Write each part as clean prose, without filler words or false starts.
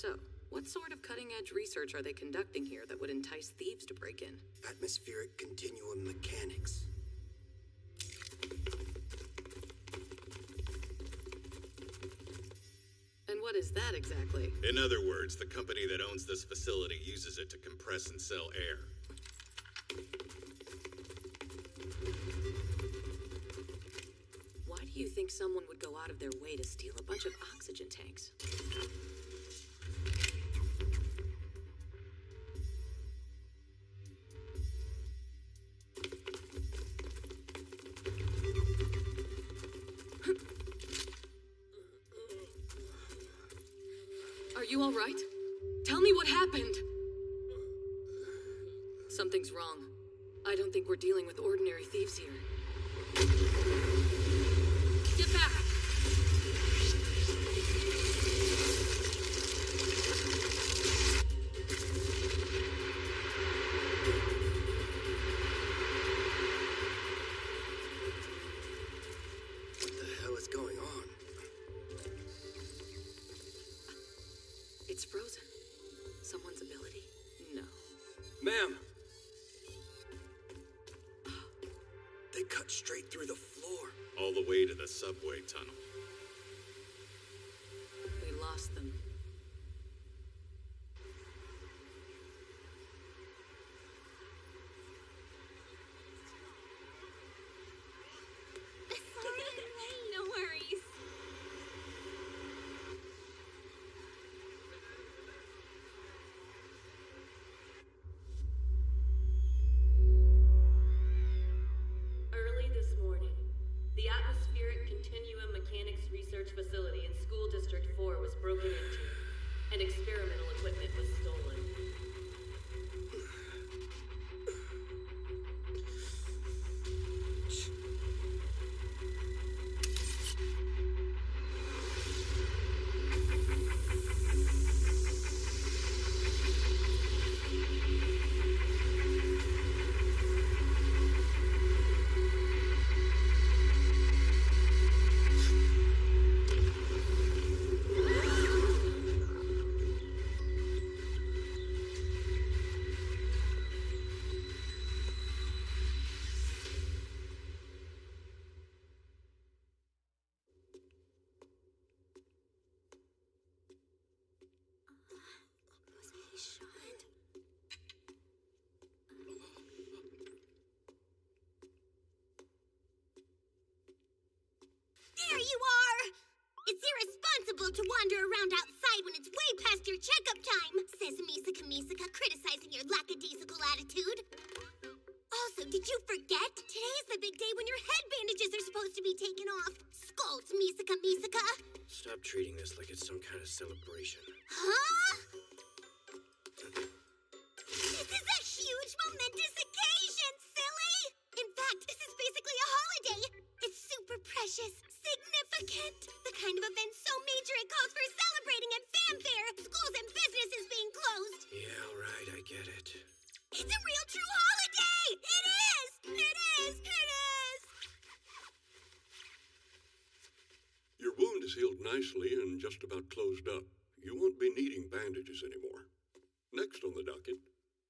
So, what sort of cutting-edge research are they conducting here that would entice thieves to break in? Atmospheric continuum mechanics. And what is that exactly? In other words, the company that owns this facility uses it to compress and sell air. Why do you think someone would go out of their way to steal a bunch of oxygen tanks? Are you all right? Tell me what happened. Something's wrong. I don't think we're dealing with ordinary thieves here. Get back! What the hell is going on? It's frozen. Someone's ability? No. Ma'am! They cut straight through the floor. All the way to the subway tunnel. We lost them. No worries. Early this morning, the Atmospheric Continuum Mechanics Research Facility in School District 4 was broken into, and experimental equipment was stolen. There you are! It's irresponsible to wander around outside when it's way past your checkup time, says Misaka, criticizing your lackadaisical attitude. Also, did you forget? Today is the big day when your head bandages are supposed to be taken off. Scolds, Misaka. Stop treating this like it's some kind of celebration. Huh? This is a huge, momentous occasion, silly! In fact, this is basically a holiday. It's super precious, significant. The kind of event so major it calls for celebrating and fanfare. Schools and businesses being closed. Yeah, all right, I get it. It's a real true holiday! It is! It is! It is! Your wound is healed nicely and just about closed up. You won't be needing bandages anymore. Next on the docket,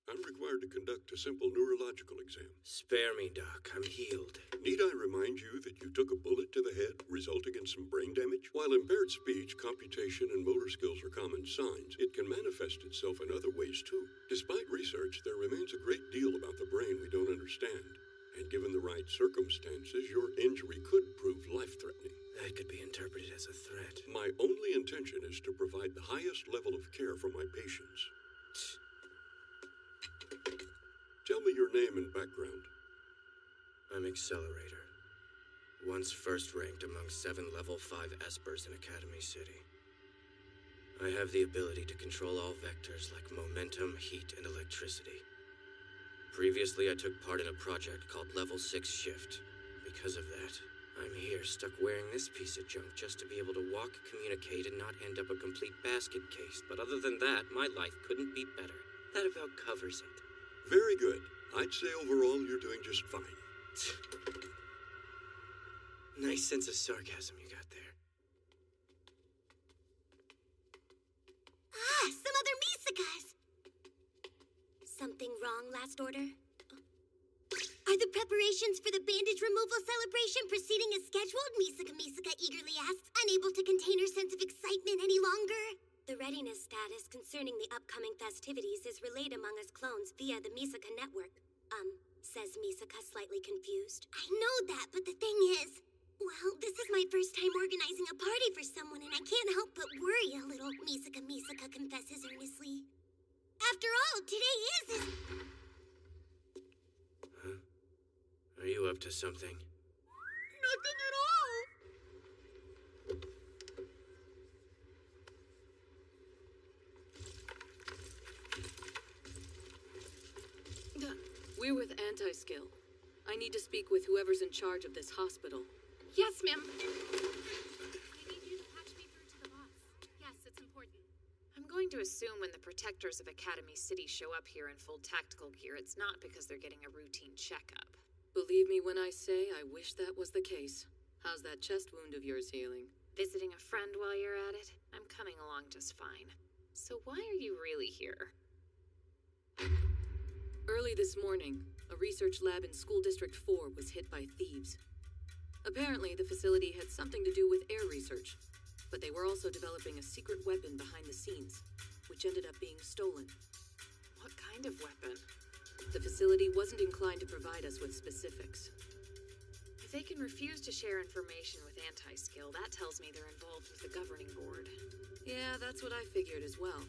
I'm required to conduct a simple neurological exam. Spare me, Doc. I'm healed. Need I remind you that you took a bullet to the head, resulting in some brain damage? While impaired speech, computation, and motor skills are common signs, it can manifest itself in other ways too. Despite research, there remains a great deal about the brain we don't understand. And given the right circumstances, your injury could prove life-threatening. That could be interpreted as a threat. My only intention is to provide the highest level of care for my patients. Tell me your name and background. I'm Accelerator. Once first ranked among 7 level 5 espers in Academy City. I have the ability to control all vectors like momentum, heat, and electricity. Previously, I took part in a project called Level 6 Shift. Because of that, I'm here stuck wearing this piece of junk just to be able to walk, communicate, and not end up a complete basket case. But other than that, my life couldn't be better. That about covers it. Very good. I'd say overall you're doing just fine. Nice sense of sarcasm you got there. Ah, some other Misakas! Something wrong, Last Order? Are the preparations for the bandage removal celebration proceeding as scheduled? Misaka eagerly asks, unable to contain her sense of excitement any longer. The readiness status concerning the upcoming festivities is relayed among us clones via the Misaka network. Says Misaka, slightly confused. I know that, but the thing is, well, this is my first time organizing a party for someone, and I can't help but worry a little, Misaka confesses earnestly. After all, today is his... Huh? Are you up to something? Nothing at all! We're with Anti-Skill. I need to speak with whoever's in charge of this hospital. Yes, ma'am. I need you to patch me through to the boss. Yes, it's important. I'm going to assume when the protectors of Academy City show up here in full tactical gear, it's not because they're getting a routine checkup. Believe me when I say I wish that was the case. How's that chest wound of yours healing? Visiting a friend while you're at it? I'm coming along just fine. So why are you really here? Early this morning, a research lab in School District 4 was hit by thieves. Apparently, the facility had something to do with air research, but they were also developing a secret weapon behind the scenes, which ended up being stolen. What kind of weapon? The facility wasn't inclined to provide us with specifics. If they can refuse to share information with Anti-Skill, that tells me they're involved with the governing board. Yeah, that's what I figured as well.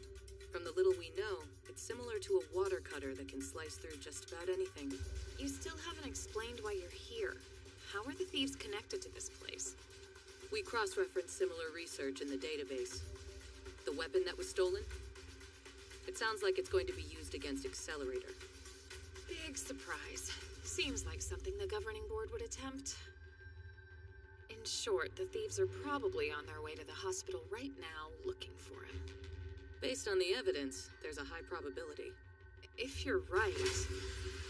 From the little we know, it's similar to a water cutter that can slice through just about anything. You still haven't explained why you're here. How are the thieves connected to this place? We cross-referenced similar research in the database. The weapon that was stolen? It sounds like it's going to be used against Accelerator. Big surprise. Seems like something the governing board would attempt. In short, the thieves are probably on their way to the hospital right now looking for him. Based on the evidence, there's a high probability. If you're right,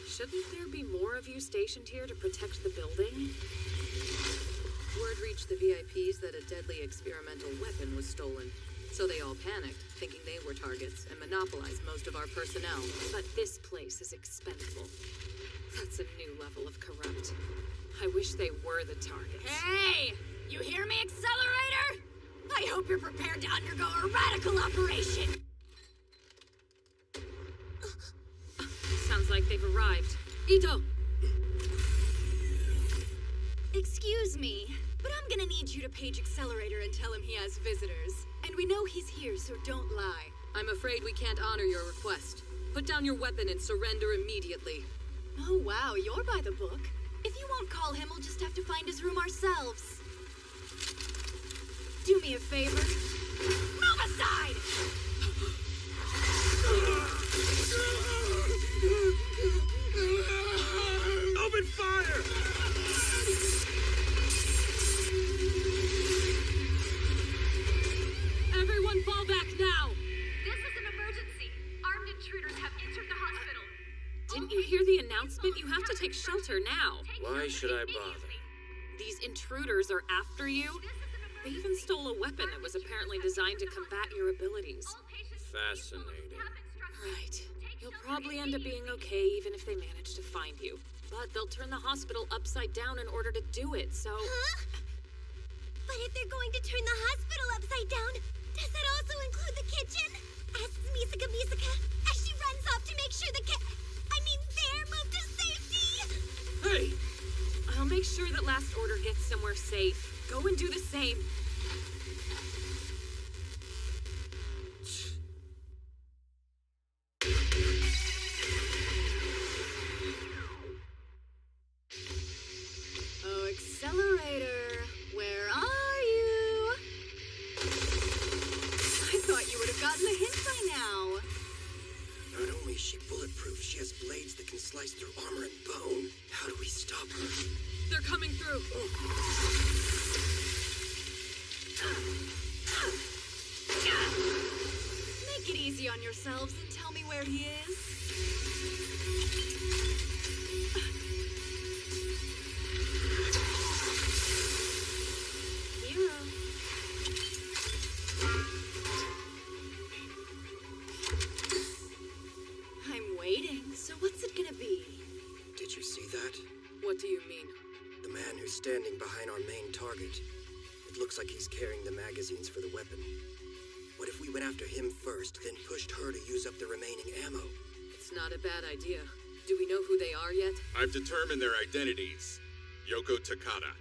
shouldn't there be more of you stationed here to protect the building? Word reached the VIPs that a deadly experimental weapon was stolen. So they all panicked, thinking they were targets, and monopolized most of our personnel. But this place is expendable. That's a new level of corrupt. I wish they were the targets. Hey! You hear me, Accelerator? I hope you're prepared to undergo a radical operation! Sounds like they've arrived. Ito! Excuse me, but I'm gonna need you to page Accelerator and tell him he has visitors. And we know he's here, so don't lie. I'm afraid we can't honor your request. Put down your weapon and surrender immediately. Oh wow, you're by the book. If you won't call him, we'll just have to find his room ourselves. Do me a favor. Move aside! Open fire! Everyone fall back now! This is an emergency. Armed intruders have entered the hospital. Didn't you hear the announcement? You have to take shelter now. Why should I bother? These intruders are after you? They even stole a weapon that was apparently designed to combat your abilities. Fascinating. Right. You'll probably end up being okay even if they manage to find you. But they'll turn the hospital upside down in order to do it, so... Huh? But if they're going to turn the hospital upside down, does that also include the kitchen? Asks Misaka as she runs off to make sure they're moved to safety! Hey! I'll make sure that Last Order gets somewhere safe. Go and do the same. Oh, Accelerator, where are you? I thought you would have gotten the hint by now. Not only is she bulletproof, she has blades that can slice through armor and bone. How do we stop her? They're coming through! Make it easy on yourselves and tell me where he is. Hero. standing behind our main target. It looks like he's carrying the magazines for the weapon. What if we went after him first, then pushed her to use up the remaining ammo? It's not a bad idea. Do we know who they are yet? I've determined their identities. Yoko Takada,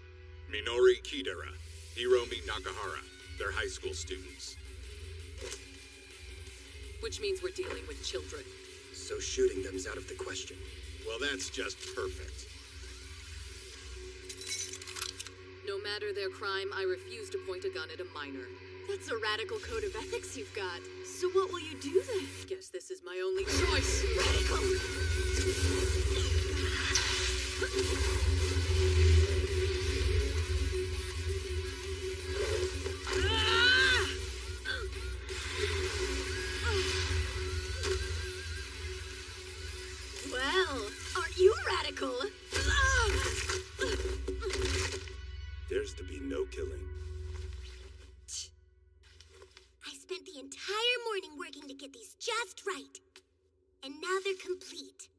Minori Kidera, Hiromi Nakahara. They're high school students. Which means we're dealing with children. So shooting them's out of the question. Well, that's just perfect. No matter their crime, I refuse to point a gun at a minor. That's a radical code of ethics you've got. So what will you do then? Guess this is my only choice. Radical! Well, aren't you radical? There's to be no killing. I spent the entire morning working to get these just right. And now they're complete.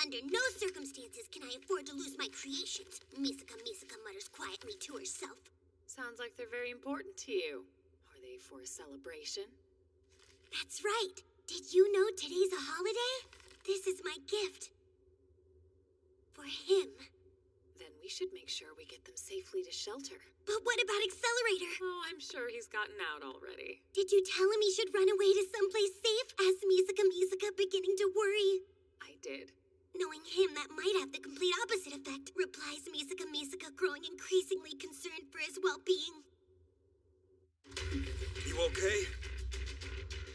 Under no circumstances can I afford to lose my creations, Misaka mutters quietly to herself. Sounds like they're very important to you. Are they for a celebration? That's right. Did you know today's a holiday? This is my gift. For him. Then we should make sure we get them safely to shelter. But what about Accelerator? Oh, I'm sure he's gotten out already. Did you tell him he should run away to someplace safe? Asked Misaka, beginning to worry. I did. Knowing him, that might have the complete opposite effect, replies Misaka, growing increasingly concerned for his well-being. You okay?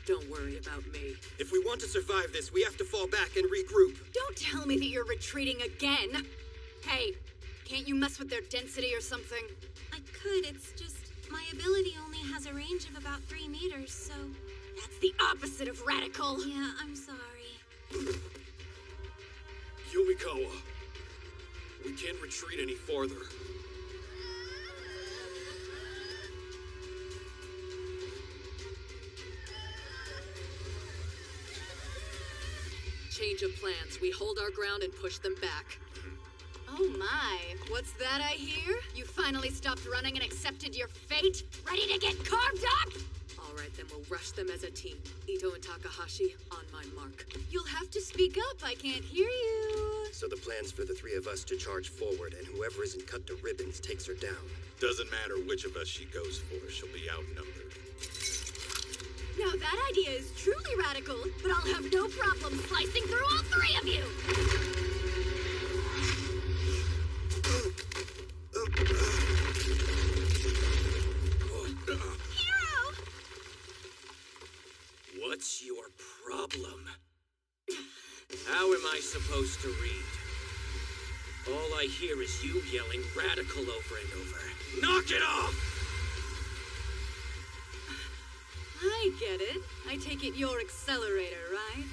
Don't worry about me. If we want to survive this, we have to fall back and regroup. Don't tell me that you're retreating again. Hey, can't you mess with their density or something? I could, it's just my ability only has a range of about 3 meters, so... That's the opposite of radical. Yeah, I'm sorry. Yumikawa, we can't retreat any farther. Change of plans. We hold our ground and push them back. Oh my, what's that I hear? You finally stopped running and accepted your fate? Ready to get carved up? All right, then we'll rush them as a team. Ito and Takahashi, on my mark. You'll have to speak up, I can't hear you. So the plan's for the 3 of us to charge forward, and whoever isn't cut to ribbons takes her down. Doesn't matter which of us she goes for, she'll be outnumbered. Now that idea is truly radical, but I'll have no problem slicing through all 3 of you! Hero! What's your problem? How am I supposed to read? All I hear is you yelling radical over and over. Knock it off! I get it. I take it you're Accelerator, right?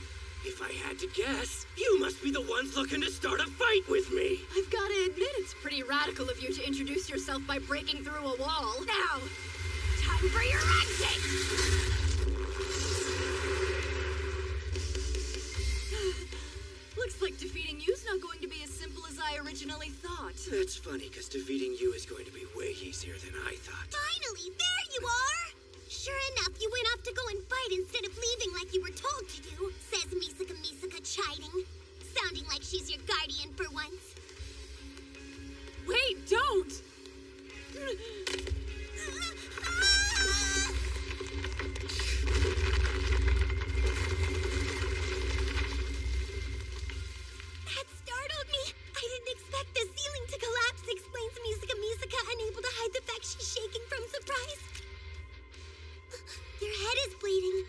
If I had to guess, you must be the ones looking to start a fight with me. I've got to admit, it's pretty radical of you to introduce yourself by breaking through a wall. Now, time for your exit! Looks like defeating you's not going to be as simple as I originally thought. That's funny, because defeating you is going to be way easier than I thought. Finally, there you are! Sure enough, you went off to go and fight instead of leaving like you were told to do, says Misaka chiding, sounding like she's your guardian for once. Wait, don't! That startled me. I didn't expect the ceiling to collapse, explains Misaka, unable to hide the fact she's shaking from surprise. Your head is bleeding.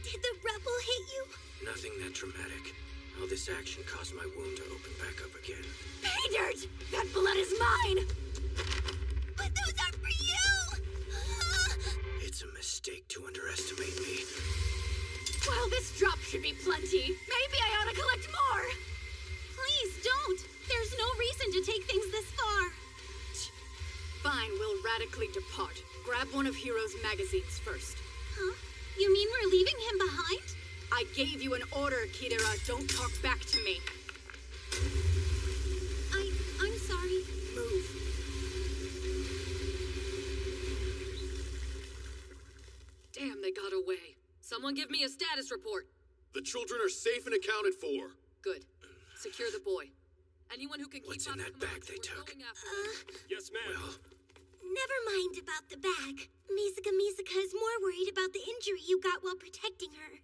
Did the rubble hit you? Nothing that dramatic. All this action caused my wound to open back up again. Pay dirt! That blood is mine! But those are for you! It's a mistake to underestimate me. Well, this drop should be plenty. Maybe I ought to collect more! Please don't. There's no reason to take things this far. Fine, we'll radically depart. Grab one of Hero's magazines first. Huh? You mean we're leaving him behind? I gave you an order, Kidera. Don't talk back to me. I'm sorry. Move. Someone give me a status report. The children are safe and accounted for. Good. Secure the boy. Anyone who can keep What's in that bag they took? Yes, ma'am. Well, Never mind about the bag. Misaka is more worried about the injury you got while protecting her.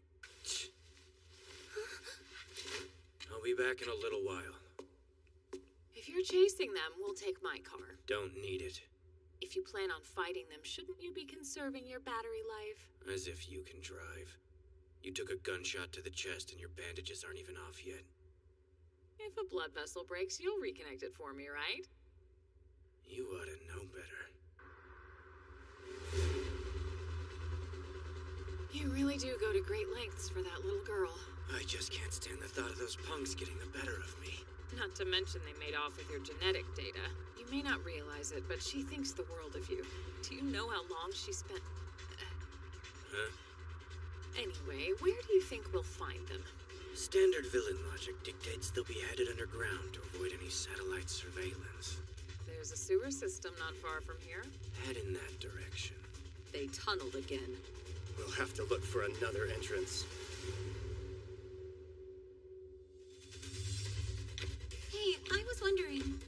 I'll be back in a little while. If you're chasing them, we'll take my car. Don't need it. If you plan on fighting them, shouldn't you be conserving your battery life? As if you can drive. You took a gunshot to the chest and your bandages aren't even off yet. If a blood vessel breaks, you'll reconnect it for me, right? You ought to know better. You really do go to great lengths for that little girl. I just can't stand the thought of those punks getting the better of me. Not to mention they made off with your genetic data. You may not realize it, but she thinks the world of you. Do you know how long she spent... Huh? Anyway, where do you think we'll find them? Standard villain logic dictates they'll be headed underground to avoid any satellite surveillance. There's a sewer system not far from here. Head in that direction. They tunneled again. We'll have to look for another entrance. Hey, I was wondering.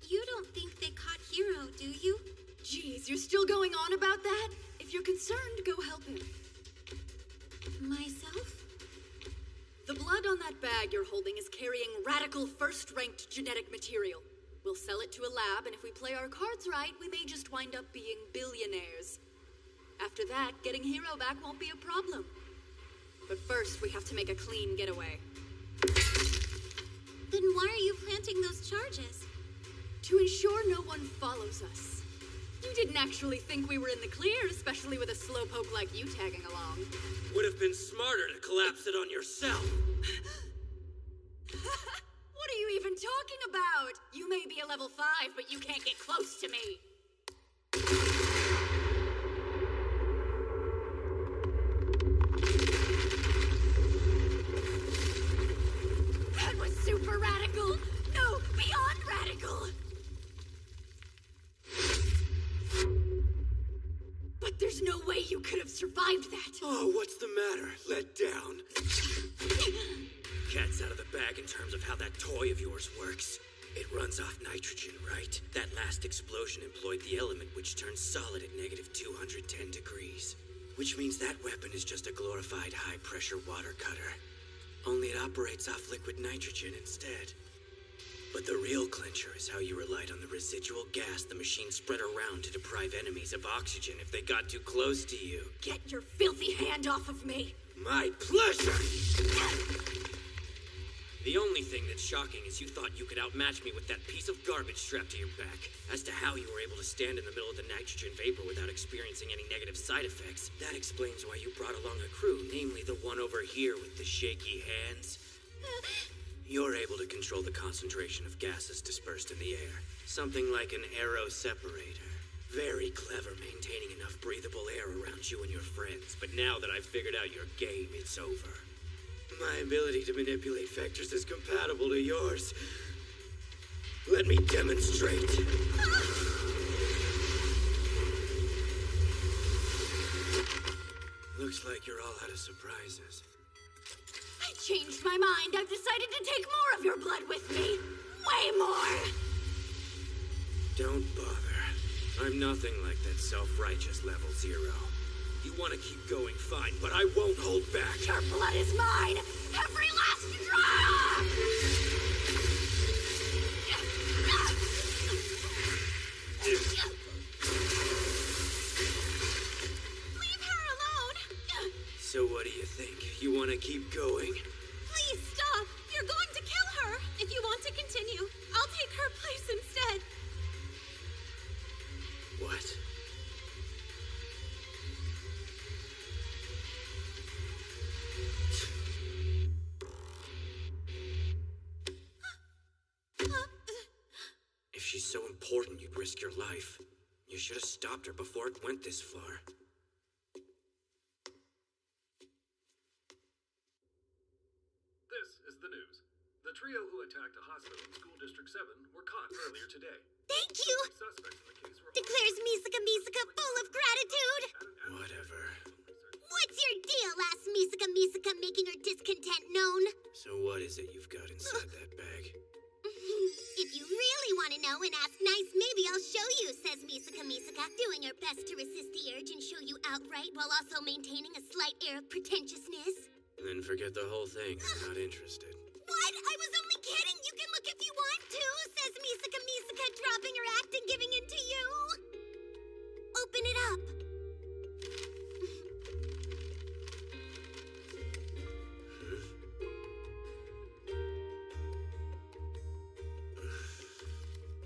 You don't think they caught Hero, do you? Jeez, you're still going on about that? If you're concerned, go help him. Myself? The blood on that bag you're holding is carrying radical first-ranked genetic material. We'll sell it to a lab, and if we play our cards right, we may just wind up being billionaires. After that, getting Hero back won't be a problem. But first, we have to make a clean getaway. Then why are you planting those charges? To ensure no one follows us. You didn't actually think we were in the clear, especially with a slowpoke like you tagging along. Would have been smarter to collapse it on yourself. What are you even talking about? You may be a level 5, but you can't get close to me. That was super radical! No, beyond radical! But there's no way you could have survived that! Oh, what's the matter? Let down. Cat's out of the bag in terms of how that toy of yours works. It runs off nitrogen, right? That last explosion employed the element which turns solid at negative 210 degrees. Which means that weapon is just a glorified high-pressure water cutter. Only it operates off liquid nitrogen instead. But the real clincher is how you relied on the residual gas the machine spread around to deprive enemies of oxygen if they got too close to you. Get your filthy hand off of me! My pleasure! The only thing that's shocking is you thought you could outmatch me with that piece of garbage strapped to your back. As to how you were able to stand in the middle of the nitrogen vapor without experiencing any negative side effects, that explains why you brought along a crew, namely the one over here with the shaky hands. You're able to control the concentration of gases dispersed in the air. Something like an aero separator. Very clever maintaining enough breathable air around you and your friends. But now that I've figured out your game, it's over. My ability to manipulate vectors is compatible to yours. Let me demonstrate. Looks like you're all out of surprises. I changed my mind. I've decided to take more of your blood with me. Way more! Don't bother. I'm nothing like that self-righteous level 0. You want to keep going, fine, but I won't hold back. Your blood is mine! Every last drop! Leave her alone! So what do you think? You want to keep going? Please stop! You're going to kill her! If you want to continue, I'll take her place instead. What? If she's so important you'd risk your life, you should have stopped her before it went this far. This is the news. The trio who attacked a hospital in School District 7 were caught earlier today. Thank you! Suspects in the case were Declares Misaka full of gratitude! Whatever. What's your deal? Asks Misaka, making her discontent known. So what is it you've got inside that bag? If you really want to know and ask nice, maybe I'll show you, says Misaka, doing her best to resist the urge and show you outright while also maintaining a slight air of pretentiousness. Then forget the whole thing. I'm not interested. What? I was only kidding! You can look if you want to, says Misaka, dropping her act and giving in to you. Open it up.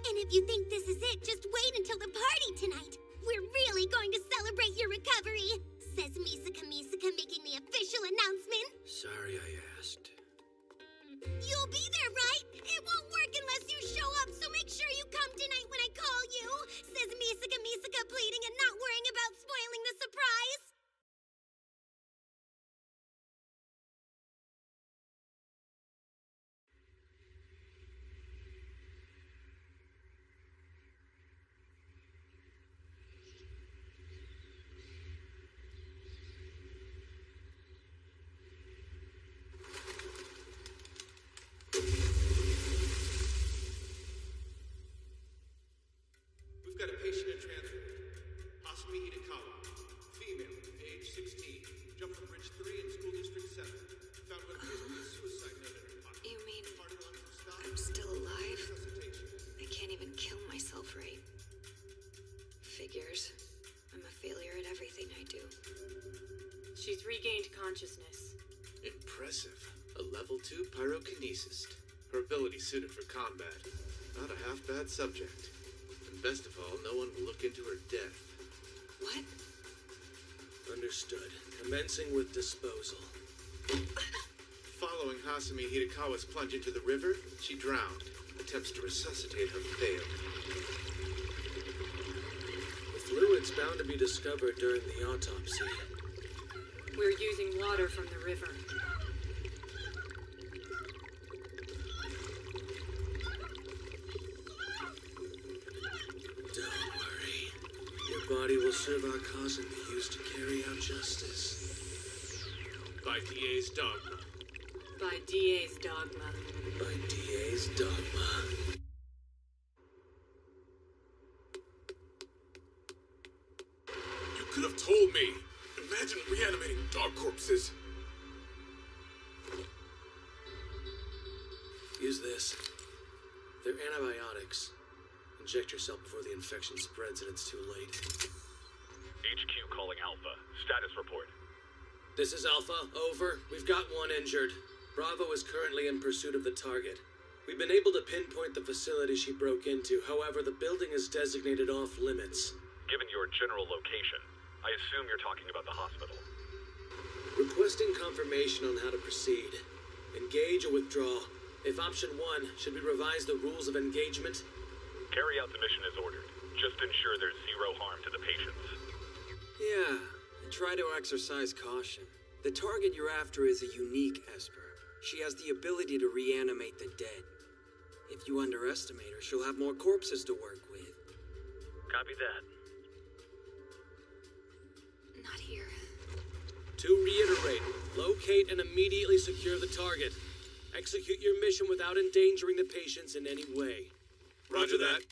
And if you think this is it, just wait until the party tonight. We're really going to celebrate your recovery, says Misaka, making the official announcement. Sorry I asked. You'll be there, right? It won't work unless you show up, so make sure you come tonight when I call you, says Misaka, pleading and not worrying about spoiling the surprise. We've got a patient in transport. Hasumi Hidekawa, female, age 16, jumped from Bridge 3 in School District 7. Found what appears to be a suicide note in her pocket. You mean Heart alarm from stop. I'm still alive? Resuscitation. I can't even kill myself right. Figures. I'm a failure at everything I do. She's regained consciousness. Impressive. A level 2 pyrokinesist. Her ability suited for combat. Not a half-bad subject. And best of all, no one will look into her death. What? Understood. Commencing with disposal. Following Hasumi Hidekawa's plunge into the river, she drowned. Attempts to resuscitate her failed. The fluid's bound to be discovered during the autopsy. We're using water from the river. Don't worry. Your body will serve our cause and be used to carry out justice. By DA's dogma. By DA's dogma. By DA's dogma. You could have told me. Imagine reanimating dog corpses. Use this. They're antibiotics. Inject yourself before the infection spreads and it's too late. HQ calling Alpha. Status report. This is Alpha. Over. We've got one injured. Bravo is currently in pursuit of the target. We've been able to pinpoint the facility she broke into. However, the building is designated off limits. Given your general location, I assume you're talking about the hospital. Requesting confirmation on how to proceed. Engage or withdraw. If option 1, should we revise the rules of engagement? Carry out the mission as ordered. Just ensure there's zero harm to the patients. Yeah, and try to exercise caution. The target you're after is a unique Esper. She has the ability to reanimate the dead. If you underestimate her, she'll have more corpses to work with. Copy that. Not here. To reiterate, locate and immediately secure the target. Execute your mission without endangering the patients in any way. Roger that.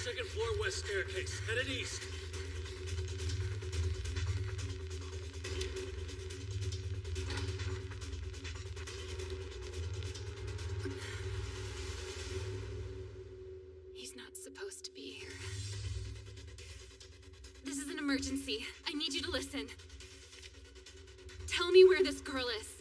second floor west staircase, headed east. He's not supposed to be here. This is an emergency. I need you to listen. Tell me where this girl is.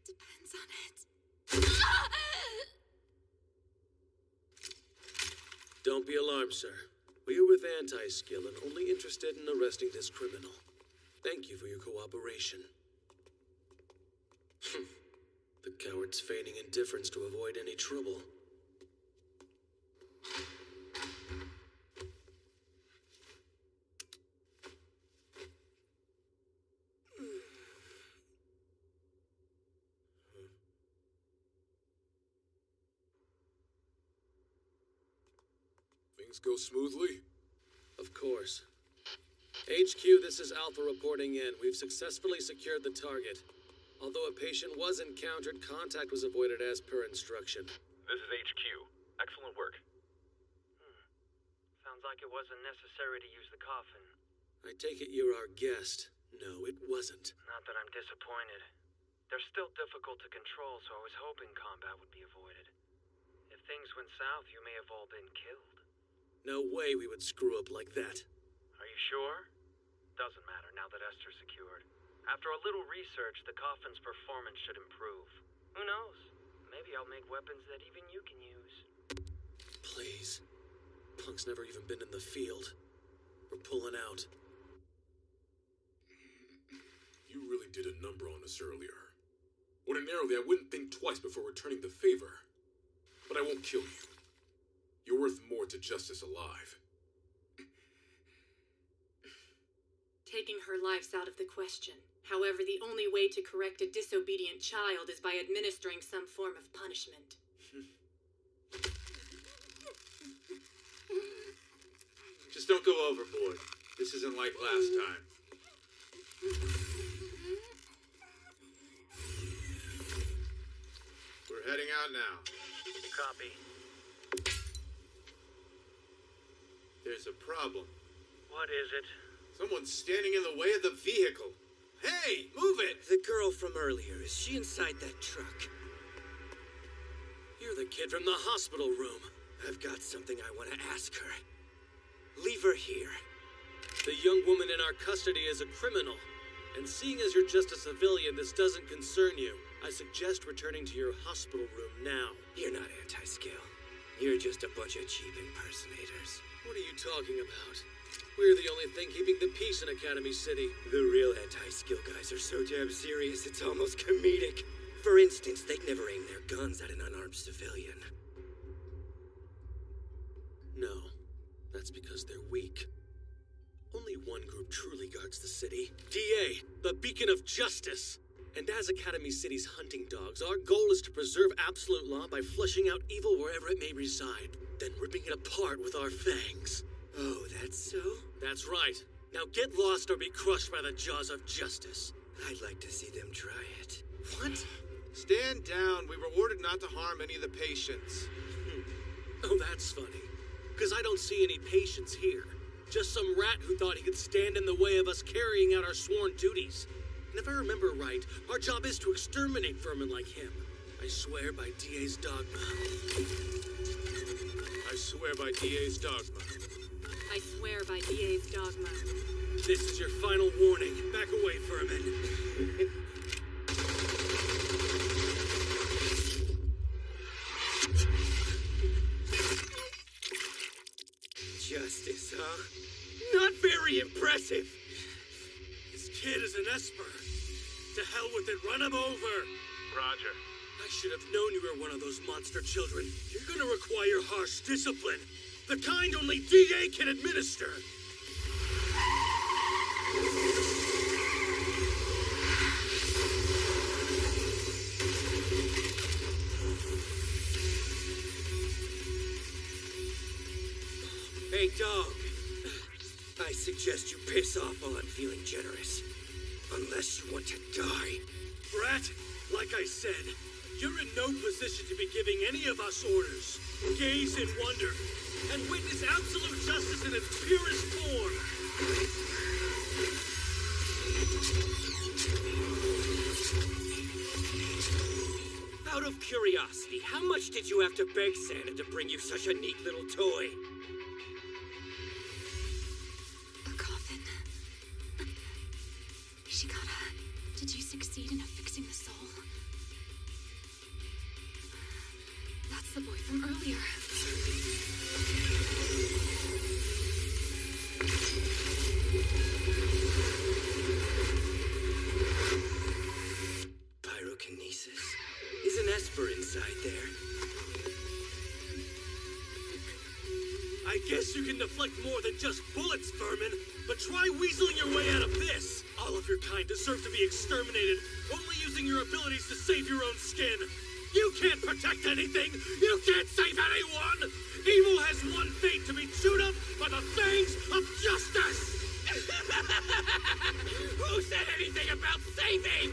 Depends on it. Don't be alarmed, sir. We are with Anti-Skill and only interested in arresting this criminal. Thank you for your cooperation. The coward's feigning indifference to avoid any trouble. Things go smoothly? Of course. HQ, this is Alpha reporting in. We've successfully secured the target. Although a patient was encountered, contact was avoided as per instruction. This is HQ. Excellent work. Sounds like it wasn't necessary to use the coffin. I take it you're our guest. No, it wasn't. Not that I'm disappointed. They're still difficult to control, so I was hoping combat would be avoided. If things went south, you may have all been killed. No way we would screw up like that. Are you sure? Doesn't matter now that Esther's secured. After a little research, the coffin's performance should improve. Who knows? Maybe I'll make weapons that even you can use. Please. Punk's never even been in the field. We're pulling out. You really did a number on us earlier. Ordinarily, I wouldn't think twice before returning the favor. But I won't kill you. You're worth more to justice alive. Taking her life's out of the question. However, the only way to correct a disobedient child is by administering some form of punishment. Just don't go overboard. This isn't like last time. We're heading out now. Copy. There's a problem. What is it? Someone's standing in the way of the vehicle. Hey, move it! The girl from earlier, is she inside that truck? You're the kid from the hospital room. I've got something I want to ask her. Leave her here. The young woman in our custody is a criminal. And seeing as you're just a civilian, this doesn't concern you. I suggest returning to your hospital room now. You're not anti-skill. You're just a bunch of cheap impersonators. What are you talking about? We're the only thing keeping the peace in Academy City. The real anti-skill guys are so damn serious, it's almost comedic. For instance, they'd never aim their guns at an unarmed civilian. No, that's because they're weak. Only one group truly guards the city. DA, the beacon of justice. And as Academy City's hunting dogs, our goal is to preserve absolute law by flushing out evil wherever it may reside, then ripping it apart with our fangs. Oh, that's so? That's right. Now get lost or be crushed by the jaws of justice. I'd like to see them try it. What? Stand down. We were ordered not to harm any of the patients. Oh, that's funny. Because I don't see any patients here. Just some rat who thought he could stand in the way of us carrying out our sworn duties. And if I remember right, our job is to exterminate vermin like him. I swear by DA's dogma. I swear by DA's dogma. I swear by DA's dogma. This is your final warning. Back away, vermin. Justice, huh? Not very impressive. This kid is an Esper. To hell with it, run him over. Roger. I should have known you were one of those monster children. You're gonna require harsh discipline. The kind only DA can administer. Hey, dog. I suggest you piss off while I'm feeling generous. Unless you want to die. Brat, like I said, you're in no position to be giving any of us orders. Gaze in wonder and witness absolute justice in its purest form. Out of curiosity, how much did you have to beg Santa to bring you such a neat little toy? A coffin. Ishigata, did you succeed in affixing the soul? That's the boy from earlier. Pyrokinesis? Is an Esper inside there? I guess you can deflect more than just bullets, vermin, but try weaseling your way out of this. All of your kind deserve to be exterminated, only using your abilities to save your own skin. You can't protect anything! You can't save anyone! Evil has one fate, to be chewed up by the fangs of justice! Who said anything about saving?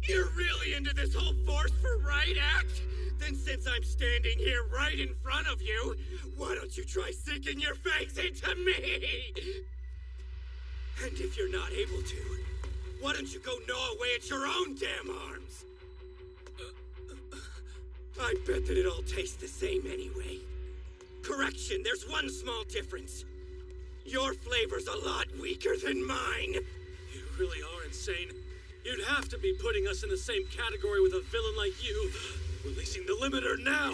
You're really into this whole force for right act? Then since I'm standing here right in front of you, why don't you try sinking your fangs into me? And if you're not able to, why don't you go gnaw away at your own damn arms? I bet that it all tastes the same anyway. Correction, there's one small difference. Your flavor's a lot weaker than mine. You really are insane. You'd have to be putting us in the same category with a villain like you. Releasing the limiter now!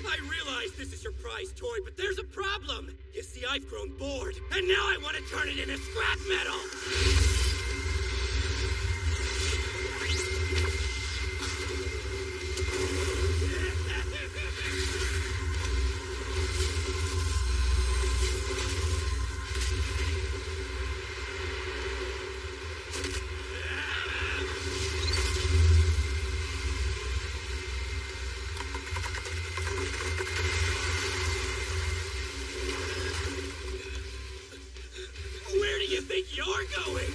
I realize this is your prize toy, but there's a problem. You see, I've grown bored, and now I want to turn it into scrap metal. Where do you think you're going?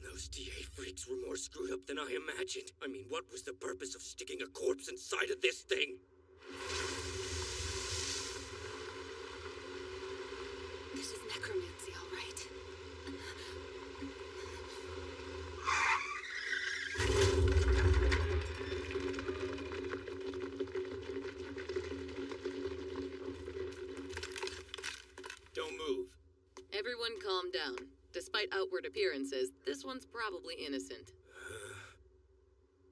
Those DA freaks were more screwed up than I imagined. I mean, what was the purpose of sticking a corpse inside of this thing? This is necromancy, all right. Don't move. Everyone calm down. Despite outward appearances, this one's probably innocent.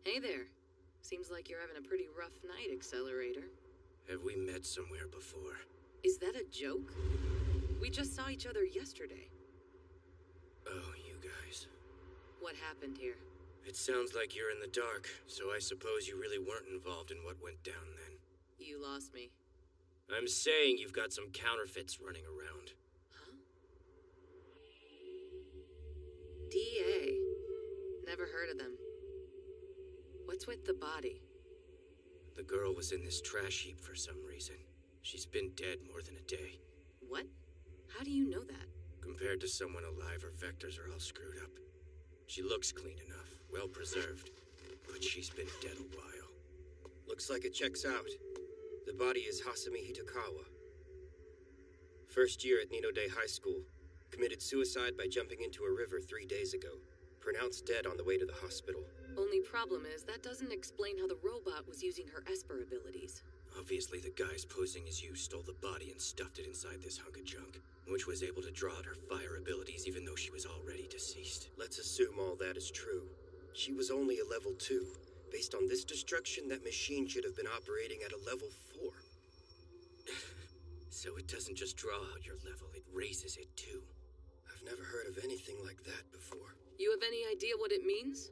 Hey there. Seems like you're having a pretty rough night, Accelerator. Have we met somewhere before? Is that a joke? We just saw each other yesterday. Oh, you guys. What happened here? It sounds like you're in the dark, so I suppose you really weren't involved in what went down then. You lost me. I'm saying you've got some counterfeits running around. Huh? DA. Never heard of them. What's with the body? The girl was in this trash heap for some reason. She's been dead more than a day. What? How do you know that? Compared to someone alive, her vectors are all screwed up. She looks clean enough, well preserved, but she's been dead a while. Looks like it checks out. The body is Hasumi Hitakawa. First year at Ninode High School. Committed suicide by jumping into a river 3 days ago. Pronounced dead on the way to the hospital. Only problem is, that doesn't explain how the robot was using her Esper abilities. Obviously, the guys posing as you stole the body and stuffed it inside this hunk of junk, which was able to draw out her fire abilities even though she was already deceased. Let's assume all that is true. She was only a level 2. Based on this destruction, that machine should have been operating at a level 4. So it doesn't just draw out your level, it raises it too. I've never heard of anything like that before. You have any idea what it means?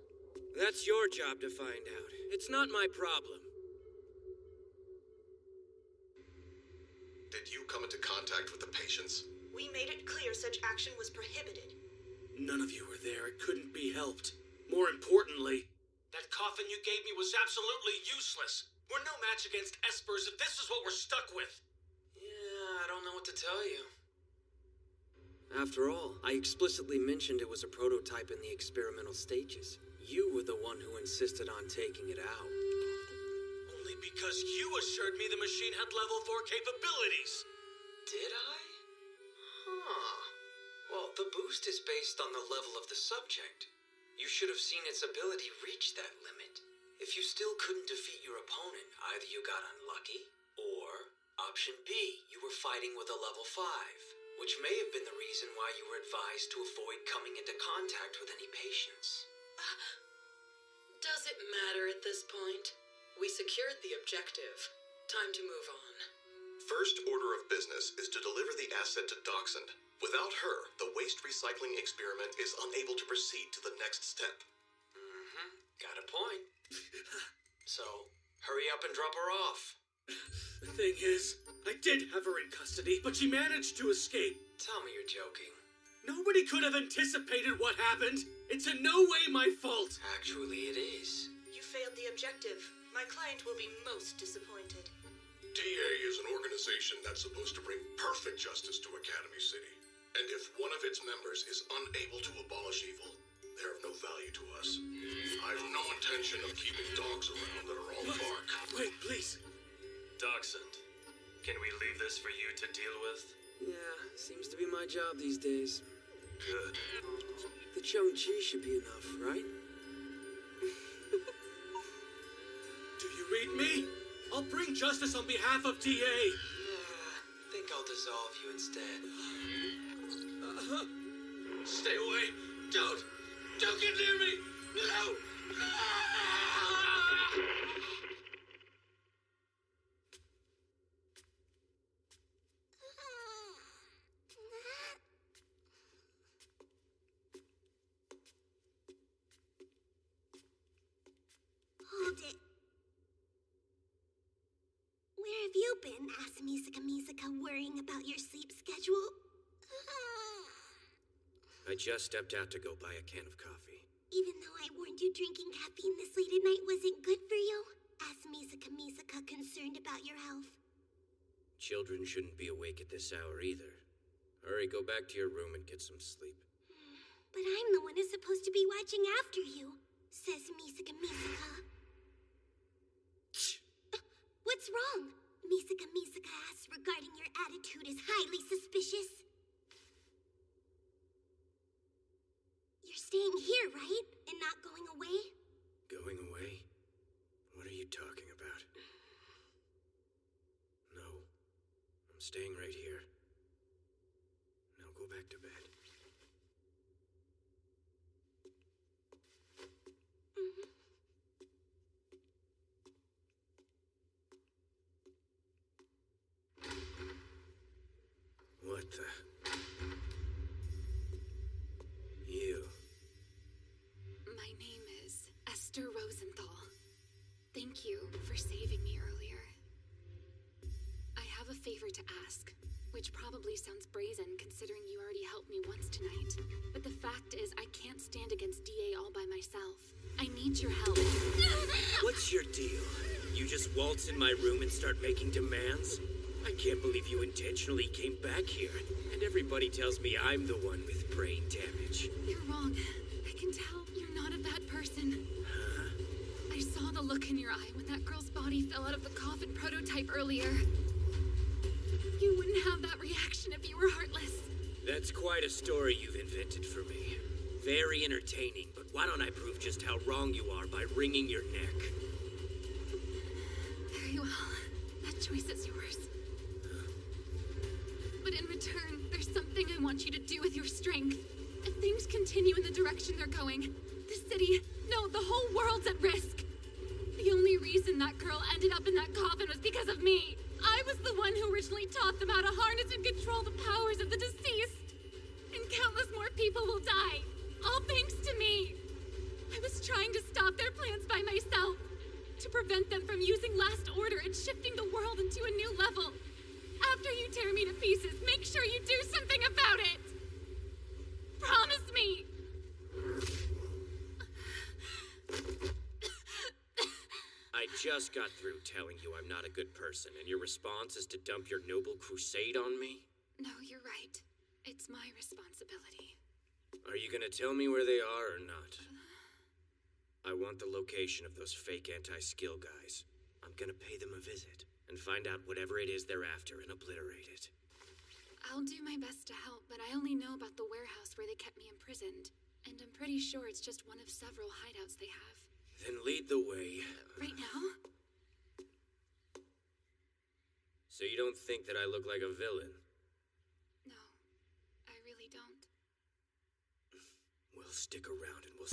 That's your job to find out. It's not my problem. Did you come into contact with the patients? We made it clear such action was prohibited. None of you were there. It couldn't be helped. More importantly, that coffin you gave me was absolutely useless. We're no match against Espers if this is what we're stuck with. Yeah, I don't know what to tell you. After all, I explicitly mentioned it was a prototype in the experimental stages. You were the one who insisted on taking it out. Only because you assured me the machine had level 4 capabilities. Did I? Huh. Well, the boost is based on the level of the subject. You should have seen its ability reach that limit. If you still couldn't defeat your opponent, either you got unlucky, or option B, you were fighting with a level 5, which may have been the reason why you were advised to avoid coming into contact with any patients. Does it matter at this point? We secured the objective. Time to move on. First order of business is to deliver the asset to Dachshund. Without her, the waste recycling experiment is unable to proceed to the next step. Mm-hmm. Got a point. So, hurry up and drop her off. The thing is, I did have her in custody, but she managed to escape. Tell me you're joking. Nobody could have anticipated what happened. It's in no way my fault. Actually, it is. You failed the objective. My client will be most disappointed. DA is an organization that's supposed to bring perfect justice to Academy City. And if one of its members is unable to abolish evil, they're of no value to us. I've no intention of keeping dogs around that are all bark. Wait, please. Dachshund, can we leave this for you to deal with? Yeah, seems to be my job these days. Good. The Chung-Chi should be enough, right? Do you read me? I'll bring justice on behalf of DA. Think I'll dissolve you instead. Stay away. Don't get near me. No. Hold it. Where have you been, Misaka, worrying about your sleep schedule? I just stepped out to go buy a can of coffee. Even though I warned you drinking caffeine this late at night wasn't good for you, Misaka concerned about your health. Children shouldn't be awake at this hour either. Hurry, go back to your room and get some sleep. But I'm the one who's supposed to be watching after you, says Misaka. What's wrong? Misaka asks regarding your attitude is highly suspicious. You're staying here, right? And not going away? Going away? What are you talking about? No. I'm staying right here. Now go back to bed. What the? You. My name is Esther Rosenthal. Thank you for saving me earlier. I have a favor to ask, which probably sounds brazen considering you already helped me once tonight. But the fact is, I can't stand against DA all by myself. I need your help. What's your deal? You just waltz in my room and start making demands? I can't believe you intentionally came back here, and everybody tells me I'm the one with brain damage. You're wrong. I can tell you're not a bad person. Huh? I saw the look in your eye when that girl's body fell out of the coffin prototype earlier. You wouldn't have that reaction if you were heartless. That's quite a story you've invented for me. Very entertaining, but Why don't I prove just how wrong you are by wringing your neck? Very well. That choice is yours. But in return, there's something I want you to do with your strength. If things continue in the direction they're going, the city, no, the whole world's at risk. The only reason that girl ended up in that coffin was because of me. I was the one who originally taught them how to harness and control the powers of the deceased. And countless more people will die, all thanks to me. I was trying to stop their plans by myself, to prevent them from using Last Order and shifting the world into a new level. After you tear me to pieces, make sure you do something about it! Promise me! I just got through telling you I'm not a good person, and your response is to dump your noble crusade on me? No, you're right. It's my responsibility. Are you gonna tell me where they are or not? I want the location of those fake anti-skill guys. I'm gonna pay them a visit and find out whatever it is they're after and obliterate it. I'll do my best to help, but I only know about the warehouse where they kept me imprisoned. And I'm pretty sure it's just one of several hideouts they have. Then lead the way. Right now? So you don't think that I look like a villain? No, I really don't. Well, stick around and we'll...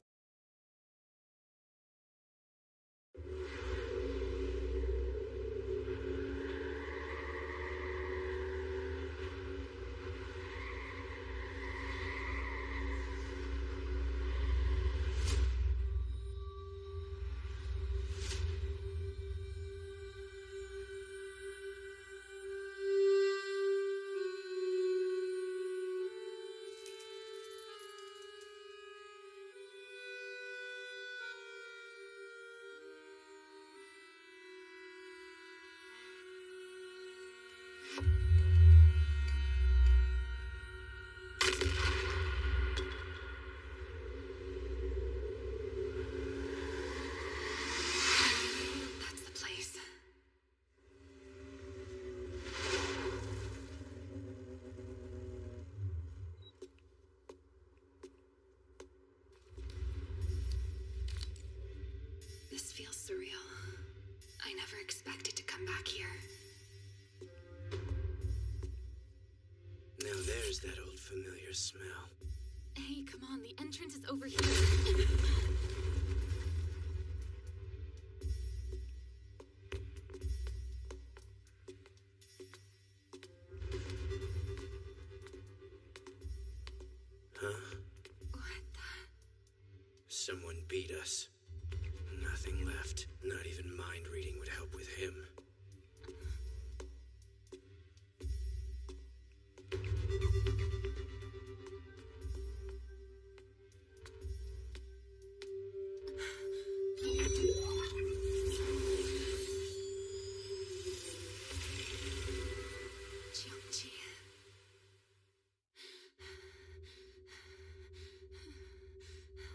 This feels surreal. I never expected to come back here. Now there's that old familiar smell. Hey, come on, the entrance is over here. Huh? What Someone beat us. Nothing left. Not even mind reading would help with him.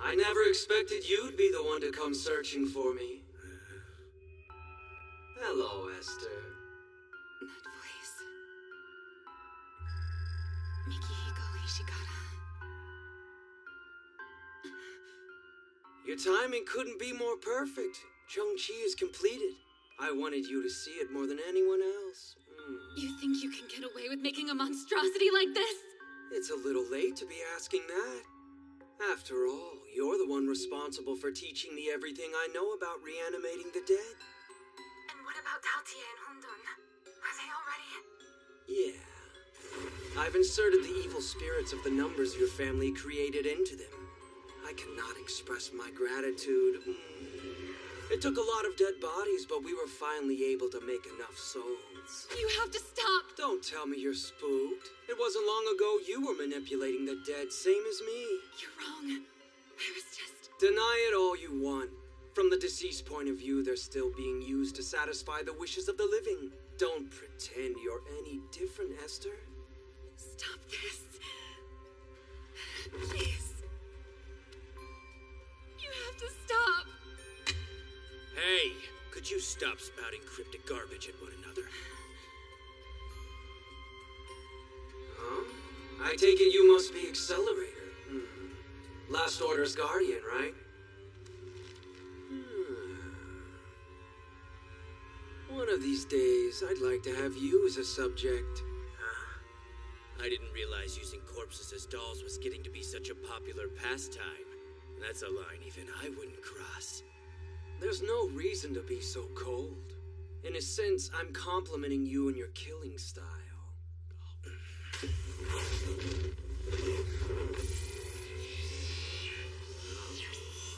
I never expected you'd be the one to come searching for me. Hello, Esther. That voice. Mikihiko Ishikata. Your timing couldn't be more perfect. Chongqi is completed. I wanted you to see it more than anyone else. You think you can get away with making a monstrosity like this? It's a little late to be asking that. After all, you're the one responsible for teaching me everything I know about reanimating the dead. And what about Taotie and Hundun? Are they all ready? Yeah. I've inserted the evil spirits of the numbers your family created into them. I cannot express my gratitude. It took a lot of dead bodies, but we were finally able to make enough souls. You have to stop! Don't tell me you're spooked. It wasn't long ago you were manipulating the dead, same as me. You're wrong. I was just... Deny it all you want. From the deceased point of view, they're still being used to satisfy the wishes of the living. Don't pretend you're any different, Esther. Stop this. Please. You have to stop. Hey, could you stop spouting cryptic garbage at one another? Huh? I take it you must be Accelerator. Last Order's guardian, right? One of these days, I'd like to have you as a subject. I didn't realize using corpses as dolls was getting to be such a popular pastime. That's a line even I wouldn't cross. There's no reason to be so cold. In a sense, I'm complimenting you and your killing style.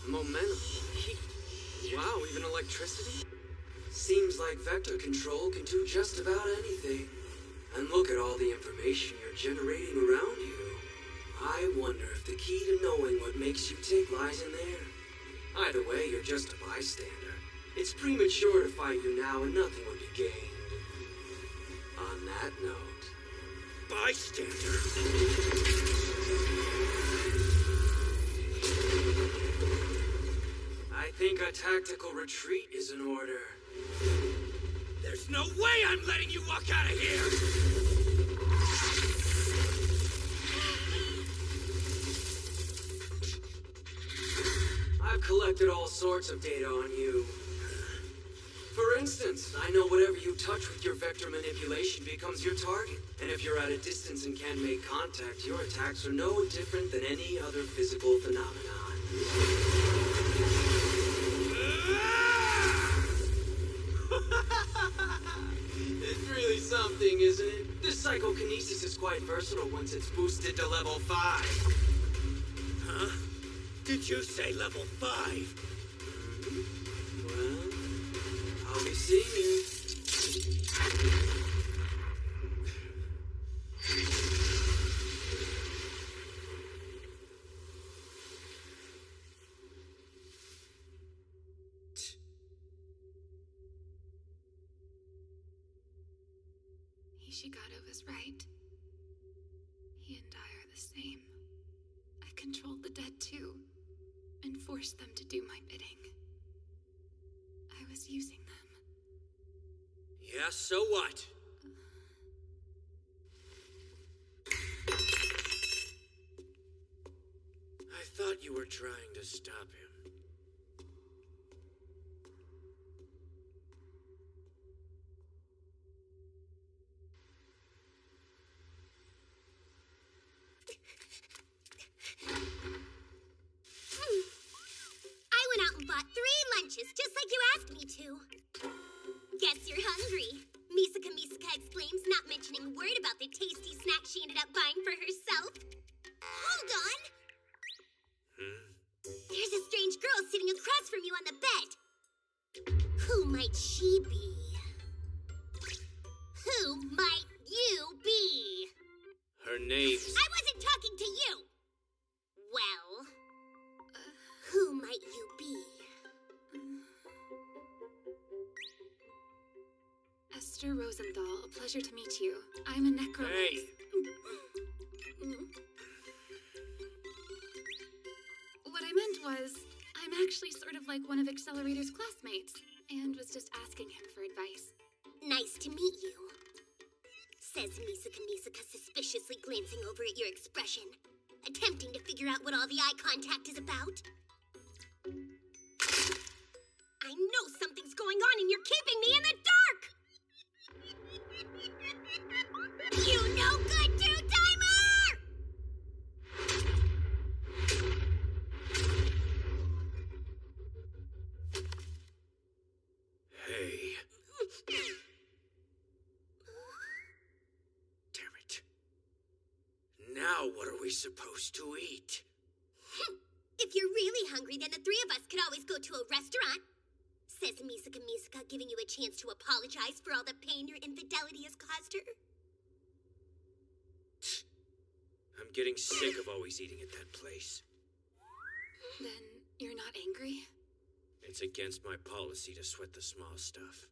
Momentum, heat, wow, even electricity? Seems like vector control can do just about anything. And look at all the information you're generating around you. I wonder if the key to knowing what makes you tick lies in there. Either way, you're just a bystander. It's premature to fight you now and nothing would be gained. On that note... Bystander? I think a tactical retreat is in order. There's no way I'm letting you walk out of here! I've collected all sorts of data on you. For instance, I know whatever you touch with your vector manipulation becomes your target. And if you're at a distance and can't make contact, your attacks are no different than any other physical phenomenon. It's really something, isn't it? This psychokinesis is quite versatile once it's boosted to level 5. Huh? Did you say level 5? Well, I'll be seeing you. Ishigata was right. He and I are the same. I controlled the dead too, and forced them to do my bidding. I was using them. Yeah, so what? I thought you were trying to stop him. I went out and bought 3 lunches, just like you asked me to. Guess you're hungry. Misaka exclaims, not mentioning a word about the tasty snack she ended up buying for herself. Hold on! There's a strange girl sitting across from you on the bed. Who might she be? Who might you be? Her name's... I wasn't talking to you! Well, who might you be? Esther Rosenthal, a pleasure to meet you. I'm a necromancer. Hey! What I meant was, I'm actually sort of like one of Accelerator's classmates, and was just asking him for advice. Nice to meet you, says Misaka, suspiciously glancing over at your expression, attempting to figure out what all the eye contact is about. I know something's going on and you're keeping me in the dark! You no good two-timer! Hey. Damn it. Now what are we supposed to eat? If you're really hungry, then the 3 of us could always go to a restaurant. Says Misaka, giving you a chance to apologize for all the pain your infidelity has caused her. I'm getting sick of always eating at that place. Then you're not angry? It's against my policy to sweat the small stuff.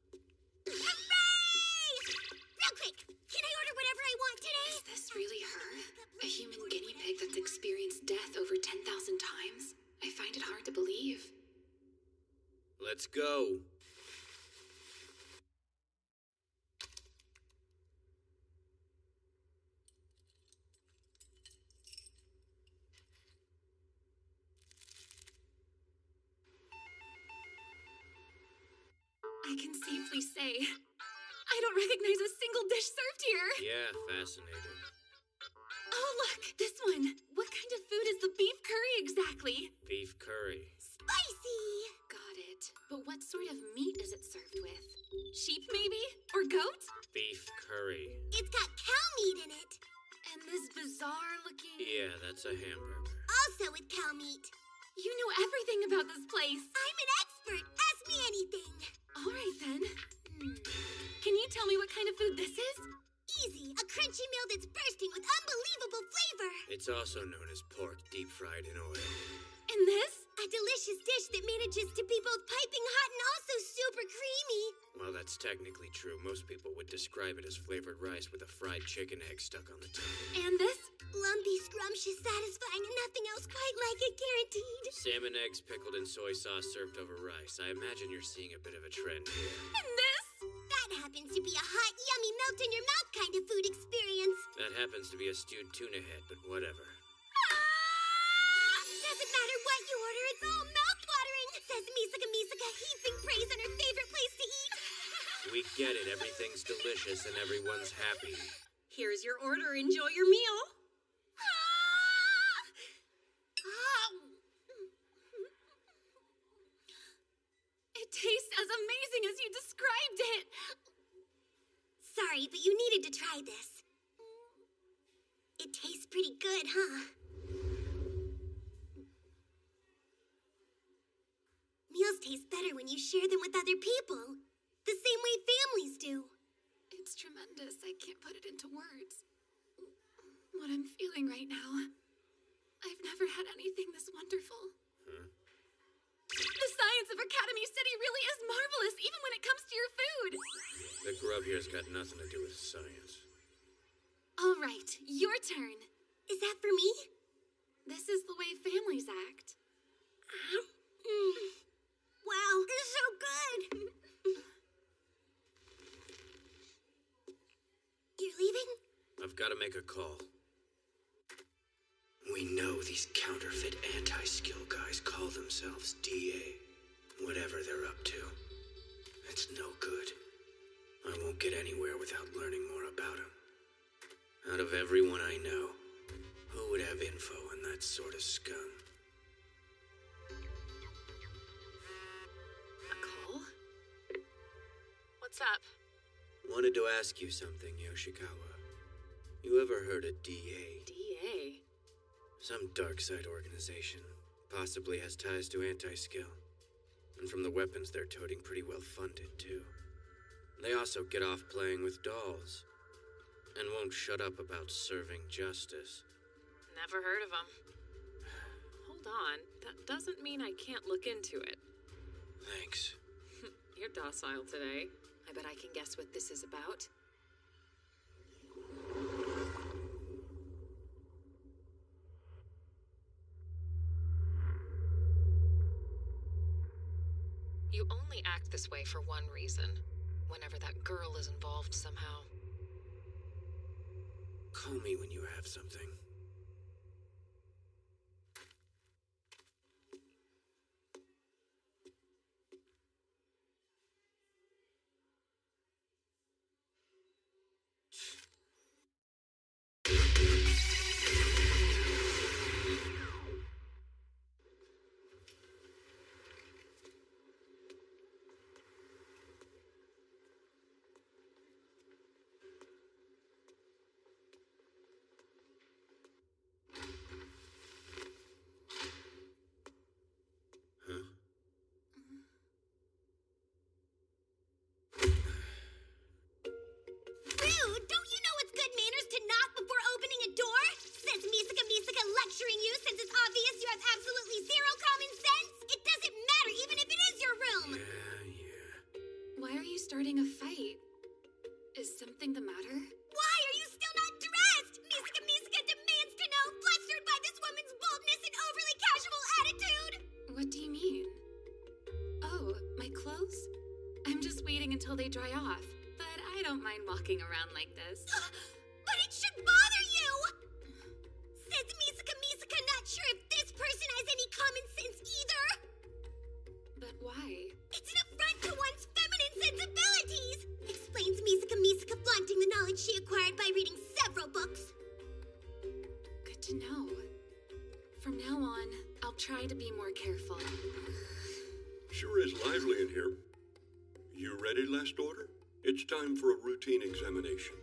Hooray! Real quick, can I order whatever I want today? Is this really her? A human guinea pig that's experienced death over 10,000 times? I find it hard to believe. Let's go. I can safely say, I don't recognize a single dish served here. Yeah, fascinating. Oh, look, this one. What kind of food is the beef curry exactly? Beef curry. Spicy! Got it. But what sort of meat is it served with? Sheep, maybe? Or goat? Beef curry. It's got cow meat in it. And this bizarre looking... Yeah, that's a hamburger. Also with cow meat. You know everything about this place. I'm an expert. Ask me anything. All right, then. Can you tell me what kind of food this is? Easy. A crunchy meal that's bursting with unbelievable flavor. It's also known as pork deep fried in oil. And this? A delicious dish that manages to be both piping hot and also super creamy. Well, that's technically true. Most people would describe it as flavored rice with a fried chicken egg stuck on the top. And this? Lumpy, scrumptious, satisfying, and nothing else quite like it, guaranteed. Salmon eggs pickled in soy sauce served over rice. I imagine you're seeing a bit of a trend here. And this? That happens to be a hot, yummy, melt-in-your-mouth kind of food experience. That happens to be a stewed tuna head, but whatever. Doesn't matter what you order, it's all mouth-watering. Sesame Misaka heaping praise on her favorite place to eat. We get it. Everything's delicious and everyone's happy. Here's your order. Enjoy your meal. It tastes as amazing as you described it. Sorry, but you needed to try this. It tastes pretty good, huh? Meals taste better when you share them with other people. The same way families do. It's tremendous. I can't put it into words. What I'm feeling right now. I've never had anything this wonderful. The science of Academy City really is marvelous, even when it comes to your food. The grub here's got nothing to do with science. All right, your turn. Is that for me? This is the way families act. Wow, it's so good. You're leaving? I've got to make a call. We know these counterfeit anti-skill guys call themselves DA. Whatever they're up to. It's no good. I won't get anywhere without learning more about them. Out of everyone I know, who would have info on that sort of scum? A call? What's up? Wanted to ask you something, Yoshikawa. You ever heard of DA? DA? Some dark side organization. Possibly has ties to anti-skill. And from the weapons they're toting, pretty well funded, too. They also get off playing with dolls. And won't shut up about serving justice. Never heard of them. Hold on. That doesn't mean I can't look into it. Thanks. You're docile today. I bet I can guess what this is about. You only act this way for one reason. Whenever that girl is involved somehow. Call me when you have something. lecturing you since it's obvious you have absolutely zero common sense? It doesn't matter even if it is your room! Why are you starting a fight? Is something the matter? Why are you still not dressed? Misaka demands to know, flustered by this woman's boldness and overly casual attitude! What do you mean? Oh, my clothes? I'm just waiting until they dry off. But I don't mind walking around like this. But it should bother you! Says Misaka, not sure if this person has any common sense either! But why? It's an affront to one's feminine sense books. Good to know. From now on, I'll try to be more careful. Sure is lively in here. You ready, Last Order? It's time for a routine examination.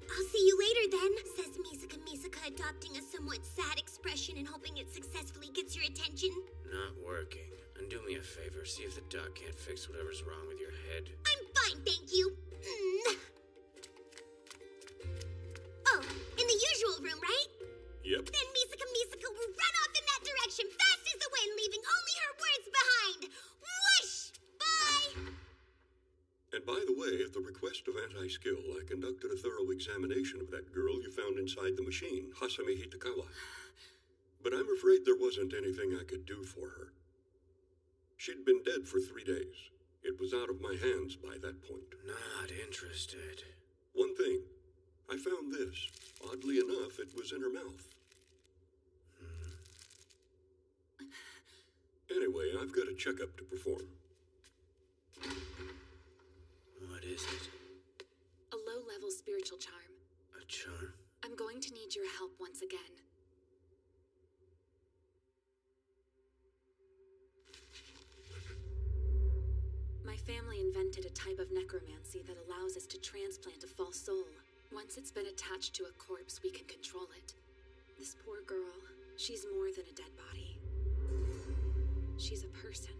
I'll see you later then, says Misaka, adopting a somewhat sad expression and hoping it successfully gets your attention. Not working. And do me a favor, see if the doc can't fix whatever's wrong with your head. I'm fine, thank you. Oh, in the usual room, right? Yep. Then Misaka will run off in that direction fast as the wind, leaving only her words behind. Whoosh! Bye! And by the way, at the request of Anti-Skill, I conducted a thorough examination of that girl you found inside the machine, Hasami Hitakawa. But I'm afraid there wasn't anything I could do for her. She'd been dead for 3 days. It was out of my hands by that point. Not interested. One thing. I found this. Oddly enough, it was in her mouth. Anyway, I've got a checkup to perform. What is it? A low-level spiritual charm. A charm? I'm going to need your help once again. My family invented a type of necromancy that allows us to transplant a false soul. Once it's been attached to a corpse, we can control it. This poor girl, she's more than a dead body. She's a person.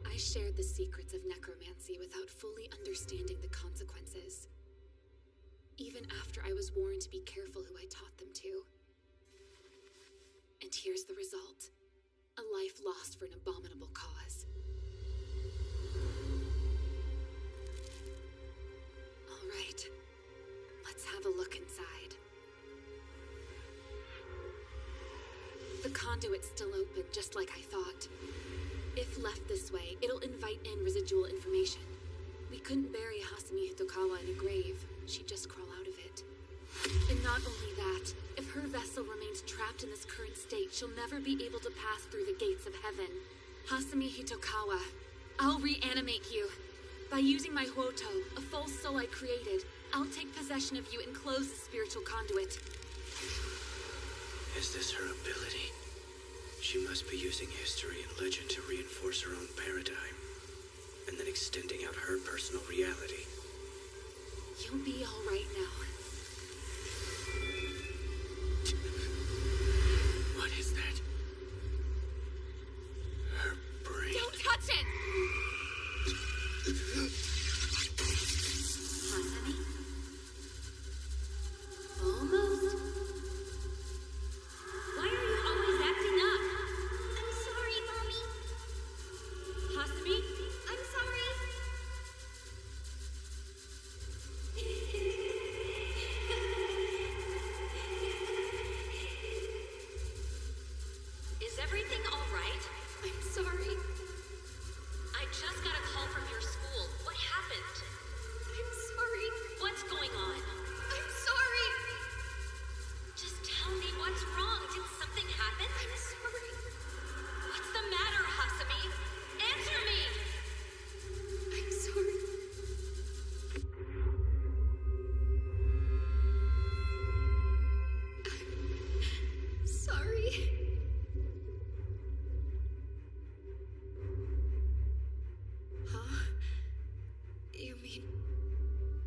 I shared the secrets of necromancy without fully understanding the consequences. Even after I was warned to be careful who I taught them to. And here's the result. A life lost for an abominable cause. All right, let's have a look inside. The conduit's still open, just like I thought. If left this way, it'll invite in residual information. We couldn't bury Hasami Hitakawa in a grave. She'd just crawl out of it. And not only that, if her vessel remains trapped in this current state, she'll never be able to pass through the gates of heaven. Hasami Hitakawa, I'll reanimate you. By using my Huoto, a false soul I created, I'll take possession of you and close the spiritual conduit. Is this her ability? She must be using history and legend to reinforce her own paradigm, and then extending out her personal reality. You'll be all right now. What is that? Her brain. Don't touch it! Hasami? Almost? Why are you always acting up? I'm sorry, Mommy. Hasami? I'm sorry. Is everything all right? I'm sorry. I just got a call from your school. What happened? I'm sorry. What's going on? I'm sorry. Just tell me what's wrong. Did something happen? I'm sorry. What's the matter, Hasami? Answer me! I'm sorry. I'm sorry. Huh? You mean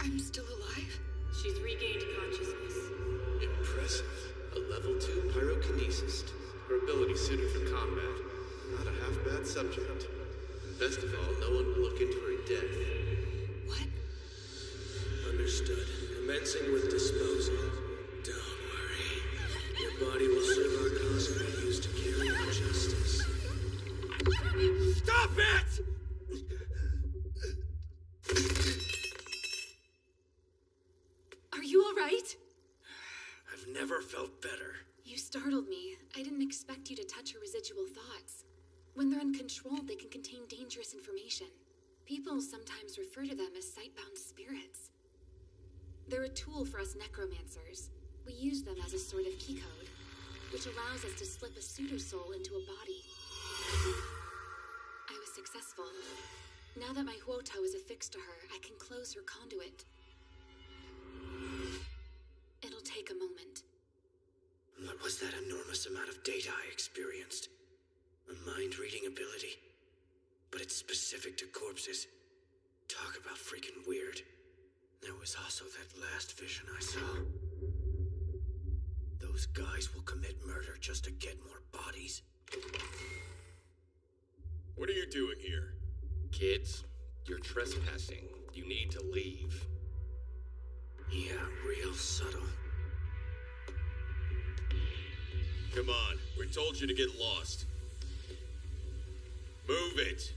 I'm still alive? She's regained consciousness. Impressive. A level 2 pyrokinesist. Her ability suited for combat. Not a half-bad subject. And best of all, no one will look into her death. What? Understood. Commencing with disposal. Don't worry. Your body will serve our cause and be used to carry out justice. Stop it! Are you all right? I've never felt better. You startled me. I didn't expect you to touch her residual thoughts. When they're uncontrolled, they can contain dangerous information. People sometimes refer to them as sight-bound spirits. They're a tool for us necromancers. We use them as a sort of key code, which allows us to slip a pseudo-soul into a body. I was successful. Now that my Huoto Woto is affixed to her, I can close her conduit. It'll take a moment. What was that enormous amount of data I experienced? A mind-reading ability. But it's specific to corpses. Talk about freaking weird. There was also that last vision I saw. Those guys will commit murder just to get more bodies. What are you doing here? Kids, you're trespassing. You need to leave. Yeah, real subtle. Come on, we told you to get lost. Move it!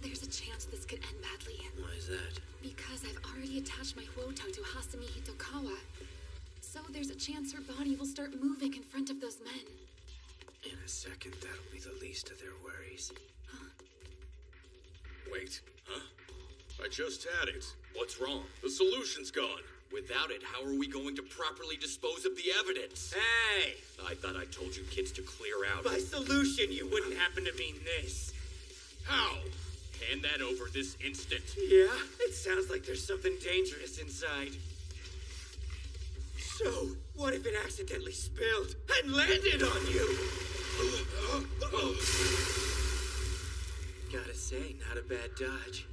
There's a chance this could end badly. Why is that? Because I've already attached my Woto to Hasumi Hitokawa. So there's a chance her body will start moving in front of those men. In a second, that'll be the least of their worries. Huh? Wait, huh? I just had it. What's wrong? The solution's gone. Without it, how are we going to properly dispose of the evidence? Hey! I thought I told you kids to clear out. By solution, you wouldn't happen to mean this. How? Hand that over this instant. Yeah? It sounds like there's something dangerous inside. So, what if it accidentally spilled and landed on you? Gotta say, not a bad dodge.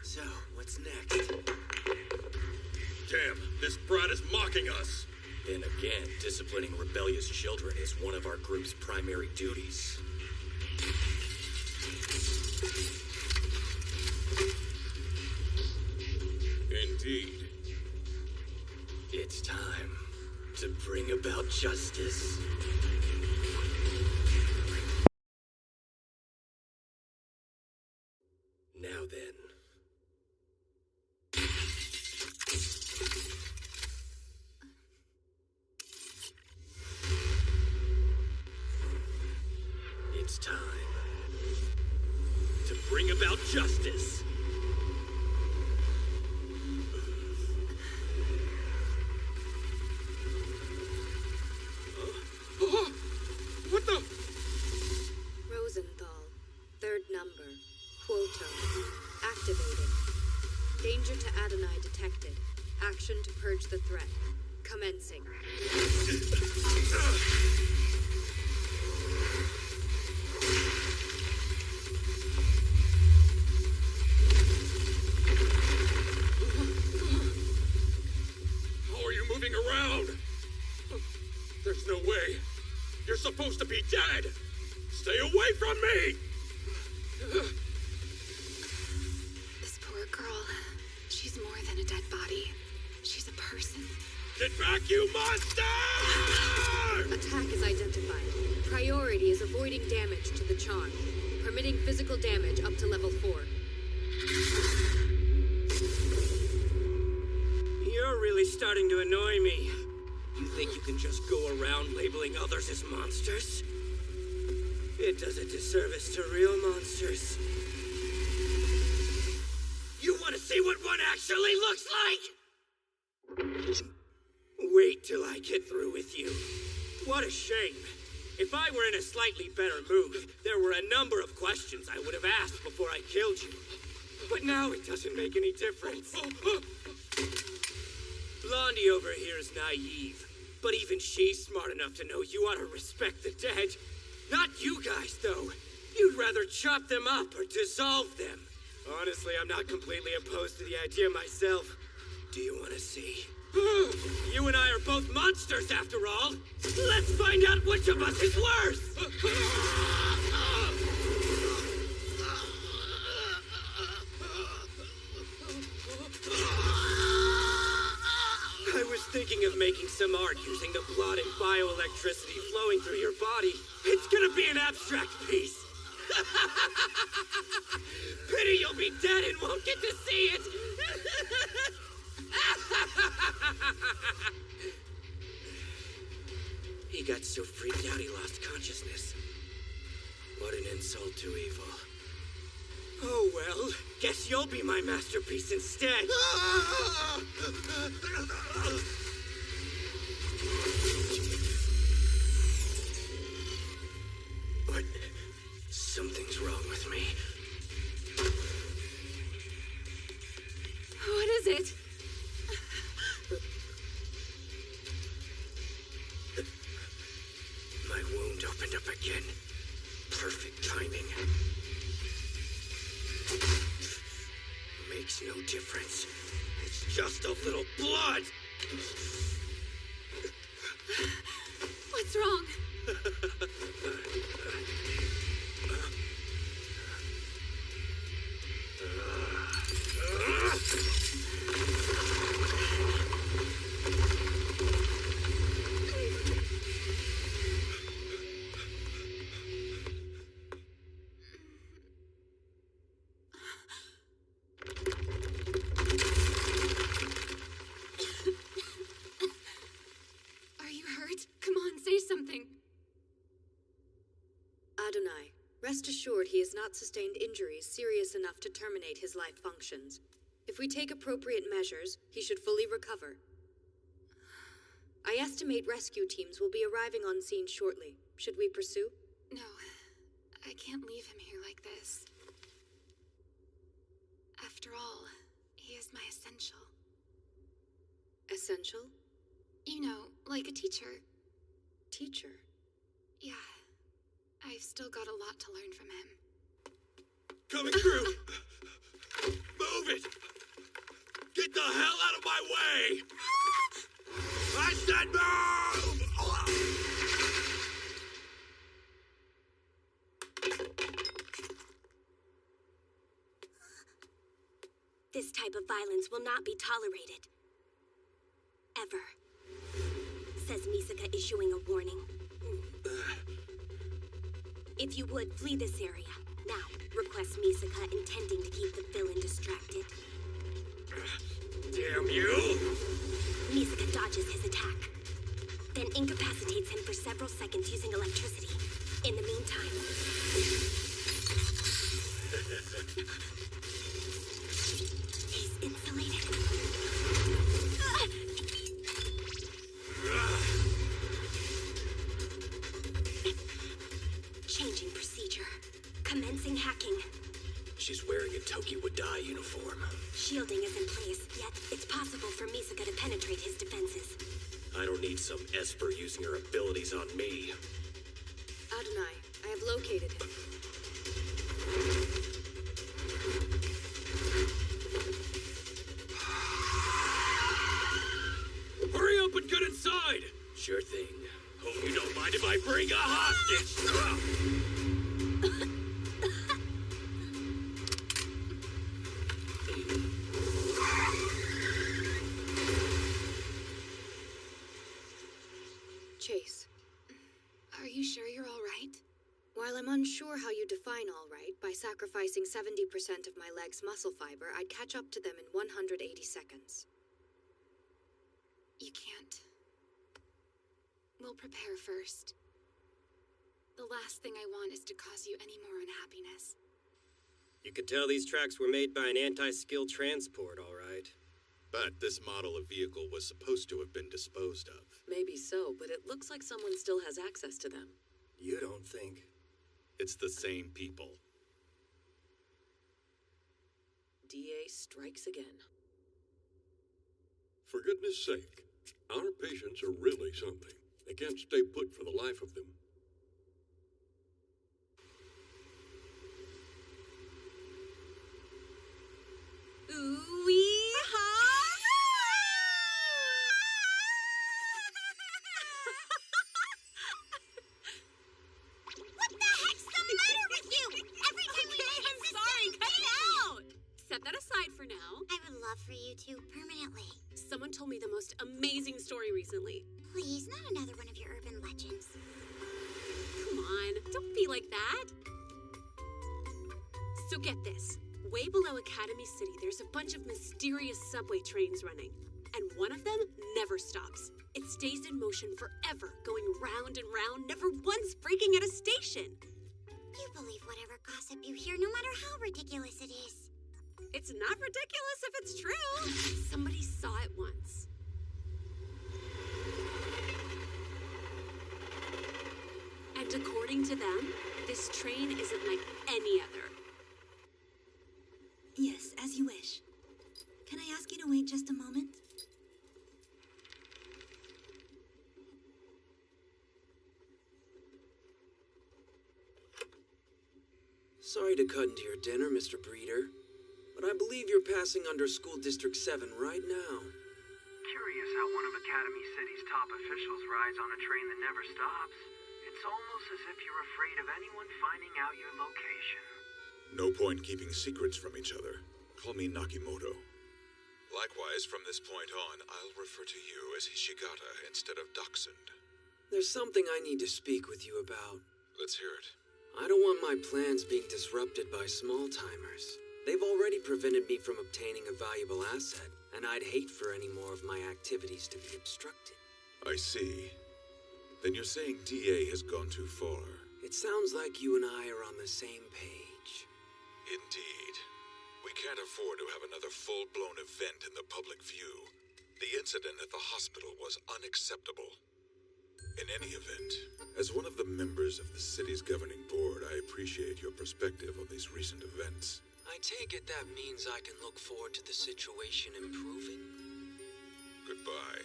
So, what's next? Damn, this brat is mocking us. Then again, disciplining rebellious children is one of our group's primary duties. Indeed. It's time to bring about justice. Now then. It's time to bring about justice. What the? Rosenthal. Third number. Woto. Activated. Danger to Adonai detected. Action to purge the threat. Commencing. How are you moving around? There's no way. You're supposed to be dead. Stay away from me! This poor girl. She's more than a dead body. She's a person. Get back, you monster! Attack is identified. Priority is avoiding damage to the charm. Permitting physical damage up to level 4. You're really starting to annoy me. You think you can just go around labeling others as monsters? It does a disservice to real monsters. You want to see what one actually looks like? Wait till I get through with you. What a shame. If I were in a slightly better mood, there were a number of questions I would have asked before I killed you. But now it doesn't make any difference. Blondie over here is naive, but even she's smart enough to know you ought to respect the dead. Not you guys, though. You'd rather chop them up or dissolve them. Honestly, I'm not completely opposed to the idea myself. Do you want to see? You and I are both monsters, after all. Let's find out which of us is worse! I was thinking of making some art using the blood and bioelectricity flowing through your body. It's gonna be an abstract piece. Pity you'll be dead and won't get to see it. He got so freaked out he lost consciousness. What an insult to evil. Oh well, guess you'll be my masterpiece instead. What? Something's wrong with me. it? My wound opened up again. Perfect timing. Makes no difference. It's just a little blood! What's wrong? Are you hurt? Come on, say something. Adonai, rest assured he has not sustained injuries serious enough to terminate his life functions. If we take appropriate measures, he should fully recover. I estimate rescue teams will be arriving on scene shortly. Should we pursue? No, I can't leave him here like this. After all, he is my essential. Essential? You know, like a teacher. Teacher? Yeah. I've still got a lot to learn from him. Coming through! Move it! Get the hell out of my way! I said move! This type of violence will not be tolerated. Ever. Says Misaka, issuing a warning. If you would, flee this area. Now, requests Misaka, intending to keep the villain distracted. Damn you! Misaka dodges his attack, then incapacitates him for several seconds using electricity. In the meantime... he's insulated. Changing procedure. Commencing hacking. She's wearing a Toki Wadai uniform. Shielding is in place, yet it's possible for Misaka to penetrate his defenses. I don't need some Esper using her abilities on me. Adonai, I have located him. Hurry up and get inside! Sure thing. Hope you don't mind if I bring a hostage! Chase. Are you sure you're all right? While I'm unsure how you define all right, by sacrificing 70% of my leg's muscle fiber, I'd catch up to them in 180 seconds. You can't. We'll prepare first. The last thing I want is to cause you any more unhappiness. You could tell these tracks were made by an anti-skill transport, all right. But this model of vehicle was supposed to have been disposed of. Maybe so, but it looks like someone still has access to them. You don't think? It's the same people. DA strikes again. For goodness sake, our patients are really something. They can't stay put for the life of them. What the heck's the matter with you? Every time we make him sorry, cut it out! Set that aside for now. I would love for you to, permanently. Someone told me the most amazing story recently. Please, not another one of your urban legends. Come on, don't be like that. So get this. Way below Academy City, there's a bunch of mysterious subway trains running. And one of them never stops. It stays in motion forever, going round and round, never once breaking at a station. You believe whatever gossip you hear, no matter how ridiculous it is. It's not ridiculous if it's true. Somebody saw it once. And according to them, this train isn't like any other. Yes, as you wish. Can I ask you to wait just a moment? Sorry to cut into your dinner, Mr. Breeder, but I believe you're passing under School District 7 right now. Curious how one of Academy City's top officials rides on a train that never stops. It's almost as if you're afraid of anyone finding out your location. No point keeping secrets from each other. Call me Nakimoto. Likewise, from this point on, I'll refer to you as Hishigata instead of Dachshund. There's something I need to speak with you about. Let's hear it. I don't want my plans being disrupted by small-timers. They've already prevented me from obtaining a valuable asset, and I'd hate for any more of my activities to be obstructed. I see. Then you're saying DA has gone too far. It sounds like you and I are on the same page. Indeed. We can't afford to have another full-blown event in the public view. The incident at the hospital was unacceptable. In any event, as one of the members of the city's governing board, I appreciate your perspective on these recent events. I take it that means I can look forward to the situation improving? Goodbye.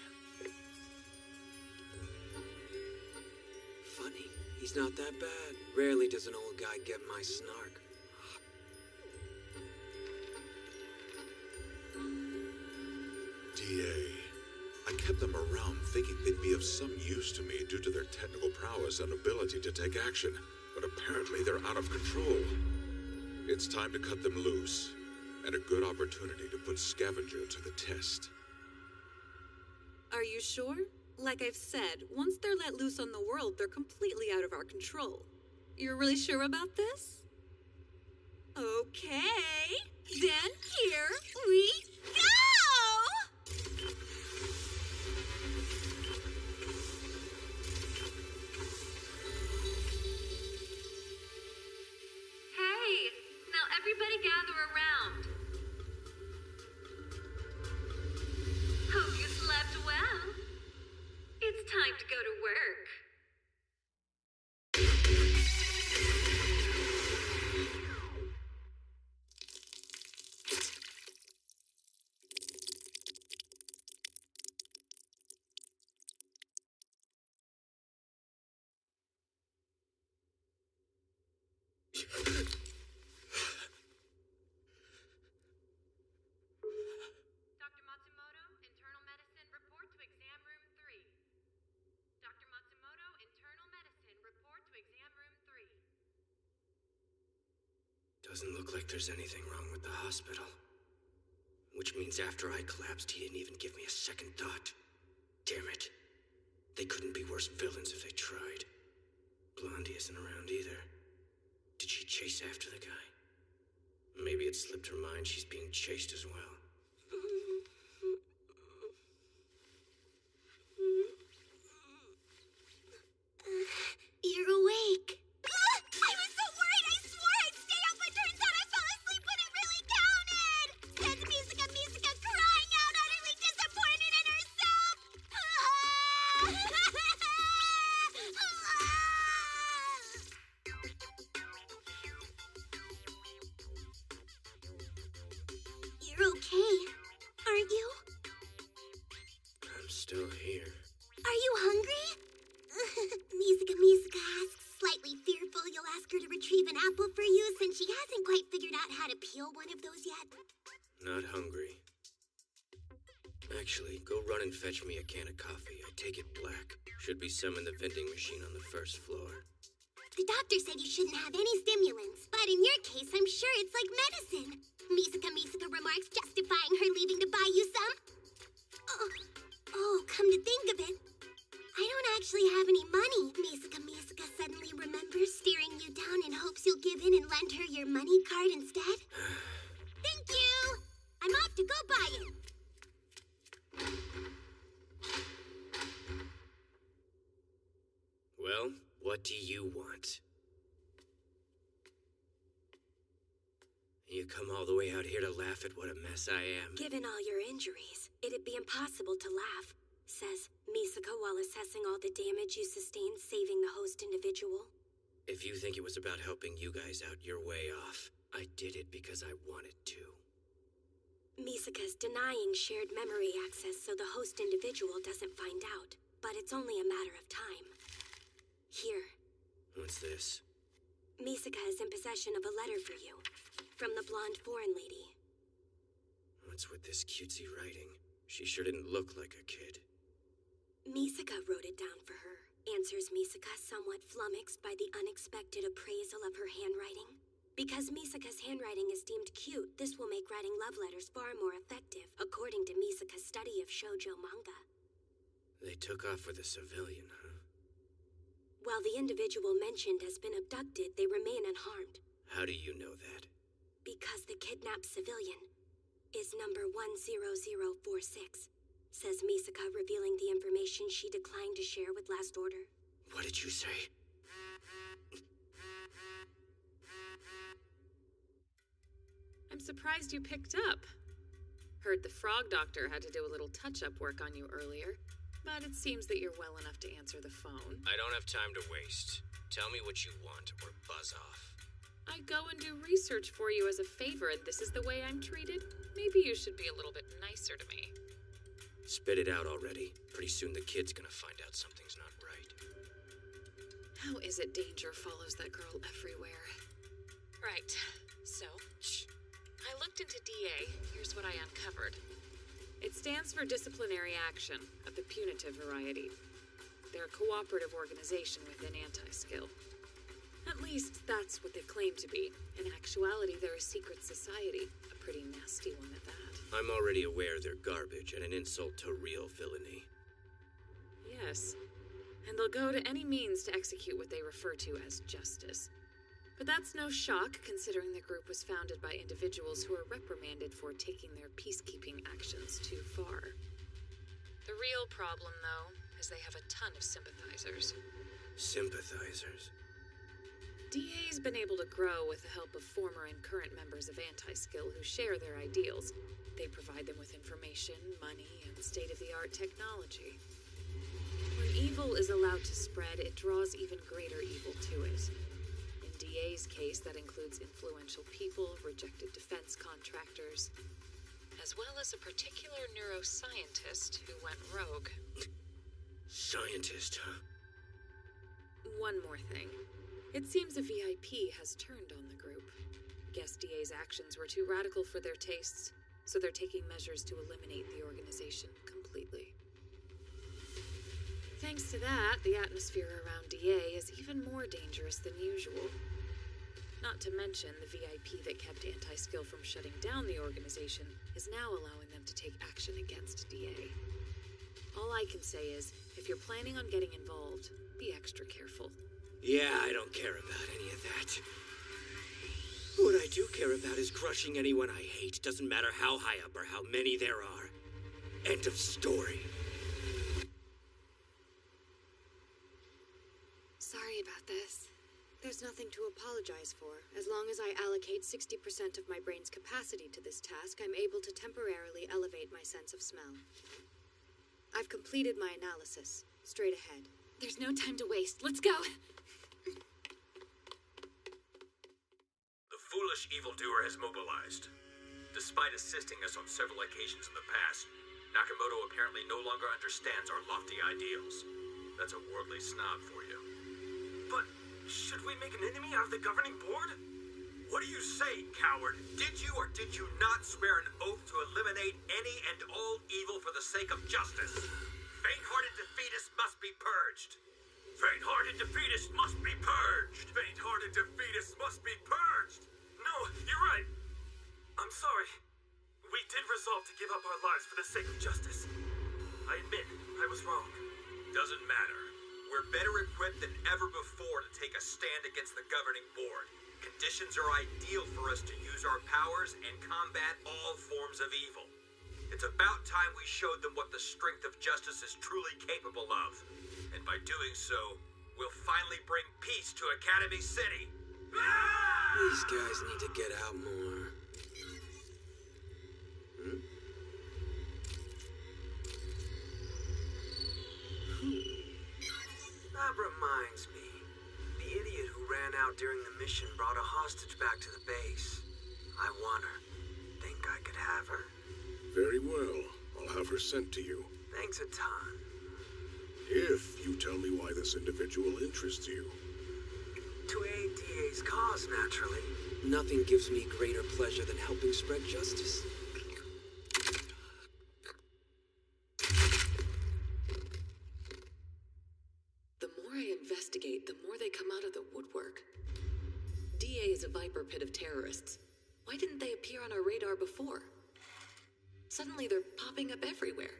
Funny, he's not that bad. Rarely does an old guy get my snark. DA. I kept them around thinking they'd be of some use to me due to their technical prowess and ability to take action, but apparently they're out of control. It's time to cut them loose, and a good opportunity to put Scavenger to the test. Are you sure? Like I've said, once they're let loose on the world, they're completely out of our control. You're really sure about this? Okay, then here we go! Hey, now everybody gather around. Hope you slept well. It's time to go to work. Dr. Matsumoto, internal medicine, report to exam room 3. Dr. Matsumoto, internal medicine, report to exam room 3. Doesn't look like there's anything wrong with the hospital. Which means after I collapsed, he didn't even give me a second thought. Damn it. They couldn't be worse villains if they tried. Blondie isn't around either. Did she chase after the guy? Maybe it slipped her mind she's being chased as well. You're awake. I was so worried I swore I'd stay up, but turns out I fell asleep when it really counted. Says Misaka crying out, utterly disappointed in herself. You're okay, aren't you? I'm still here. Are you hungry? Misaka asks, slightly fearful you'll ask her to retrieve an apple for you since she hasn't quite figured out how to peel one of those yet. Not hungry. Actually, go run and fetch me a can of coffee. I take it black. Should be some in the vending machine on the first floor. The doctor said you shouldn't have any stimulants, but in your case, I'm sure it's like medicine. Misaka remarks, justifying her leaving to buy you some. Oh, come to think of it, I don't actually have any money. Misaka suddenly remembers, staring you down in hopes you'll give in and lend her your money card instead. Thank you! I'm off to go buy it. Well, what do you want? You come all the way out here to laugh at what a mess I am. Given all your injuries, it'd be impossible to laugh, says Misaka while assessing all the damage you sustained saving the host individual. If you think it was about helping you guys out, you're way off. I did it because I wanted to. Misaka's denying shared memory access so the host individual doesn't find out, but it's only a matter of time. Here. What's this? Misaka is in possession of a letter for you, from the blonde foreign lady. What's with this cutesy writing? She sure didn't look like a kid. Misaka wrote it down for her. Answers Misaka, somewhat flummoxed by the unexpected appraisal of her handwriting. Because Misaka's handwriting is deemed cute, this will make writing love letters far more effective, according to Misaka's study of shoujo manga. They took off with a civilian, huh? While the individual mentioned has been abducted, they remain unharmed. How do you know that? Because the kidnapped civilian is number 10046, says Misaka, revealing the information she declined to share with Last Order. What did you say? I'm surprised you picked up. Heard the Frog Doctor had to do a little touch-up work on you earlier, but it seems that you're well enough to answer the phone. I don't have time to waste. Tell me what you want or buzz off. I go and do research for you as a favor, and this is the way I'm treated? Maybe you should be a little bit nicer to me. Spit it out already. Pretty soon the kid's gonna find out something's not right. How is it danger follows that girl everywhere? Right, so... Shh. I looked into DA. Here's what I uncovered. It stands for Disciplinary Action, of the punitive variety. They're a cooperative organization within Anti-Skill. At least, that's what they claim to be. In actuality, they're a secret society. A pretty nasty one at that. I'm already aware they're garbage and an insult to real villainy. Yes. And they'll go to any means to execute what they refer to as justice. But that's no shock, considering the group was founded by individuals who are reprimanded for taking their peacekeeping actions too far. The real problem, though, is they have a ton of sympathizers. Sympathizers? DA's been able to grow with the help of former and current members of Anti-Skill who share their ideals. They provide them with information, money, and state-of-the-art technology. When evil is allowed to spread, it draws even greater evil to it. In DA's case, that includes influential people, rejected defense contractors, as well as a particular neuroscientist who went rogue. Scientist, huh? One more thing. It seems a VIP has turned on the group. Guess DA's actions were too radical for their tastes, so they're taking measures to eliminate the organization completely. Thanks to that, the atmosphere around DA is even more dangerous than usual. Not to mention, the VIP that kept Anti-Skill from shutting down the organization is now allowing them to take action against DA. All I can say is, if you're planning on getting involved, be extra careful. Yeah, I don't care about any of that. What I do care about is crushing anyone I hate. Doesn't matter how high up or how many there are. End of story. Sorry about this. There's nothing to apologize for. As long as I allocate 60% of my brain's capacity to this task, I'm able to temporarily elevate my sense of smell. I've completed my analysis. Straight ahead. There's no time to waste. Let's go! The foolish evildoer has mobilized. Despite assisting us on several occasions in the past, Nakamoto apparently no longer understands our lofty ideals. That's a worldly snob for you. But should we make an enemy out of the governing board? What do you say, coward? Did you or did you not swear an oath to eliminate any and all evil for the sake of justice? Faint-hearted defeatists must be purged. Faint-hearted defeatists must be purged. Faint-hearted defeatists must be purged. No, you're right. I'm sorry. We did resolve to give up our lives for the sake of justice. I admit, I was wrong. Doesn't matter. We're better equipped than ever before to take a stand against the governing board. Conditions are ideal for us to use our powers and combat all forms of evil. It's about time we showed them what the strength of justice is truly capable of. And by doing so, we'll finally bring peace to Academy City. These guys need to get out more. That reminds me. The idiot who ran out during the mission brought a hostage back to the base. I want her. Think I could have her? Very well. I'll have her sent to you. Thanks a ton. If you tell me why this individual interests you. To aid DA's cause, naturally. Nothing gives me greater pleasure than helping spread justice. The more I investigate, the more they come out of the woodwork. DA is a viper pit of terrorists. Why didn't they appear on our radar before? Suddenly they're popping up everywhere.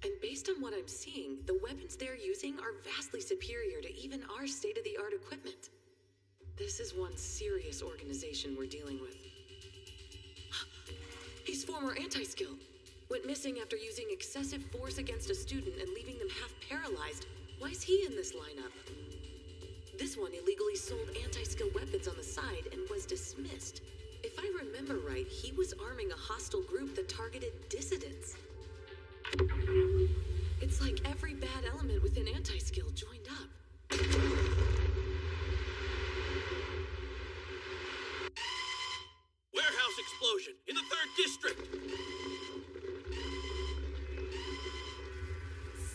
And based on what I'm seeing, the weapons they're using are vastly superior to even our state-of-the-art equipment. This is one serious organization we're dealing with. He's former anti-skill. Went missing after using excessive force against a student and leaving them half paralyzed. Why is he in this lineup? This one illegally sold anti-skill weapons on the side and was dismissed. If I remember right, he was arming a hostile group that targeted dissidents. It's like every bad element within anti-skill joined up. Warehouse explosion in the 3rd District!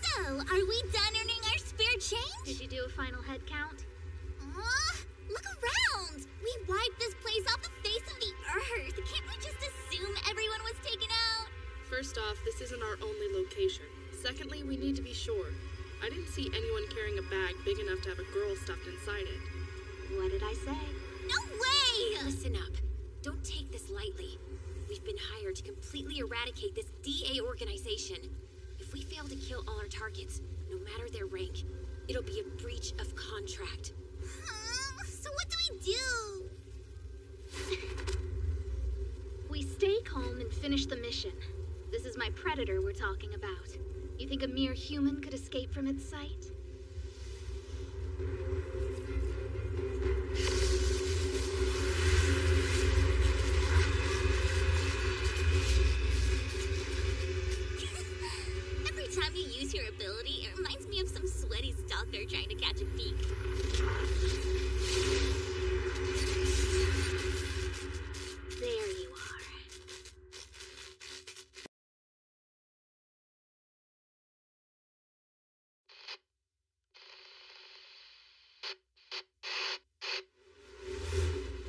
So, are we done earning our spare change? Did you do a final head count? Look around! We wiped this place off the face of the earth. Can't we just assume everyone was taken out? First off, this isn't our only location. Secondly, we need to be sure. I didn't see anyone carrying a bag big enough to have a girl stuffed inside it. What did I say? No way! Listen up. Don't take this lightly. We've been hired to completely eradicate this DA organization. If we fail to kill all our targets, no matter their rank, it'll be a breach of contract. So what do we do? We stay calm and finish the mission. This is my predator we're talking about. You think a mere human could escape from its sight? Every time you use your ability, it reminds me of some sweaty stalker trying to catch a peek. There you are.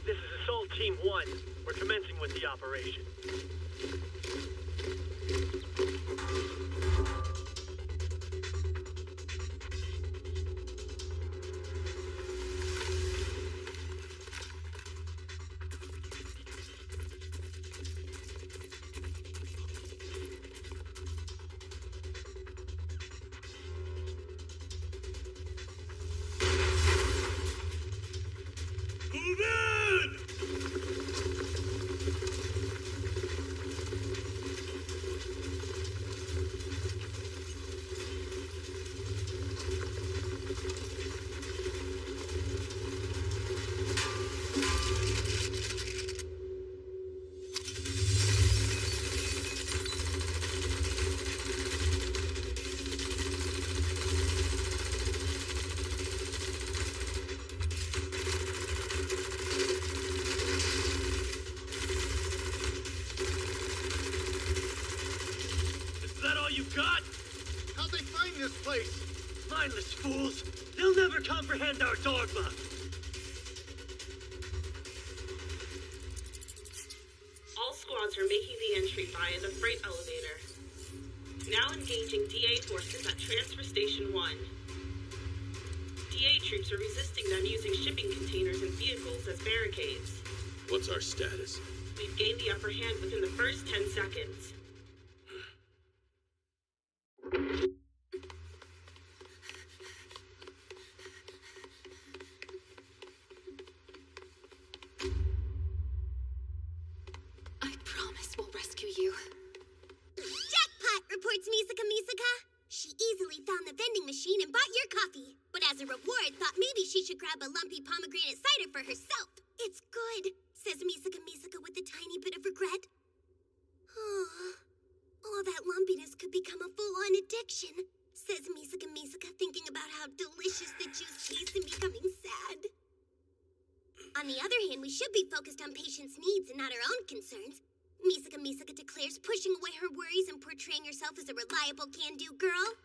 This is Assault Team 1. We're commencing with the operation. Move in! God! How'd they find this place? Mindless fools! They'll never comprehend our dogma! All squads are making the entry via the freight elevator. Now engaging DA forces at Transfer Station 1. DA troops are resisting them using shipping containers and vehicles as barricades. What's our status? We've gained the upper hand within the first 10 seconds. I promise we'll rescue you. Jackpot, reports Misaka. She easily found the vending machine and bought your coffee. But as a reward, thought maybe she should grab a lumpy pomegranate cider for herself. It's good, says Misaka with a tiny bit of regret. All that lumpiness could become a full-on addiction, says Misaka, thinking about how delicious the juice tastes and becoming sad. On the other hand, we should be focused on patients' needs and not our own concerns. Misaka declares pushing away her worries and portraying herself as a reliable can-do girl.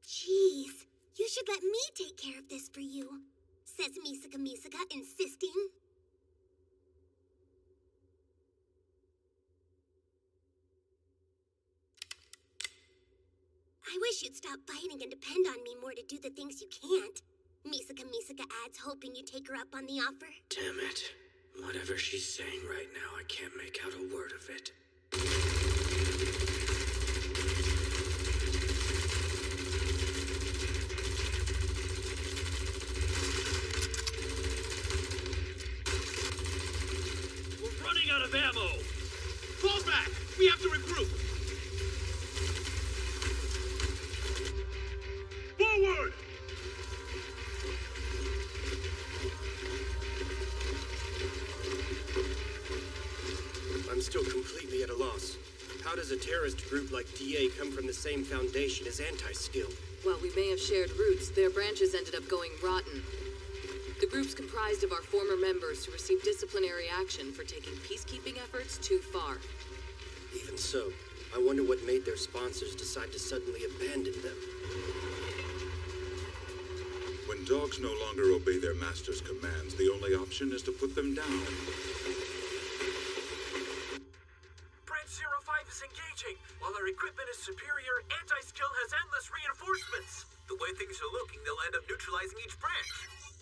Jeez, you should let me take care of this for you, says Misaka, insisting. I wish you'd stop fighting and depend on me more to do the things you can't. Misaka adds, hoping you take her up on the offer. Damn it. Whatever she's saying right now, I can't make out a word of it. We're running out of ammo! Fall back! We have to regroup! Forward! I'm still completely at a loss. How does a terrorist group like DA come from the same foundation as anti-skill? While we may have shared roots, their branches ended up going rotten. The group's comprised of our former members who received disciplinary action for taking peacekeeping efforts too far. Even so, I wonder what made their sponsors decide to suddenly abandon them. When dogs no longer obey their master's commands, the only option is to put them down. Branch 05 is engaging. While our equipment is superior, anti-skill has endless reinforcements. The way things are looking, they'll end up neutralizing each branch.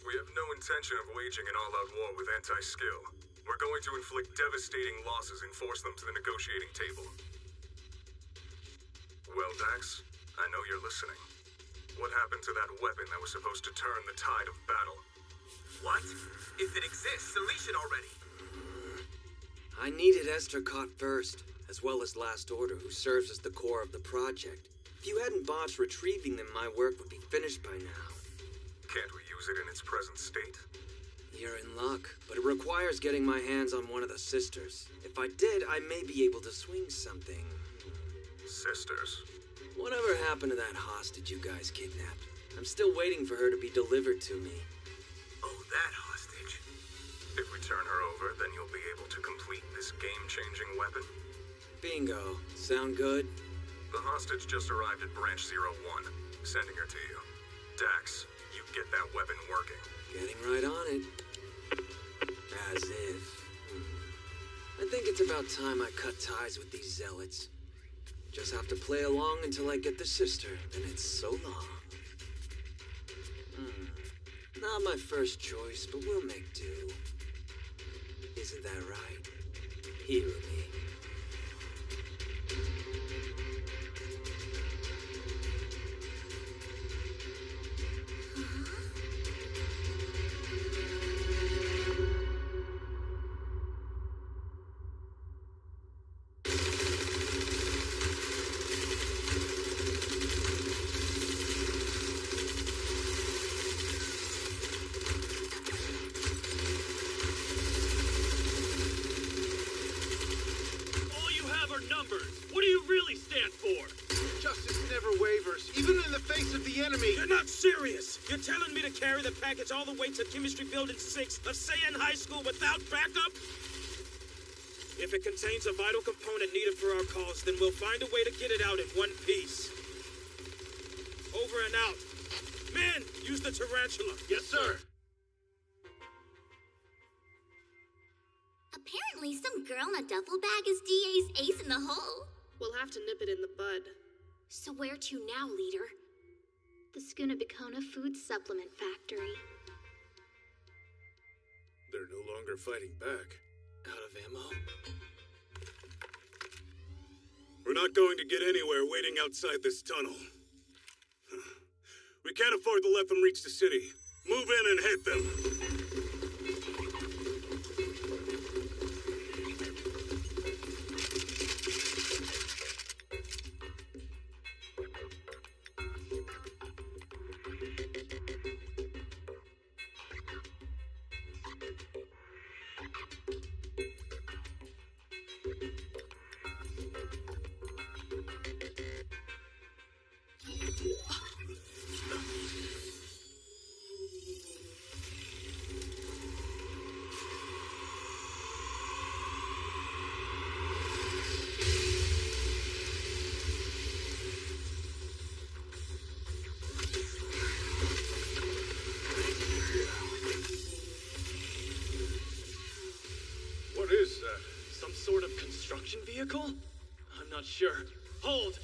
We have no intention of waging an all-out war with anti-skill. We're going to inflict devastating losses and force them to the negotiating table. Well, Dax, I know you're listening. What happened to that weapon that was supposed to turn the tide of battle? What? If it exists, unleash it already. I needed Esther caught first, as well as Last Order, who serves as the core of the project. If you hadn't botched retrieving them, my work would be finished by now. Can't we use it in its present state? You're in luck, but it requires getting my hands on one of the sisters. If I did, I may be able to swing something. Sisters? Whatever happened to that hostage you guys kidnapped? I'm still waiting for her to be delivered to me. Oh, that hostage. If we turn her over, then you'll be able to complete this game-changing weapon. Bingo. Sound good? The hostage just arrived at Branch 01. Sending her to you. Dax, you get that weapon working. Getting right on it. As if. I think it's about time I cut ties with these zealots. Just have to play along until I get the sister, and it's so long. Not my first choice, but we'll make do. Isn't that right? Hero me. You're telling me to carry the package all the way to Chemistry Building 6 of Saiyan High School without backup? If it contains a vital component needed for our cause, then we'll find a way to get it out in one piece. Over and out. Man, use the tarantula. Yes, sir. Apparently some girl in a duffel bag is DA's ace in the hole. We'll have to nip it in the bud. So where to now, leader? The Skunabikona Food Supplement Factory. They're no longer fighting back. Out of ammo. We're not going to get anywhere waiting outside this tunnel. We can't afford to let them reach the city. Move in and hit them. vehicle? I'm not sure. Hold!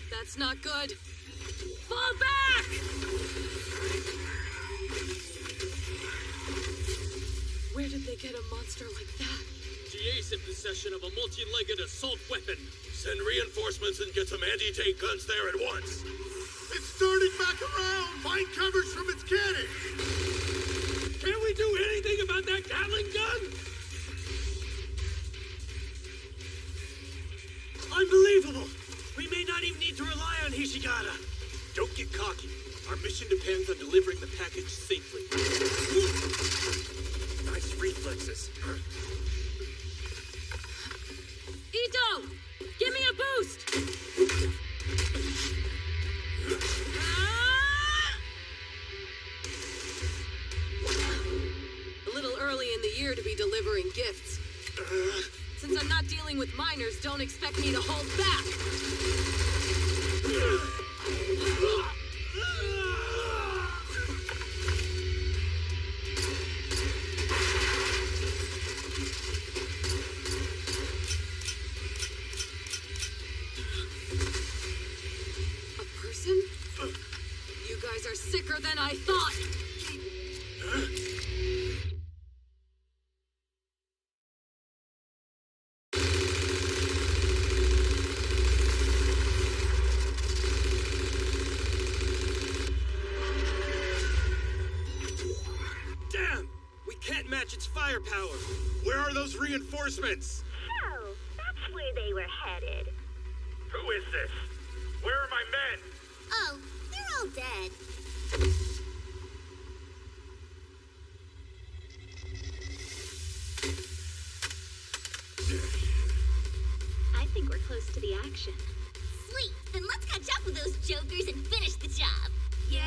That's not good. Fall back! Where did they get a monster like that? GA's in possession of a multi-legged assault weapon. Send reinforcements and get some anti-tank guns there at once. It's starting back around! Find covers from its cannon! Can't we do anything about that Gatling gun? Unbelievable! We may not even need to rely on Hishigata. Don't get cocky. Our mission depends on delivering the package safely. Nice reflexes. Ito! Give me a boost! A little early in the year to be delivering gifts. Since I'm not dealing with minors, don't expect me to hold back! A person? You guys are sicker than I thought! Its firepower. Where are those reinforcements? So, that's where they were headed. Who is this? Where are my men? Oh, they're all dead. I think we're close to the action. Sweet, then let's catch up with those jokers and finish the job. Yeah!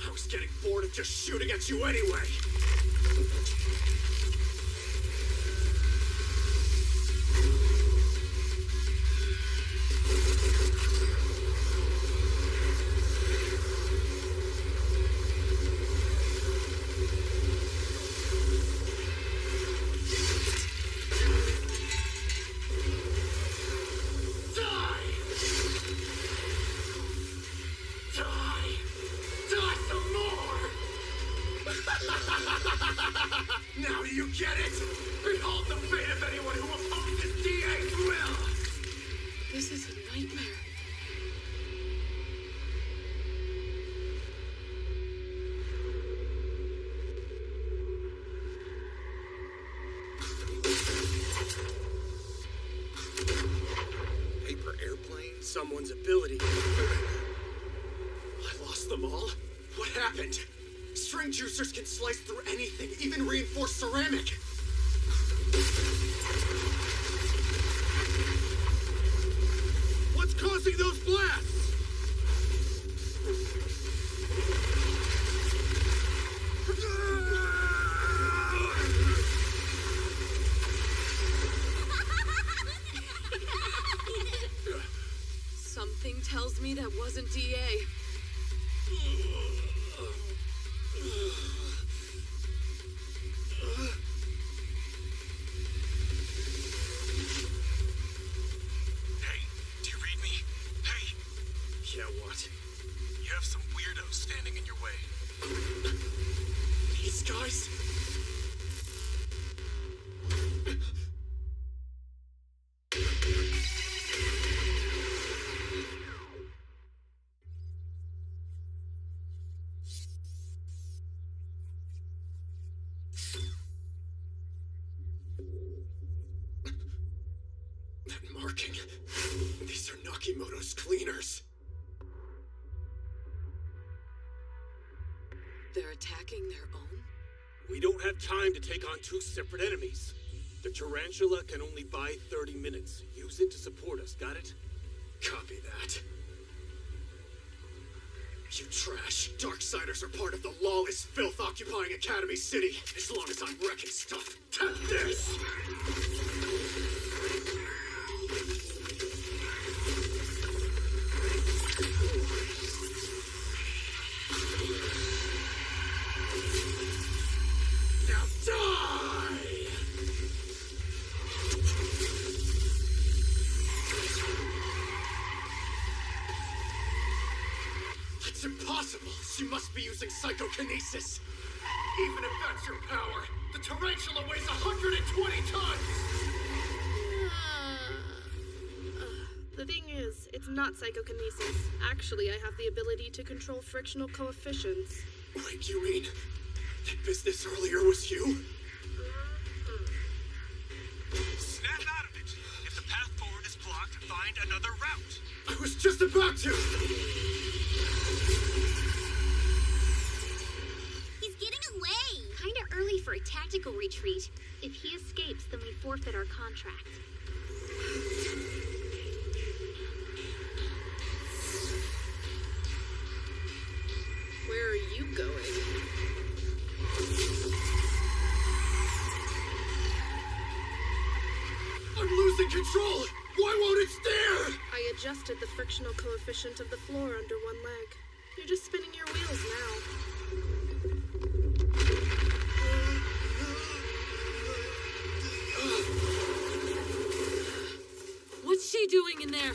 I was getting bored of just shooting at you anyway. Now do you get it? Behold the fate of anyone who opposes DA's will! This is a nightmare. Paper airplane? Someone's ability. I lost them all? What happened? String juicers can slice through anything, even reinforced ceramic. What's causing those blasts? Something tells me that wasn't DA. Standing in your way. These guys? working. These are Nakimoto's cleaners. They're attacking their own? We don't have time to take on two separate enemies. The tarantula can only buy 30 minutes. Use it to support us, got it? Copy that. You trash. Darksiders are part of the lawless filth occupying Academy City. As long as I'm wrecking stuff. Take this! Now die! It's impossible! She must be using psychokinesis! Even if that's your power, the tarantula weighs 120 tons! The thing is, it's not psychokinesis. Actually, I have the ability to control frictional coefficients. Wait, you mean that business earlier was you? Snap out of it! If the path forward is blocked, find another route! I was just about to! He's getting away! Kinda early for a tactical retreat. If he escapes, then we forfeit our contract. Where are you going? I'm losing control! Why won't it steer? I adjusted the frictional coefficient of the floor under one leg. You're just spinning your wheels now. What's she doing in there?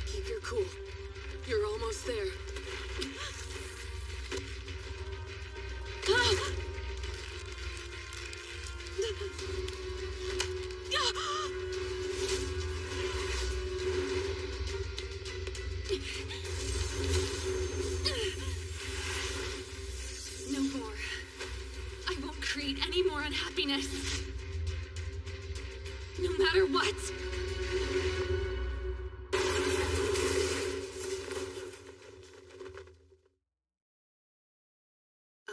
Keep your cool. You're almost there. No more. I won't create any more unhappiness. No matter what.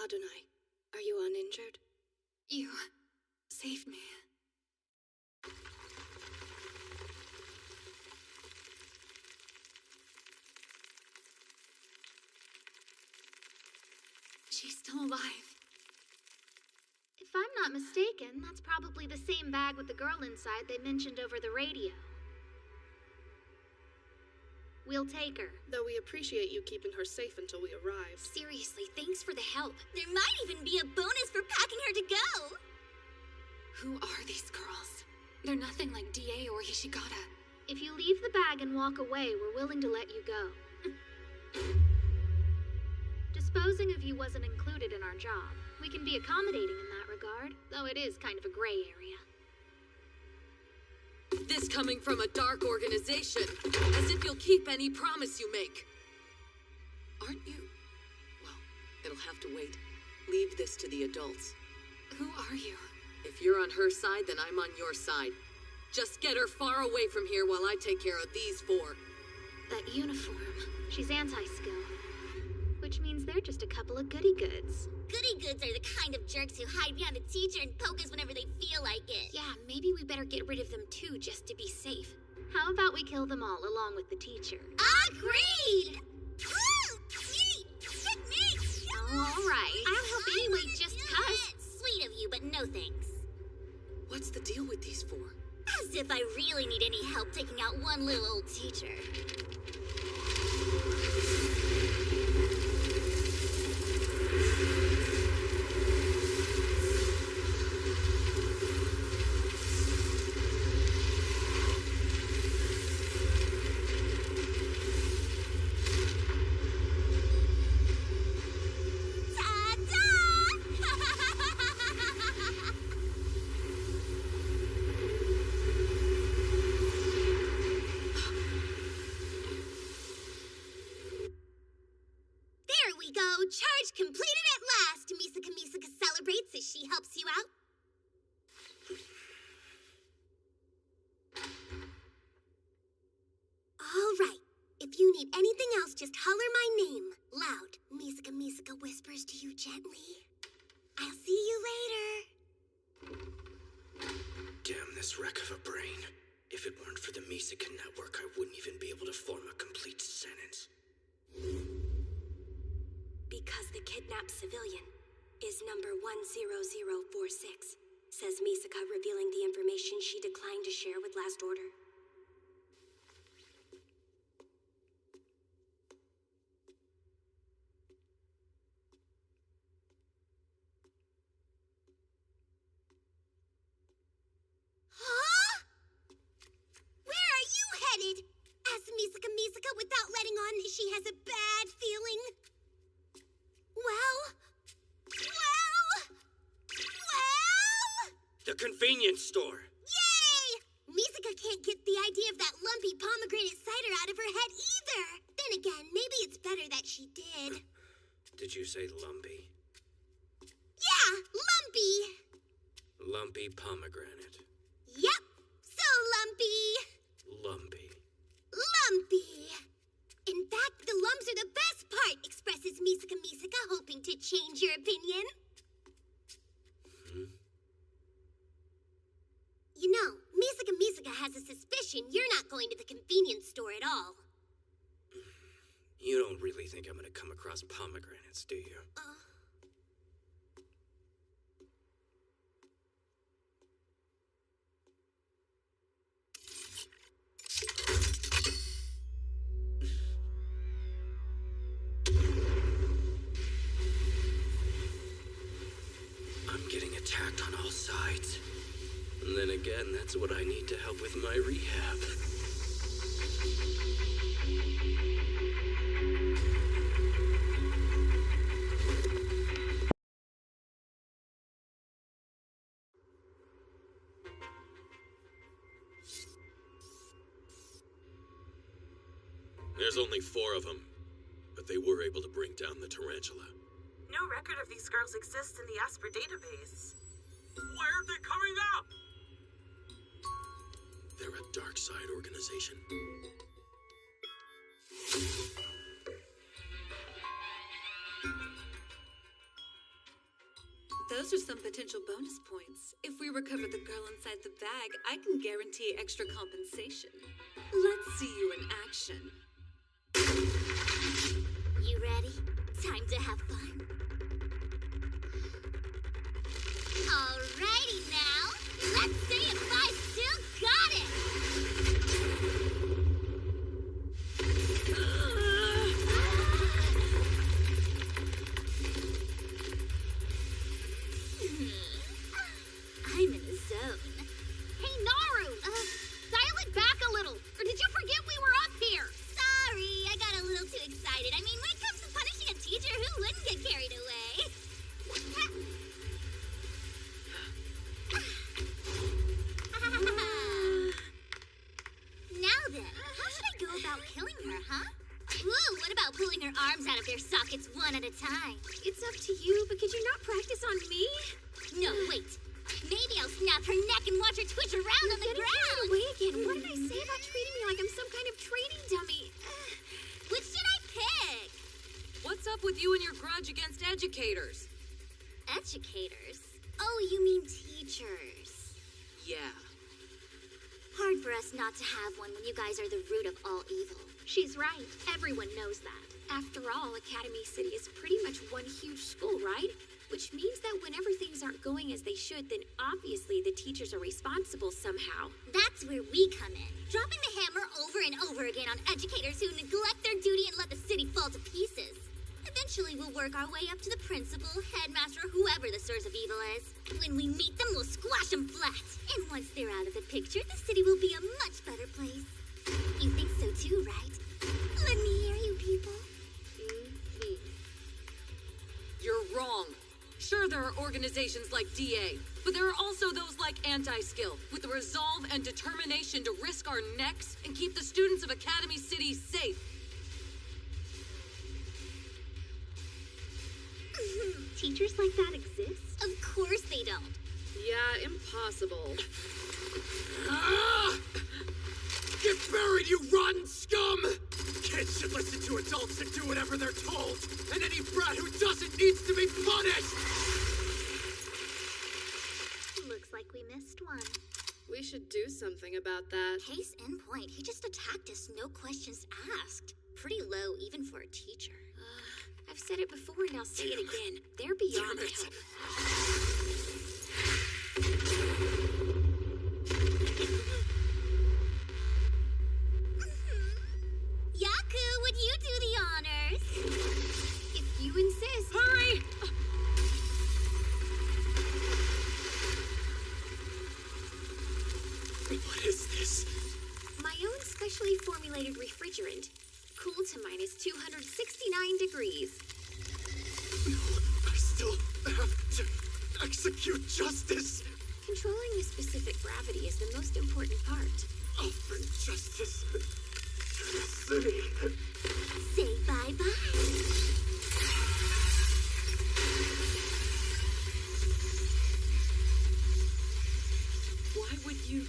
Adonai, are you uninjured? You saved me. She's still alive. If I'm not mistaken, that's probably the same bag with the girl inside they mentioned over the radio. We'll take her. Though we appreciate you keeping her safe until we arrive. Seriously, thanks for the help. There might even be a bonus for packing her to go. Who are these girls? They're nothing like DA or Hishigata. If you leave the bag and walk away, we're willing to let you go. Disposing of you wasn't included in our job. We can be accommodating in that regard, though it is kind of a gray area. This coming from a dark organization, as if you'll keep any promise you make. Aren't you? Well, it'll have to wait. Leave this to the adults. Who are you? If you're on her side, then I'm on your side. Just get her far away from here while I take care of these four. That uniform. She's anti-skill. Which means they're just a couple of goody-goods. Goody-goods are the kind of jerks who hide behind a teacher and poke us whenever they feel like it. Yeah, maybe we better get rid of them too, just to be safe. How about we kill them all along with the teacher? Agreed! All right. I'll help anyway, just cuz. Sweet of you, but no thanks. What's the deal with these four? As if I really need any help taking out one little old teacher. need anything else, just holler my name. Loud. Misaka Misaka whispers to you gently. I'll see you later. Damn this wreck of a brain. If it weren't for the Misaka network, I wouldn't even be able to form a complete sentence. Because the kidnapped civilian is number 10046, says Misaka, revealing the information she declined to share with Last Order. Huh? Where are you headed? Asked Misaka Misaka without letting on that she has a bad feeling. Well? The convenience store! Yay! Misaka can't get the idea of that lumpy pomegranate cider out of her head either. Then again, maybe it's better that she did. Did you say lumpy? Yeah, lumpy! Lumpy pomegranate. Yep, so lumpy. Lumpy. Lumpy. In fact, the lumps are the best part, expresses Misaka Misaka, hoping to change your opinion. You know, Misaka Misaka has a suspicion you're not going to the convenience store at all. You don't really think I'm gonna come across pomegranates, do you? I'm getting attacked on all sides. And then again, that's what I need to help with my rehab. There's only 4 of them, but they were able to bring down the tarantula. No record of these girls exists in the Asper database. Why aren't they coming up? They're a dark side organization. Those are some potential bonus points. If we recover the girl inside the bag, I can guarantee extra compensation. Let's see you in action. You ready? Time to have fun. Alrighty now. Let's see if I still got it. I'm in the zone. Hey, Naru! Dial it back a little. Or did you forget we were up here? Sorry, I got a little too excited. I mean, when it comes to punishing a teacher, who wouldn't get carried away? Now then, how should I go about killing her, huh? Ooh, what about pulling her arms out of their sockets one at a time? It's up to you, but could you not practice on me? No, wait. Maybe I'll snap her neck and watch her twitch around on the ground. Away again. What did I say about treating me like I'm some kind of training dummy? Which should I pick? What's up with you and your grudge against educators? Educators? Oh, you mean teachers. Yeah. Hard for us not to have one when you guys are the root of all evil. She's right. Everyone knows that. After all, Academy City is pretty much one huge school, right? Which means that whenever things aren't going as they should, then obviously the teachers are responsible somehow. That's where we come in. Dropping the hammer over and over again on educators who neglect their duty and let the city fall to pieces. Eventually we'll work our way up to the principal, headmaster, or whoever the source of evil is. When we meet them, we'll squash them flat. And once they're out of the picture, the city will be a much better place. You think so too, right? Let me hear you, people. You're wrong. Sure, there are organizations like DA, but there are also those like Anti-Skill, with the resolve and determination to risk our necks and keep the students of Academy City safe. Teachers like that exist? Of course they don't. Yeah, impossible. Get buried, you rotten scum! Kids should listen to adults and do whatever they're told. And any brat who doesn't needs to be punished! Looks like we missed one. We should do something about that. Case in point, he just attacked us, no questions asked. Pretty low, even for a teacher. I've said it before and I'll say it again. They're beyond help. Yaku, would you do the honors? If you insist. Hurry! What is this? My own specially formulated refrigerant. Cool to minus 269 degrees. No, I still have to execute justice. Controlling the specific gravity is the most important part. I'll bring justice to the city. Say bye-bye. Why would you...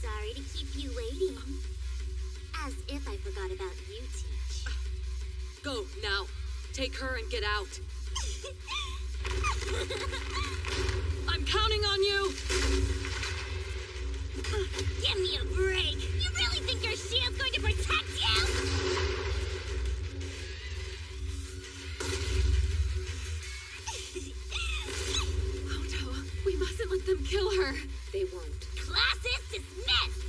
Sorry to keep you waiting. As if I forgot about you, Teach. Go, now. Take her and get out. I'm counting on you! Give me a break! You really think your shield's going to protect you? Hoto, we mustn't let them kill her. They won't. Class is dismissed!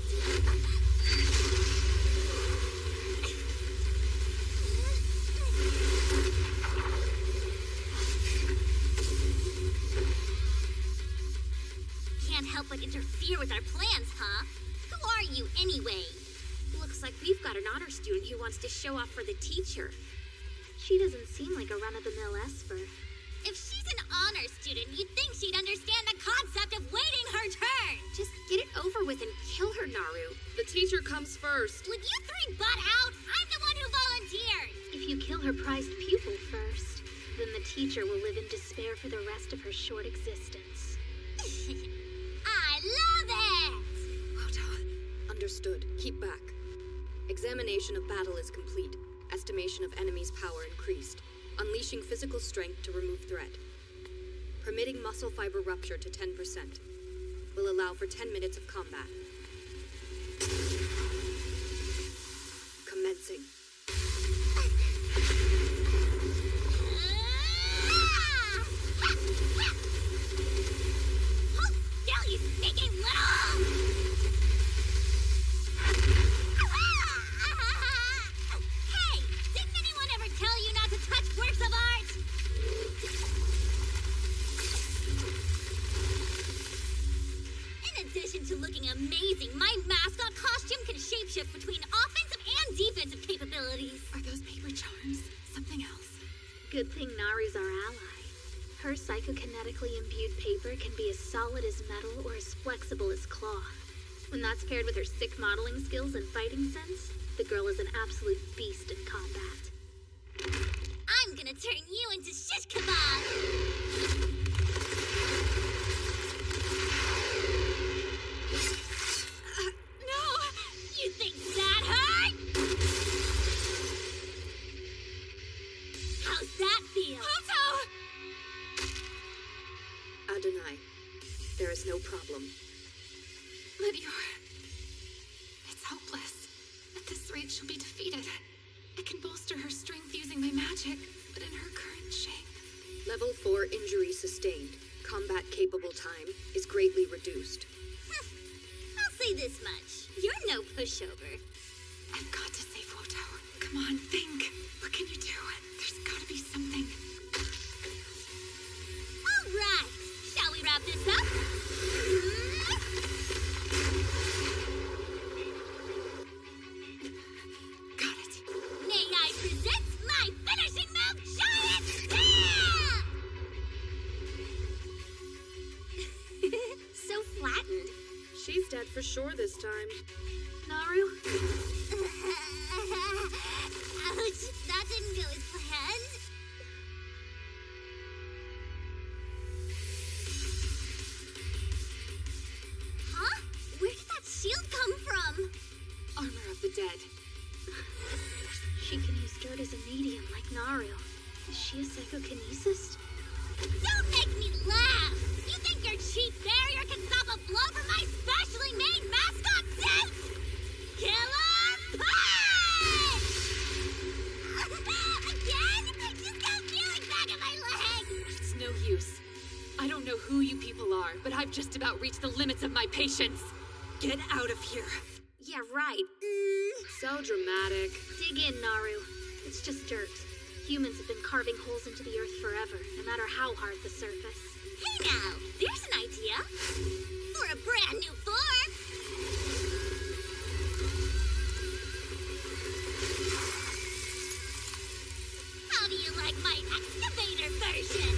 Can't help but interfere with our plans, huh? Who are you, anyway? Looks like we've got an honor student who wants to show off for the teacher. She doesn't seem like a run-of-the-mill Esper. If she's an honor student, you'd think she'd understand the concept of waiting her turn! Just get it over with and kill her, Naru. The teacher comes first. Would you three butt out? I'm the one who volunteered! If you kill her prized pupil first, then the teacher will live in despair for the rest of her short existence. I love it! Hoto. Understood. Keep back. Examination of battle is complete. Estimation of enemy's power increased. Unleashing physical strength to remove threat. Permitting muscle fiber rupture to 10%. Will allow for 10 minutes of combat. Commencing. Hold still, you sneaky little... Hey! Didn't anyone ever tell you not to touch works of art? In addition to looking amazing, my mascot costume can shapeshift between offensive and defensive capabilities. Are those paper charms something else? Good thing Naru's our ally. Her psychokinetically imbued paper can be as solid as metal or as flexible as cloth. When that's paired with her sick modeling skills and fighting sense, the girl is an absolute beast in combat. I'm gonna turn you into shish kebab! No! You think that hurt? How's that feel? Hoto! Adonai. There is no problem. Lydior. It's hopeless. At this rate, she'll be defeated. I can bolster her strength using my magic, but in her current shape... Level 4 injury sustained. Combat capable time is greatly reduced. I'll say this much. You're no pushover. I've got to save Hoto. Come on, think. What can you do? There's gotta be something. All right. Shall we wrap this up? Got it. May I present my finishing move, Giant Stamp! So flattened. She's dead for sure this time. Naru? Ouch, that didn't go as planned. Huh? Where did that shield come from? Armor of the dead. She can use dirt as a medium like Naru. Is she a psychokinesis? Don't make me laugh! You think your cheap barrier can stop a blow from my specially made mascot suit? Killer Punch! Again? I just got feeling back in my leg! It's no use. I don't know who you people are, but I've just about reached the limits of my patience. Get out of here. Yeah, right. So dramatic. Dig in, Naru. It's just dirt. Humans have been carving holes into the earth forever, no matter how hard the surface. Hey now, there's an idea. For a brand new form. How do you like my excavator version?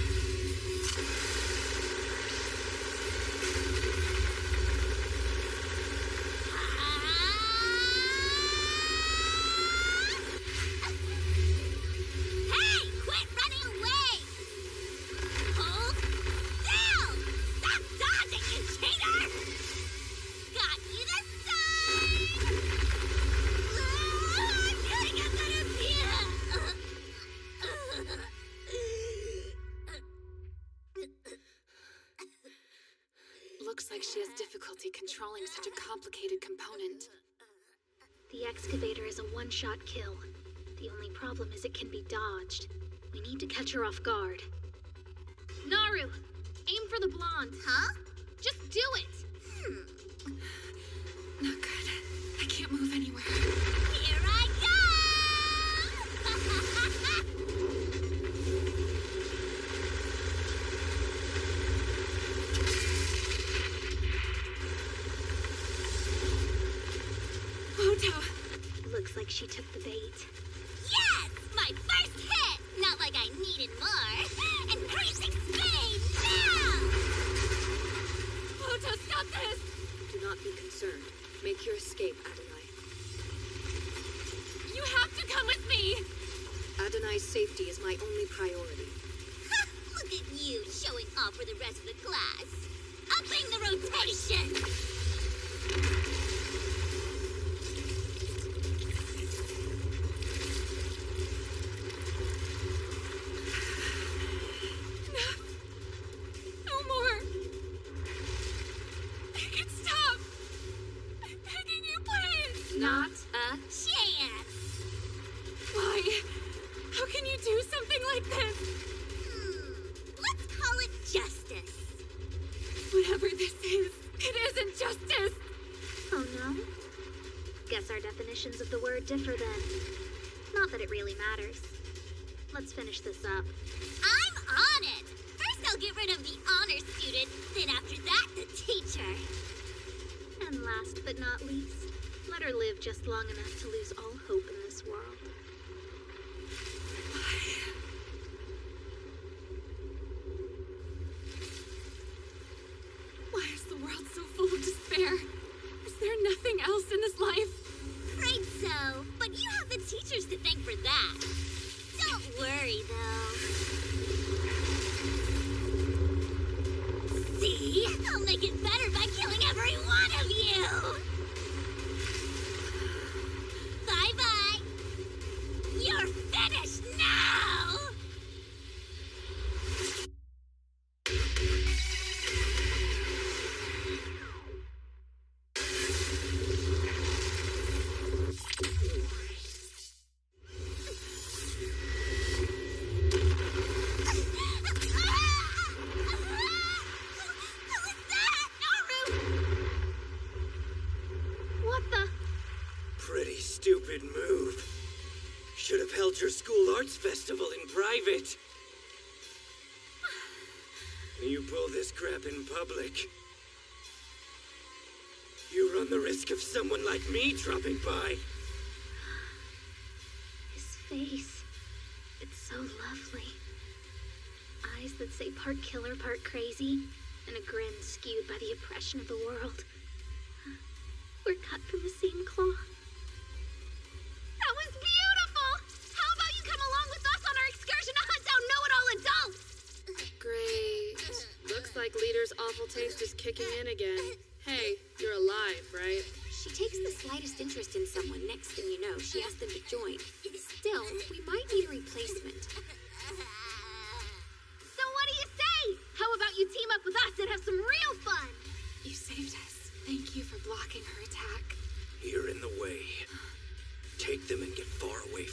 Hey, quit running away! Hold still! Stop dodging, you cheater! Got you this time! I'm getting a bit of Looks like she has difficulty controlling such a complicated component. The excavator is a one-shot kill. The only problem is it can be dodged. We need to catch her off guard. Naru, aim for the blonde. Huh? Just do it! Not good. I can't move anywhere. Here I go! Hoto! Looks like she took the bait. Yes! My first hit! Not like I needed more. Increasing speed now! Hoto, stop this! Do not be concerned. Make your escape, Adonai. You have to come with me! Adonai's safety is my only priority. Ha! Look at you showing off for the rest of the class. Upping the rotation! No more! Make it stop! I'm begging you, please! Not a chance! Why? How can you do something like this? Let's call it justice. Whatever this is, it isn't justice! Oh no? Guess our definitions of the word differ then. Not that it really matters. Let's finish this up. I'm on it! First I'll get rid of the honor student, then after that, the teacher. And last but not least, let her live just long enough to lose all hope in this world. Why is the world so full of despair? Is there nothing else in this life? Afraid so, but you have the teachers to thank for that. Don't worry, though. See? I'll make it better by killing every one of you! Bye-bye! You're finished now! What the? Pretty stupid move. Should have held your school arts festival in private. You pull this crap in public, you run the risk of someone like me dropping by. His face. It's so lovely. Eyes that say part killer, part crazy, and a grin skewed by the oppression of the world. We're cut from the same cloth. That was beautiful! How about you come along with us on our excursion to hunt down know-it-all adults? Great. Looks like Leader's awful taste is kicking in again. Hey, you're alive, right? She takes the slightest interest in someone. Next thing you know, she asks them to join. Still,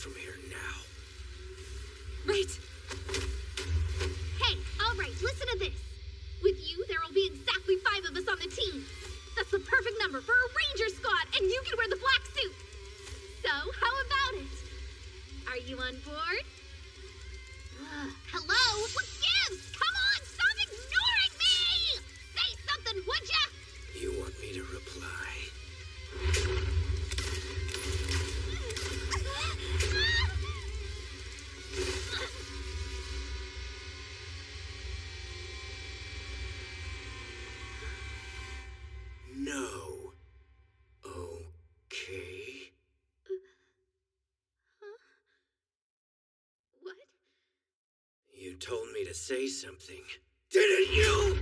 from here now. Right. Hey, all right, listen to this. With you, there will be exactly 5 of us on the team. That's the perfect number for a ranger squad, and you can wear the black suit. So, how about it? Are you on board? Hello? What gives? Come on, stop ignoring me! Say something, would ya? You want me to reply? No. Okay. What? You told me to say something. Didn't you?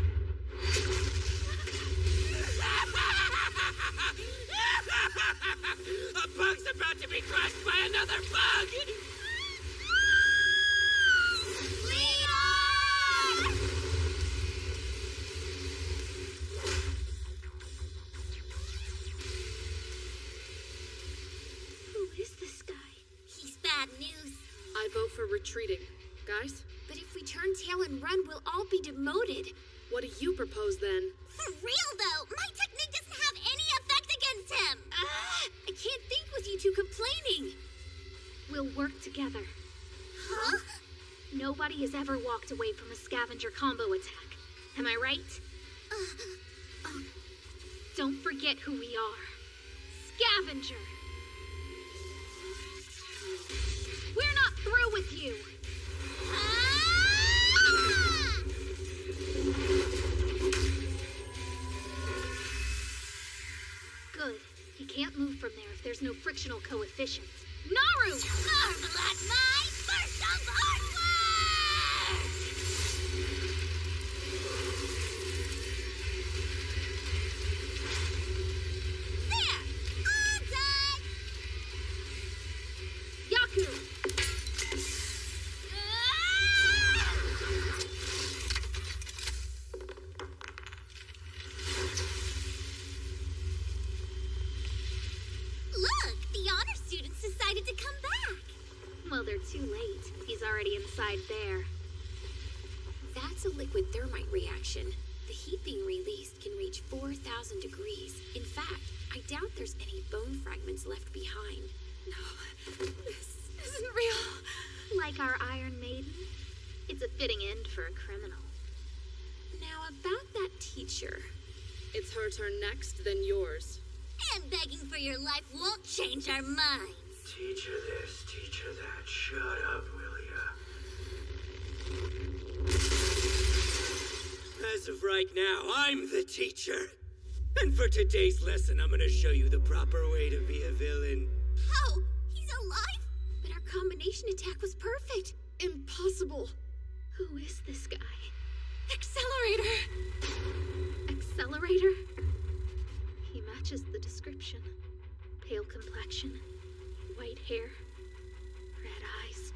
A bug's about to be crushed by another bug! Who is this guy? He's bad news. I vote for retreating. Guys, But if we turn tail and run, we'll all be demoted. what do you propose then? For real, though, my technique doesn't have any effect against him. I can't think with you two complaining. We'll work together. Huh? Nobody has ever walked away from a scavenger combo attack. Am I right? Don't forget who we are. Scavenger! We're not through with you! Good. He can't move from there if there's no frictional coefficient. Naru! Marvel at my burst of artwork! There! All done! Yaku! Look, the honor students decided to come back. Well, they're too late. He's already inside there. That's a liquid thermite reaction. The heat being released can reach 4,000 degrees. In fact, I doubt there's any bone fragments left behind. No, this isn't real. Like our Iron Maiden? It's a fitting end for a criminal. Now, about that teacher. It's her turn next, then yours. And begging for your life won't change our minds. Teach her this, teach her that. Shut up, will ya? As of right now, I'm the teacher. And for today's lesson, I'm gonna show you the proper way to be a villain. How? He's alive? But our combination attack was perfect. Impossible. Who is this guy? Accelerator! Accelerator? He matches the description. Pale complexion, white hair, red eyes.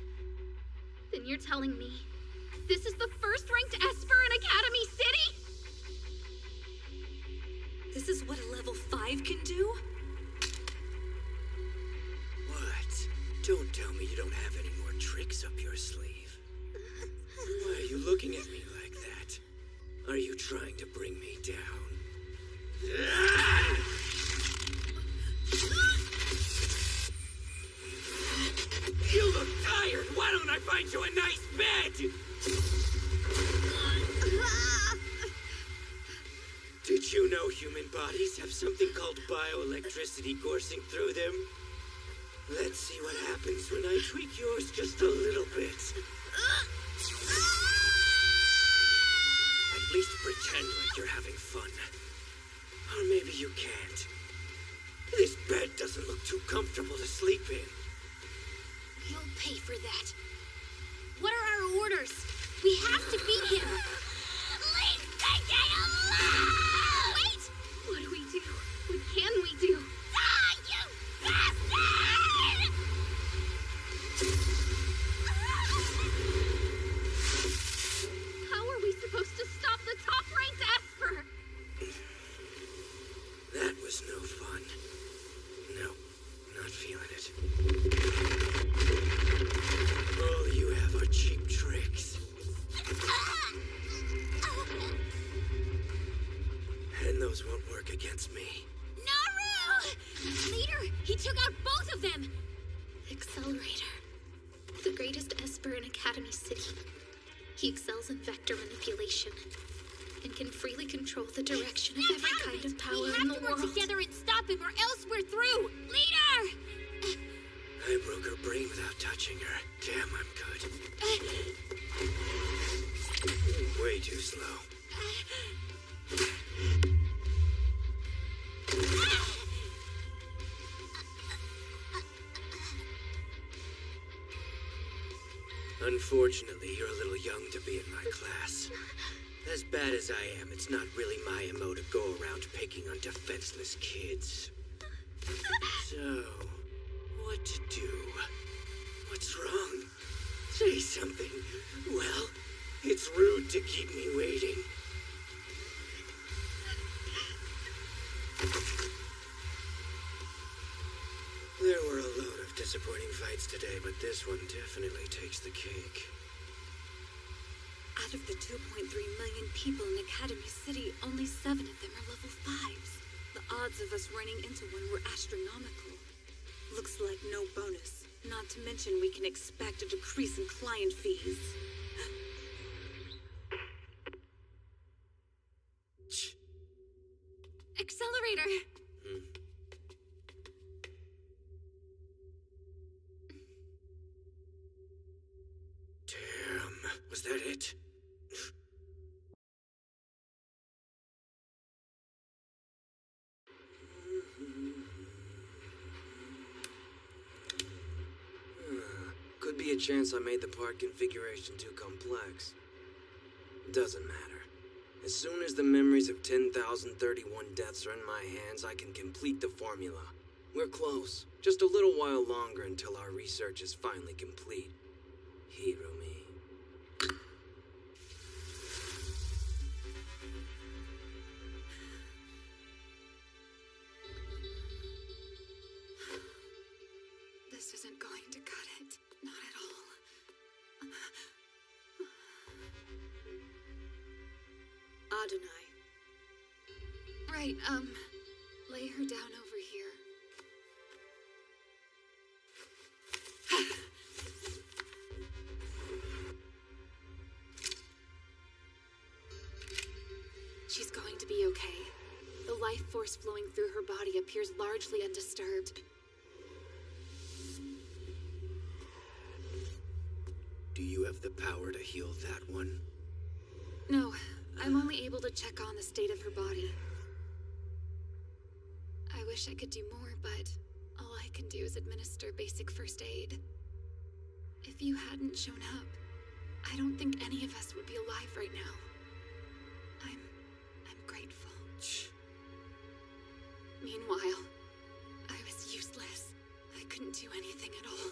Then you're telling me this is the first-ranked Esper in Academy City? This is what a level 5 can do? What? Don't tell me you don't have any more tricks up your sleeve. Why are you looking at me like that? Are you trying to bring me down? You look tired! Why don't I find you a nice bed? Did you know human bodies have something called bioelectricity coursing through them? Let's see what happens when I tweak yours just a little bit. At least pretend like you're having fun. Or maybe you can't. This bed doesn't look too comfortable to sleep in. You'll pay for that. What are our orders? We have to beat him. Leave KJ alone! Wait! What do we do? What can we do? Die, you bastard! How are we supposed to stop the top-ranked Esper? That was no fun. No, Academy City. He excels in vector manipulation and can freely control the direction of every kind of power in the world. We have to work together and stop him, or else we're through! Leader! I broke her brain without touching her. Damn, I'm good. Way too slow. Unfortunately, you're a little young to be in my class. As bad as I am, it's not really my MO to go around picking on defenseless kids. So, what to do? What's wrong? Say something. Well, it's rude to keep me waiting. There were a load of disappointing fights today, but this one definitely takes the cake. Out of the 2.3 million people in Academy City, only 7 of them are level 5s. The odds of us running into one were astronomical. Looks like no bonus. Not to mention we can expect a decrease in client fees. Accelerator! Damn, was that it? Could be a chance I made the part configuration too complex. Doesn't matter. As soon as the memories of 10,031 deaths are in my hands, I can complete the formula. We're close. Just a little while longer until our research is finally complete. Hero me. This isn't going to cut it. Not at all. Adonai. Right, lay her down over here. She's going to be okay. The life force flowing through her body appears largely undisturbed. Do you have the power to heal that one? No, I'm only able to check on the state of her body. I wish I could do more, but all I can do is administer basic first aid. If you hadn't shown up, I don't think any of us would be alive right now. I'm grateful. Meanwhile, I was useless. I couldn't do anything at all.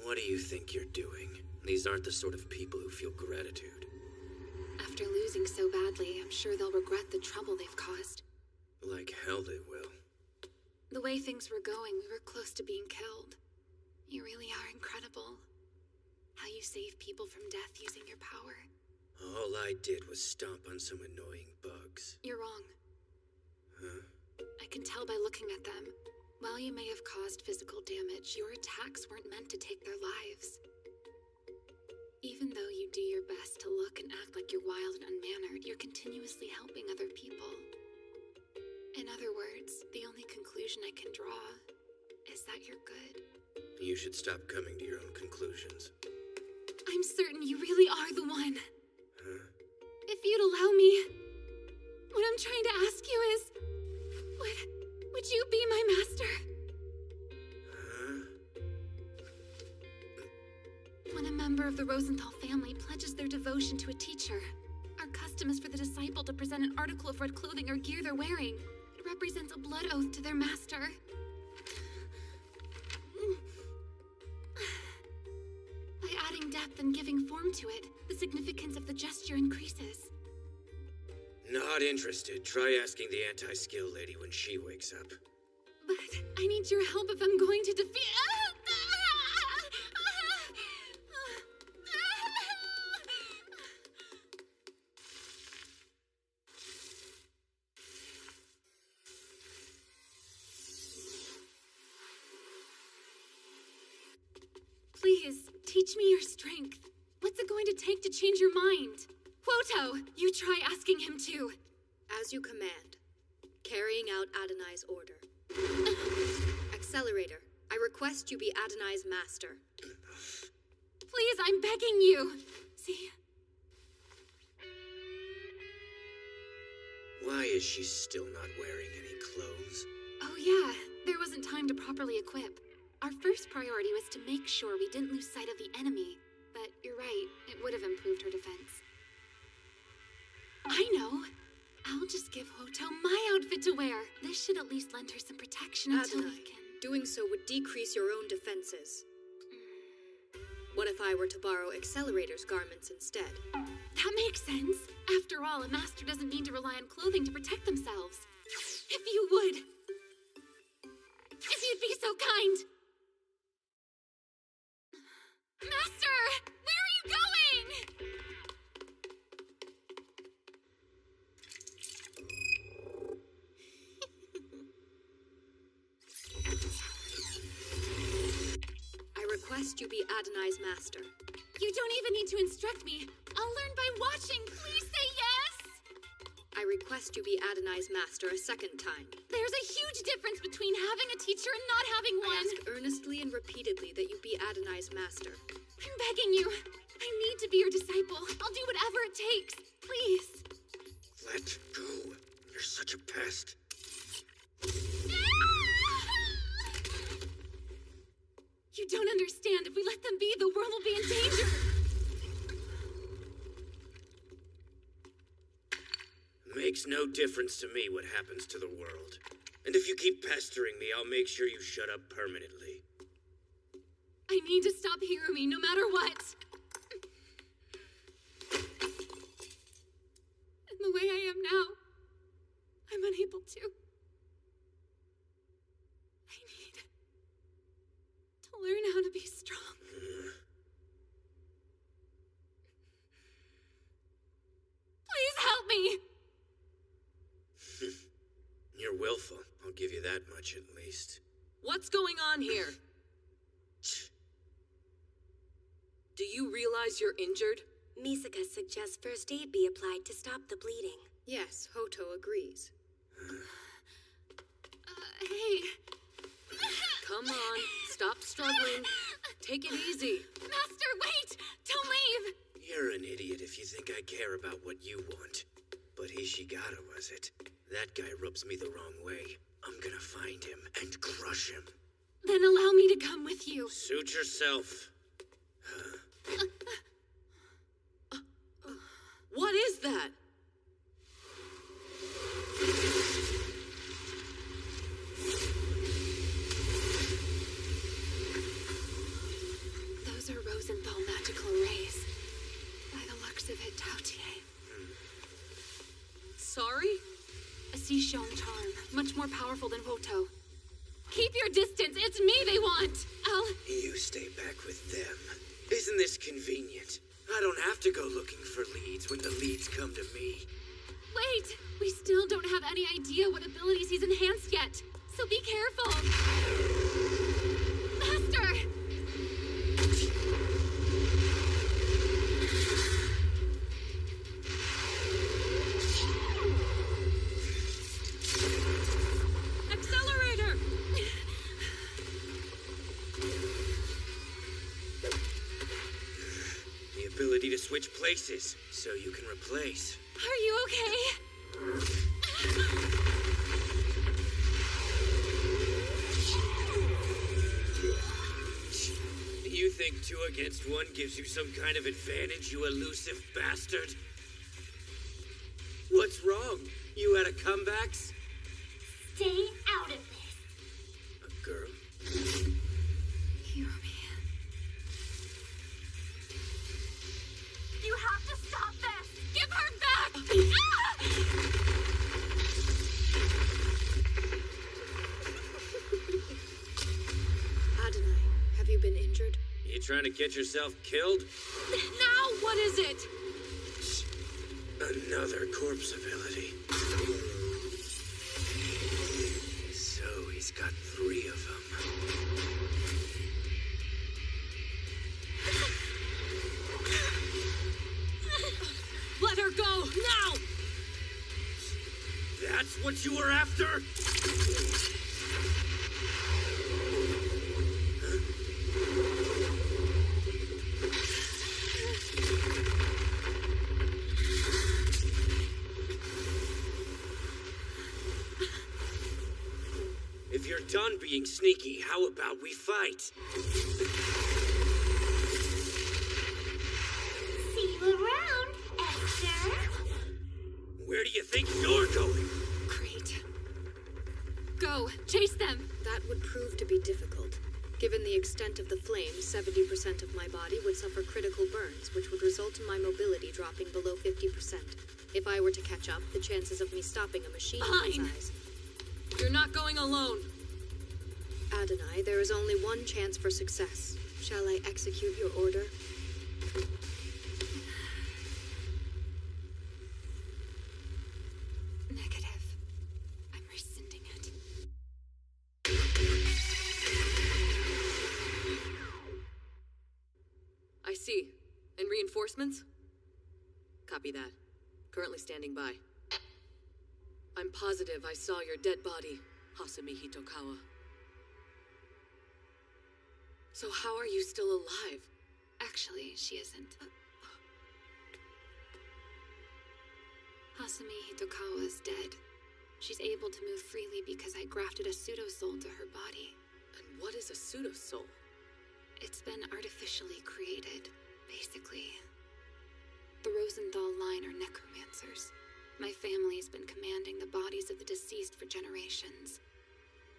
What do you think you're doing? These aren't the sort of people who feel gratitude. After losing so badly, I'm sure they'll regret the trouble they've caused. Like hell they will. The way things were going, we were close to being killed. You really are incredible. How you save people from death using your power. All I did was stomp on some annoying bugs. You're wrong. Huh? I can tell by looking at them. While you may have caused physical damage, your attacks weren't meant to take their lives. Even though you do your best to look and act like you're wild and unmannered, you're continuously helping other people. In other words, the only conclusion I can draw is that you're good. You should stop coming to your own conclusions. I'm certain you really are the one. Huh? If you'd allow me, what I'm trying to ask you is, would you be my master? Huh? When a member of the Rosenthal family pledges their devotion to a teacher, our custom is for the disciple to present an article of red clothing or gear they're wearing. It represents a blood oath to their master. By adding depth and giving form to it, the significance of the gesture increases. Not interested. Try asking the anti-skill lady when she wakes up. But I need your help if I'm going to defeat... Teach me your strength. What's it going to take to change your mind? Woto, you try asking him to. As you command. Carrying out Adonai's order. Accelerator, I request you be Adonai's master. Please, I'm begging you. See? Why is she still not wearing any clothes? Oh yeah, there wasn't time to properly equip. Our first priority was to make sure we didn't lose sight of the enemy. But you're right, it would have improved her defense. I know. I'll just give Hoto my outfit to wear. This should at least lend her some protection until we can... Doing so would decrease your own defenses. What if I were to borrow Accelerator's garments instead? That makes sense. After all, a master doesn't need to rely on clothing to protect themselves. If you would. If you'd be so kind. Master! Where are you going? I request you be Adonai's master. You don't even need to instruct me. I'll learn by watching. Please say yes! I request you be Adonai's master a second time. There's a huge difference between having a teacher and not having one. I ask earnestly and repeatedly that you be Adonai's master. I'm begging you. I need to be your disciple. I'll do whatever it takes. Please. Let go. You're such a pest. You don't understand. If we let them be, the world will be in danger. Makes no difference to me what happens to the world. And if you keep pestering me, I'll make sure you shut up permanently. I need to stop Hirumi no matter what. And the way I am now, I'm unable to. I need to learn how to be strong. Please help me! You're willful. I'll give you that much at least. What's going on here? Do you realize you're injured? Misaka suggests first aid be applied to stop the bleeding. Yes, Hoto agrees. Hey. Come on, stop struggling. Take it easy. Master, wait! Don't leave! You're an idiot if you think I care about what you want. But Ishigata was it. That guy rubs me the wrong way. I'm gonna find him and crush him. Then allow me to come with you. Suit yourself. What is that? Those are Rosenthal magical rays. By the looks of it, Tautier. Sorry? A Seashone charm, much more powerful than Hoto. Keep your distance, it's me they want! You stay back with them. Isn't this convenient? I don't have to go looking for leads when the leads come to me. Wait! We still don't have any idea what abilities he's enhanced yet, so be careful! Master! Accelerator! The ability to switch places, so you can replace. Are you okay? You think 2 against 1 gives you some kind of advantage, you elusive bastard? What's wrong? You had a comebacks? Stay out of this. A girl? Hirumi. You have to stop this. Give her back! Adonai, have you been injured? You trying to get yourself killed? Now what is it? Another corpse ability. So he's got 3 of them. That's what you were after? If you're done being sneaky, how about we fight? See you around, Esther. Where do you think you're going? Great. Go, chase them! That would prove to be difficult. Given the extent of the flames, 70% of my body would suffer critical burns, which would result in my mobility dropping below 50%. If I were to catch up, the chances of me stopping a machine size. You're not going alone. Adonai, there is only one chance for success. Shall I execute your order? Negative. I'm rescinding it. I see. And reinforcements? Copy that. Currently standing by. I'm positive I saw your dead body, Hasumi Hitokawa. So how are you still alive? Actually, she isn't. Hasumi Hitokawa is dead. She's able to move freely because I grafted a pseudo-soul to her body. And what is a pseudo-soul? It's been artificially created, basically. The Rosenthal line are necromancers. My family's been commanding the bodies of the deceased for generations.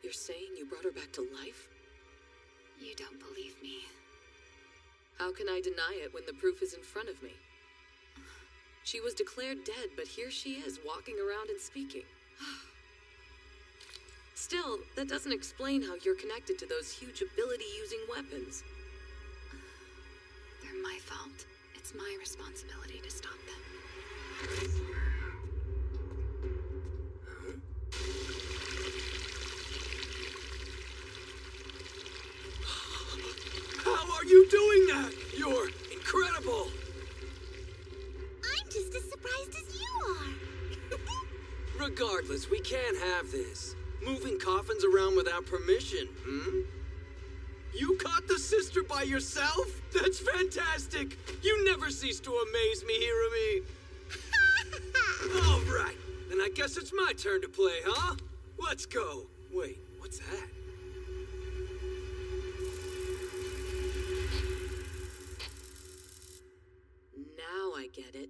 You're saying you brought her back to life? You don't believe me. How can I deny it when the proof is in front of me? She was declared dead, but here she is, walking around and speaking. Still, that doesn't explain how you're connected to those huge ability-using weapons. They're my fault. It's my responsibility to stop them. How are you doing that? You're incredible! I'm just as surprised as you are. Regardless, we can't have this. Moving coffins around without permission, You caught the sister by yourself? That's fantastic! You never cease to amaze me, Hirumi! All right, then I guess it's my turn to play, huh? Let's go. Wait, what's that? Now I get it.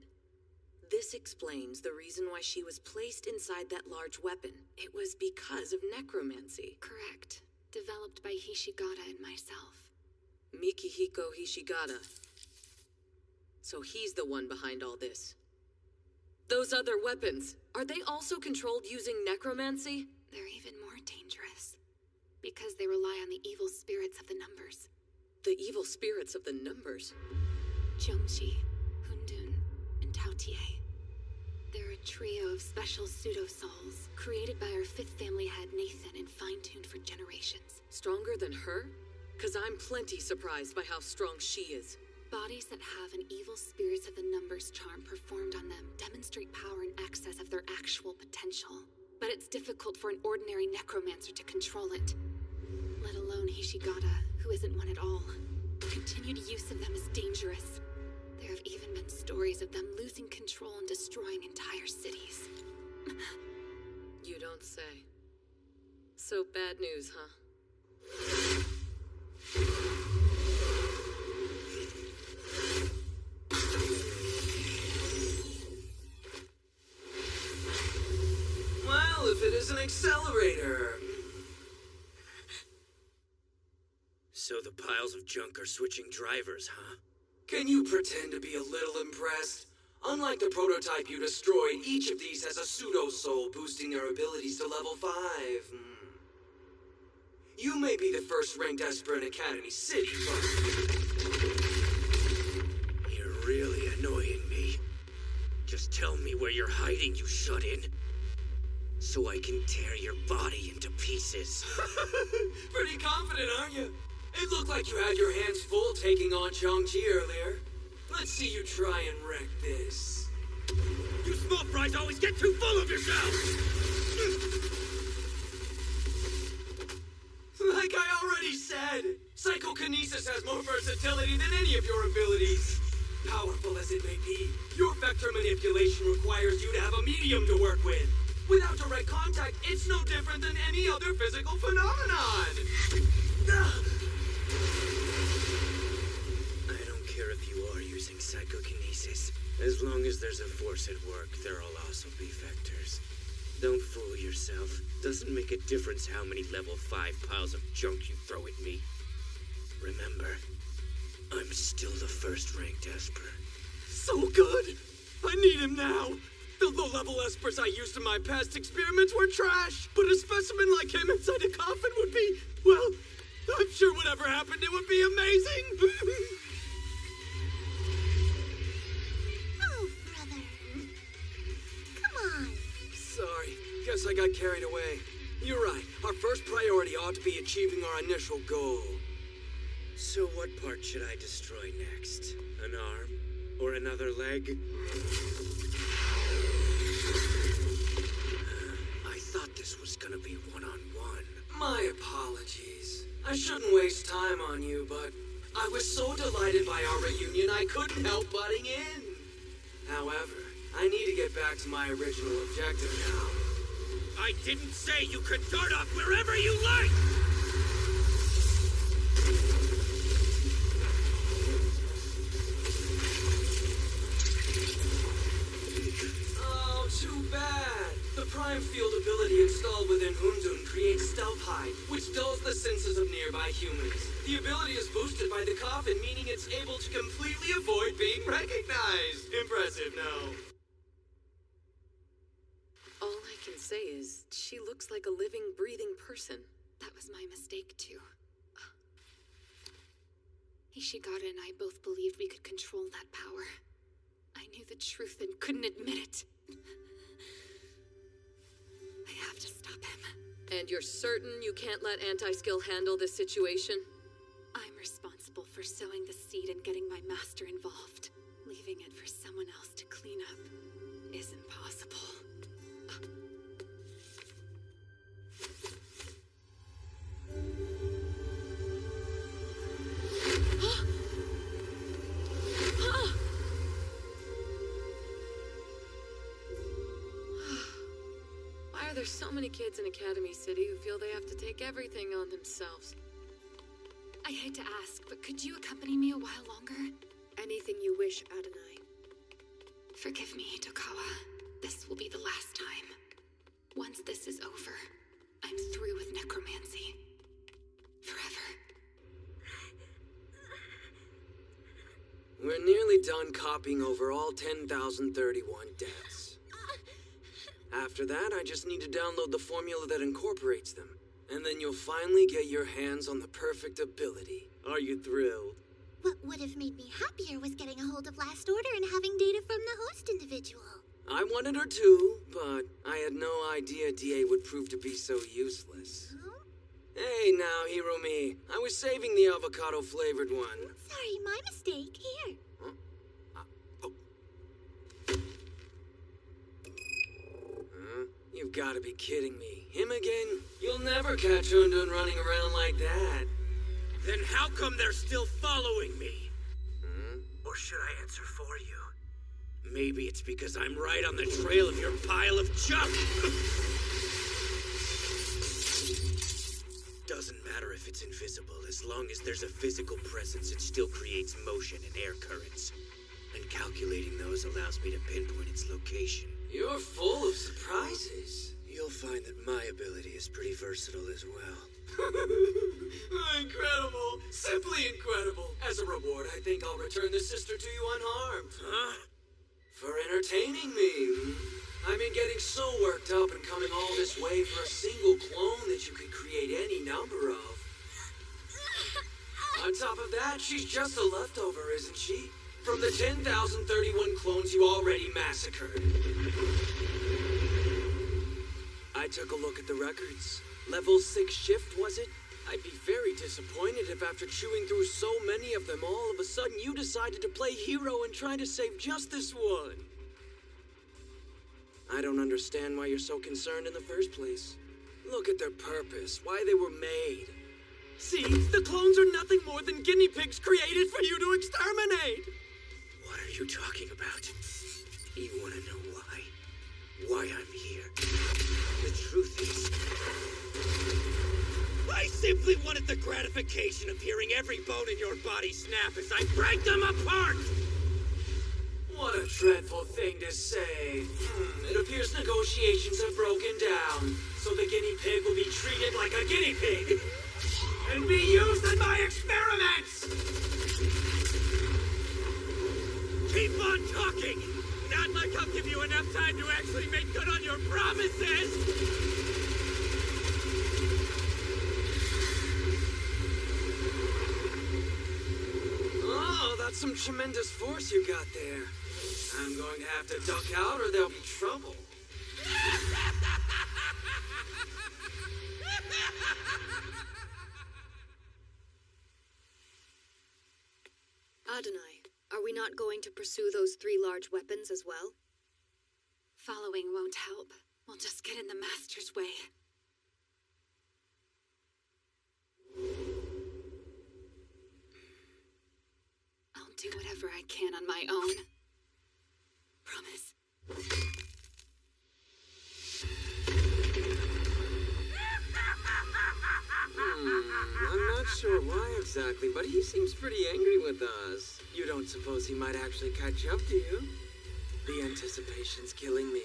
This explains the reason why she was placed inside that large weapon. It was because of necromancy. Correct. Developed by Hishigata and myself. Mikihiko Hishigata. So he's the one behind all this. Those other weapons, are they also controlled using necromancy? They're even more dangerous. Because they rely on the evil spirits of the numbers. The evil spirits of the numbers? Jomshi, Hundun, and Taotie. They're a trio of special pseudo-souls, created by our fifth family head Nathan and fine-tuned for generations. Stronger than her? 'Cause I'm plenty surprised by how strong she is. Bodies that have an evil spirits of the numbers charm performed on them demonstrate power in excess of their actual potential. But it's difficult for an ordinary necromancer to control it. Let alone Hishigata, who isn't one at all. Continued use of them is dangerous. There have even been stories of them losing control and destroying entire cities. You don't say. So bad news, huh? Well, if it is an accelerator. So the piles of junk are switching drivers, huh? Can you pretend to be a little impressed? Unlike the prototype you destroyed, each of these has a pseudo-soul boosting their abilities to level 5. You may be the first-ranked Esper in Academy City, but... You're really annoying me. Just tell me where you're hiding, you shut-in. So I can tear your body into pieces. Pretty confident, aren't you? It looked like you had your hands full taking on Chang-Chi earlier. Let's see you try and wreck this. You small fries always get too full of yourself! me than any of your abilities. Powerful as it may be, your vector manipulation requires you to have a medium to work with. Without direct contact, it's no different than any other physical phenomenon. I don't care if you are using psychokinesis. As long as there's a force at work, there'll also be vectors. Don't fool yourself. Doesn't make a difference how many level 5 piles of junk you throw at me. Remember, I'm still the first-ranked Esper. So good! I need him now! The low-level espers I used in my past experiments were trash, but a specimen like him inside a coffin would be, well, I'm sure whatever happened, it would be amazing! Oh, brother. Come on. Sorry, guess I got carried away. You're right, our first priority ought to be achieving our initial goal. So what part should I destroy next? An arm? Or another leg? I thought this was gonna be one-on-one. My apologies. I shouldn't waste time on you, but I was so delighted by our reunion I couldn't help butting in. However, I need to get back to my original objective now. I didn't say you could dart off wherever you like! Oh, too bad. The Prime Field ability installed within Hundun creates stealth hide, which dulls the senses of nearby humans. The ability is boosted by the coffin, meaning it's able to completely avoid being recognized. Impressive, no? All I can say is, she looks like a living, breathing person. That was my mistake, too. Ishigata and I both believed we could control that power. I knew the truth and couldn't admit it. I have to stop him. And you're certain you can't let Anti-Skill handle this situation? I'm responsible for sowing the seed and getting my master involved. Leaving it for someone else to clean up is impossible. Why are there so many kids in Academy City who feel they have to take everything on themselves? I hate to ask, but could you accompany me a while longer? Anything you wish, Adonai. Forgive me, Tokawa. This will be the last time. Once this is over, I'm through with necromancy. Forever. We're nearly done copying over all 10,031 deaths. After that, I just need to download the formula that incorporates them. And then you'll finally get your hands on the perfect ability. Are you thrilled? What would have made me happier was getting a hold of Last Order and having data from the host individual. I wanted her too, but I had no idea DA would prove to be so useless. Huh? Hey now, Hiromi. I was saving the avocado-flavored one. Sorry, my mistake. Here. You've got to be kidding me. Him again? You'll never catch Undun running around like that. Then how come they're still following me? Or should I answer for you? Maybe it's because I'm right on the trail of your pile of junk. Doesn't matter if it's invisible, as long as there's a physical presence, it still creates motion and air currents. And calculating those allows me to pinpoint its location. You're full of surprises. You'll find that my ability is pretty versatile as well. Incredible. Simply incredible. As a reward, I think I'll return the sister to you unharmed. Huh? For entertaining me. I've been getting so worked up and coming all this way for a single clone that you could create any number of. On top of that, she's just a leftover, isn't she? From the 10,031 clones you already massacred. I took a look at the records. Level 6 shift, was it? I'd be very disappointed if after chewing through so many of them, all of a sudden you decided to play hero and try to save just this one. I don't understand why you're so concerned in the first place. Look at their purpose, why they were made. See, the clones are nothing more than guinea pigs created for you to exterminate! What are you talking about? You want to know why? Why I'm here? The truth is, I simply wanted the gratification of hearing every bone in your body snap as I break them apart! What a dreadful thing to say. It appears negotiations have broken down, so the guinea pig will be treated like a guinea pig and be used in my experiments! Keep on talking! Not like I'll give you enough time to actually make good on your promises! Oh, that's some tremendous force you got there. I'm going to have to duck out or there'll be trouble. Adonai, are we not going to pursue those 3 large weapons as well? Following won't help. We'll just get in the Master's way. I'll do whatever I can on my own. Promise. I'm not sure why exactly, but he seems pretty angry with us. You don't suppose he might actually catch up to you? The anticipation's killing me.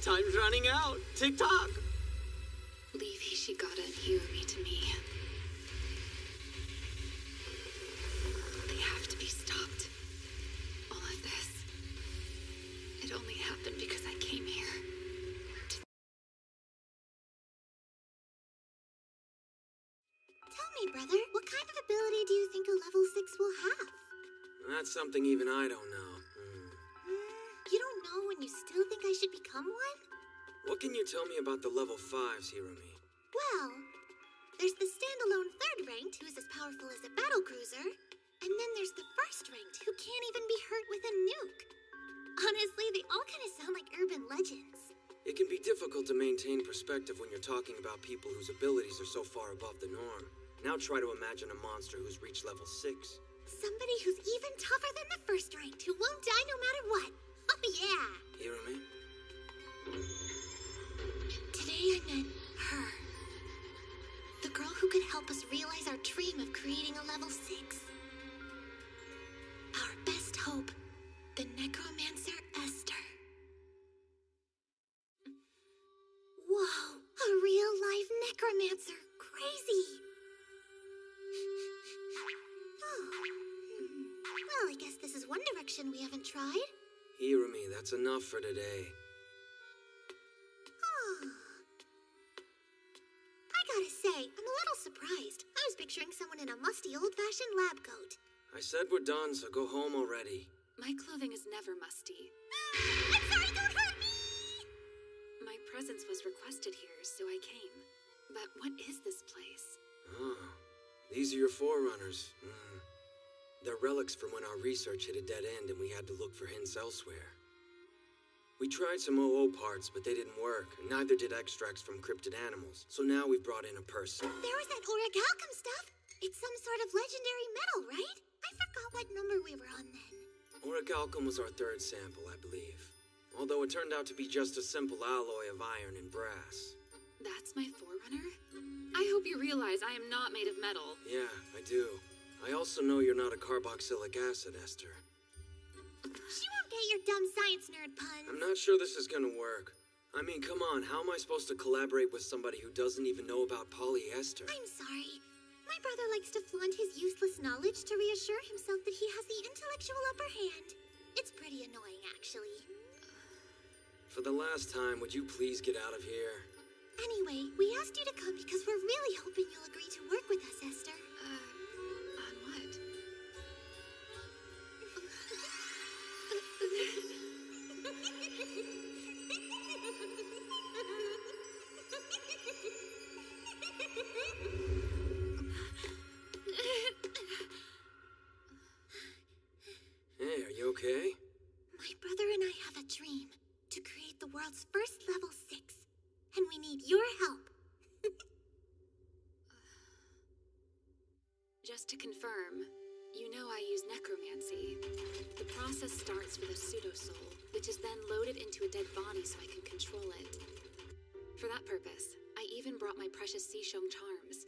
Time's running out. Tick-tock. Leave Hishigata and Hirumi to me. They have to be stopped. All of this. It only happened because I came here. Tell me, brother, what kind of ability do you think a level 6 will have? That's something even I don't know. You don't know and you still think I should become one? What can you tell me about the level 5s, Hirumi? Well, there's the standalone 3rd ranked who's as powerful as a battle cruiser, and then there's the 1st ranked who can't even be hurt with a nuke. Honestly, they all kind of sound like urban legends. It can be difficult to maintain perspective when you're talking about people whose abilities are so far above the norm. Now try to imagine a monster who's reached level 6. Somebody who's even tougher than the 1st ranked who won't die no matter what. Oh yeah! Hirumi? Today I met her. The girl who could help us realize our dream of creating a level 6. Our best hope, the necromancer Esther. Whoa, a real-life necromancer. Crazy. Well, I guess this is one direction we haven't tried. Hirumi, that's enough for today. I gotta say, I'm a little surprised. I was picturing someone in a musty, old-fashioned lab coat. I said we're done, so go home already. My clothing is never musty. I'm sorry, don't hurt me! My presence was requested here, so I came. But what is this place? Oh, these are your forerunners. They're relics from when our research hit a dead end and we had to look for hints elsewhere. We tried some OO parts, but they didn't work, and neither did extracts from cryptid animals. So now we've brought in a person. There was that orichalcum stuff. It's some sort of legendary metal, right? I forgot what number we were on then. Orichalcum was our 3rd sample, I believe. Although it turned out to be just a simple alloy of iron and brass. That's my forerunner? I hope you realize I am not made of metal. Yeah, I do. I also know you're not a carboxylic acid, Esther. She won't get your dumb science nerd puns. I'm not sure this is gonna work. I mean, come on, how am I supposed to collaborate with somebody who doesn't even know about polyester? I'm sorry. My brother likes to flaunt his useless knowledge to reassure himself that he has the intellectual upper hand. It's pretty annoying, actually. For the last time, would you please get out of here? Anyway, we asked you to come because we're really hoping you'll agree to work with us, Esther. On what? Hey, are you okay? My brother and I have a dream to create the world's first level 6, and we need your help. To confirm, you know I use necromancy. The process starts with a pseudo-soul, which is then loaded into a dead body so I can control it. For that purpose, I even brought my precious Xishong charms.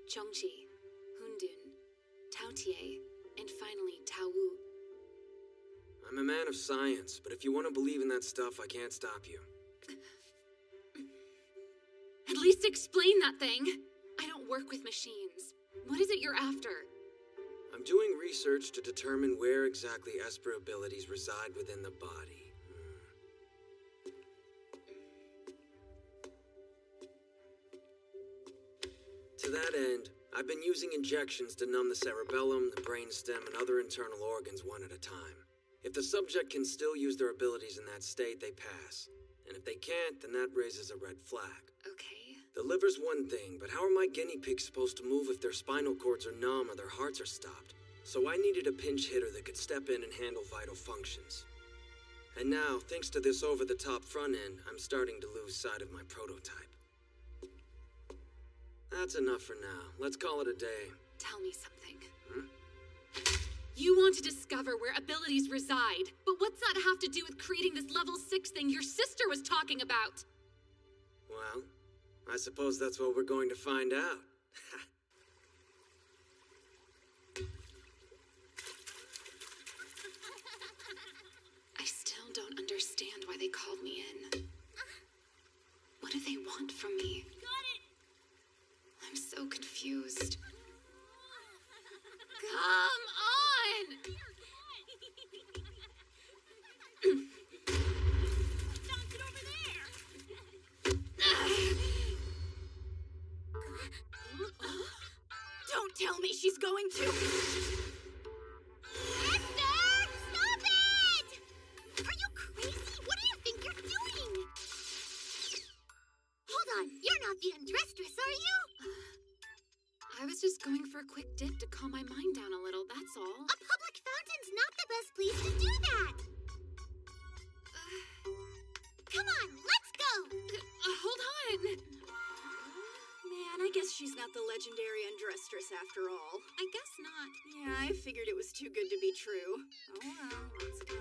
Chongqi, Hundun, Taotie, and finally Taowu. I'm a man of science, but if you want to believe in that stuff, I can't stop you. At least explain that thing! I don't work with machines. What is it you're after? I'm doing research to determine where exactly Esper abilities reside within the body. To that end, I've been using injections to numb the cerebellum, the brainstem, and other internal organs one at a time. If the subject can still use their abilities in that state, they pass. And if they can't, then that raises a red flag. Okay. The liver's one thing, but how are my guinea pigs supposed to move if their spinal cords are numb or their hearts are stopped? So I needed a pinch hitter that could step in and handle vital functions. And now, thanks to this over-the-top front end, I'm starting to lose sight of my prototype. That's enough for now. Let's call it a day. Tell me something. You want to discover where abilities reside, but what's that have to do with creating this level 6 thing your sister was talking about? Well, I suppose that's what we're going to find out. I still don't understand why they called me in. What do they want from me? Got it! I'm so confused. Come on! Found it over there! Don't tell me she's going to... Esther! Stop it! Are you crazy? What do you think you're doing? Hold on, you're not the undresstress, are you? I was just going for a quick dip to calm my mind down a little, that's all. A public fountain's not the best place to do that! Come on, let's go! Hold on! Man, I guess she's not the legendary undresstress after all. I guess not. Yeah, I figured it was too good to be true. Oh well, let's go.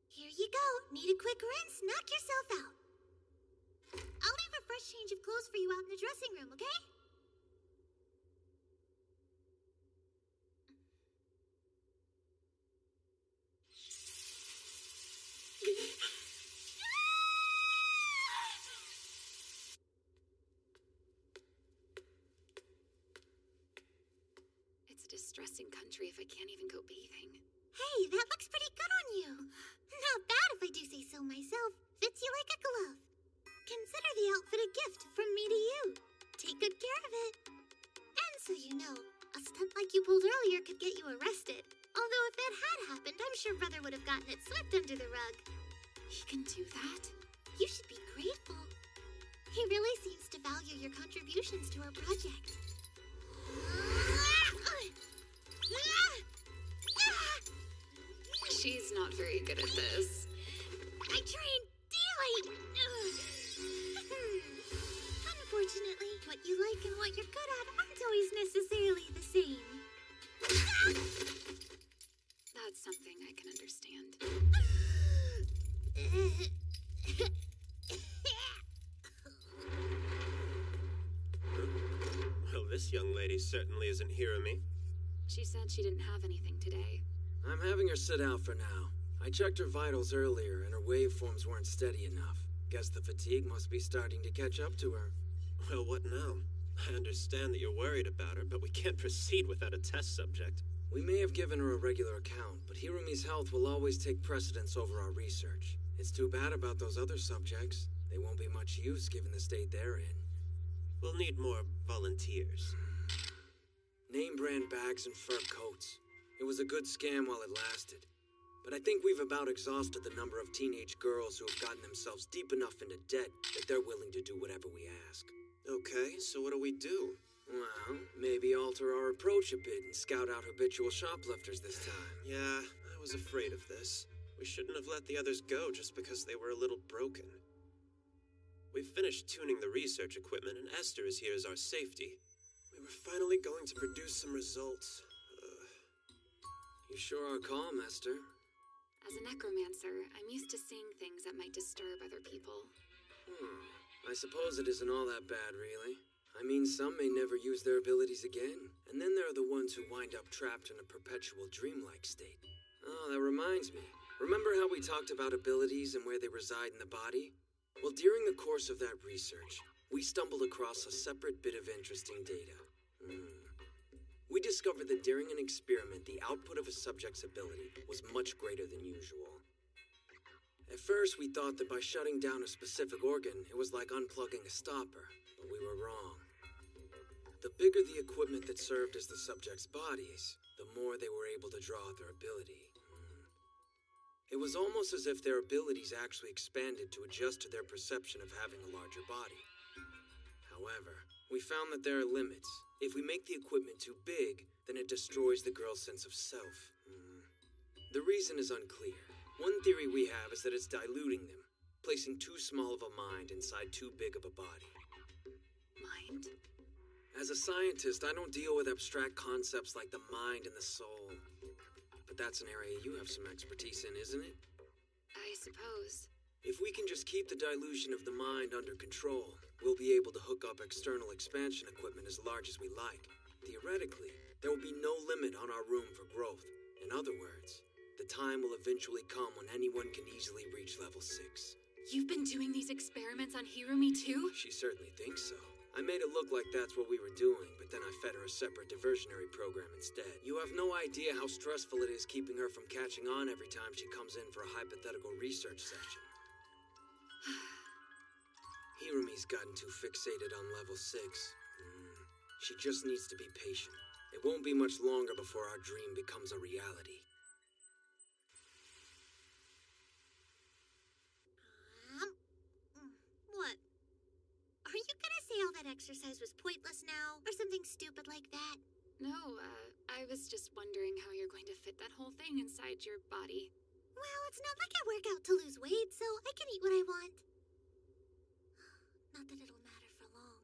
Here you go. Need a quick rinse? Knock yourself out. I'll leave a fresh change of clothes for you out in the dressing room, okay? It's a distressing country if I can't even go bathing. Hey, that looks pretty good on you. Not bad if I do say so myself. Fits you like a glove. Consider the outfit a gift from me to you. Take good care of it. And so you know, a stunt like you pulled earlier could get you arrested. Although if that had happened, I'm sure Brother would have gotten it swept under the rug. He can do that? You should be grateful. He really seems to value your contributions to our project. She's not very good at this. I trained daily! Unfortunately, what you like and what you're good at aren't always necessarily the same. That's something I can understand. Well, this young lady certainly isn't hearing me. She said she didn't have anything today. I'm having her sit out for now. I checked her vitals earlier, and her waveforms weren't steady enough. Guess the fatigue must be starting to catch up to her. Well, what now? I understand that you're worried about her, but we can't proceed without a test subject. We may have given her a regular account, but Hirumi's health will always take precedence over our research. It's too bad about those other subjects. They won't be much use given the state they're in. We'll need more volunteers. Name brand bags and fur coats. It was a good scam while it lasted. But I think we've about exhausted the number of teenage girls who have gotten themselves deep enough into debt that they're willing to do whatever we ask. Okay, so what do we do? Well, maybe alter our approach a bit and scout out habitual shoplifters this time. Yeah, I was afraid of this. We shouldn't have let the others go just because they were a little broken. We've finished tuning the research equipment, and Esther is here as our safety. We're finally going to produce some results. You sure are calm, Esther. As a necromancer, I'm used to seeing things that might disturb other people. I suppose it isn't all that bad, really. I mean, some may never use their abilities again, and then there are the ones who wind up trapped in a perpetual dreamlike state. Oh, that reminds me. Remember how we talked about abilities and where they reside in the body? Well, during the course of that research, we stumbled across a separate bit of interesting data. We discovered that during an experiment, the output of a subject's ability was much greater than usual. At first, we thought that by shutting down a specific organ, it was like unplugging a stopper, but we were wrong. The bigger the equipment that served as the subject's bodies, the more they were able to draw out their ability. It was almost as if their abilities actually expanded to adjust to their perception of having a larger body. However, we found that there are limits. If we make the equipment too big, then it destroys the girl's sense of self. The reason is unclear. One theory we have is that it's diluting them, placing too small of a mind inside too big of a body. Mind? As a scientist, I don't deal with abstract concepts like the mind and the soul. But that's an area you have some expertise in, isn't it? I suppose. If we can just keep the dilution of the mind under control, we'll be able to hook up external expansion equipment as large as we like. Theoretically, there will be no limit on our room for growth. In other words, the time will eventually come when anyone can easily reach level 6. You've been doing these experiments on Hirumi too? She certainly thinks so. I made it look like that's what we were doing, but then I fed her a separate diversionary program instead. You have no idea how stressful it is keeping her from catching on every time she comes in for a hypothetical research session. Hirumi's gotten too fixated on level 6. She just needs to be patient. It won't be much longer before our dream becomes a reality. What? Are you gonna say all that exercise was pointless now? Or something stupid like that? No, I was just wondering how you're going to fit that whole thing inside your body. Well, it's not like I work out to lose weight, so I can eat what I want. Not that it'll matter for long.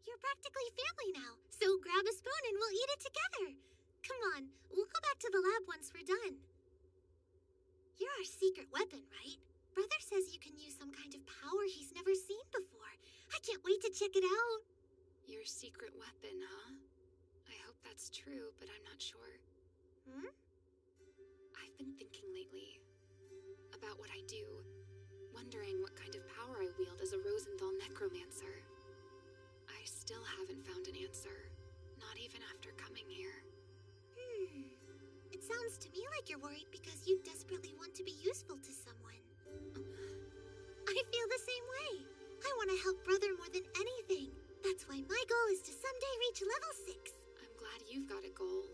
You're practically family now, so grab a spoon and we'll eat it together. Come on, we'll go back to the lab once we're done. You're our secret weapon, right? Brother says you can use some kind of power he's never seen before. I can't wait to check it out. Your secret weapon, huh? I hope that's true, but I'm not sure. I've been thinking lately about what I do, wondering what kind of power I wield as a Rosenthal necromancer. I still haven't found an answer, not even after coming here. It sounds to me like you're worried because you desperately want to be useful to someone. I feel the same way. I want to help Brother more than anything. That's why my goal is to someday reach level 6. I'm glad you've got a goal,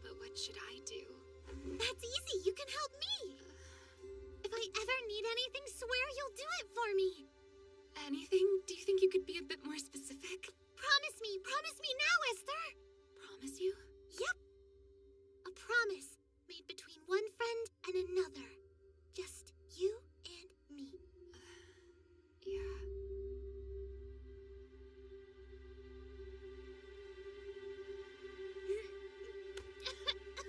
but what should I do? That's easy. You can help me. If I ever need anything, swear you'll do it for me. Anything? Do you think you could be a bit more specific? Promise me now, Esther. Promise you? Yep. A promise made between one friend and another. Just you and me. Yeah.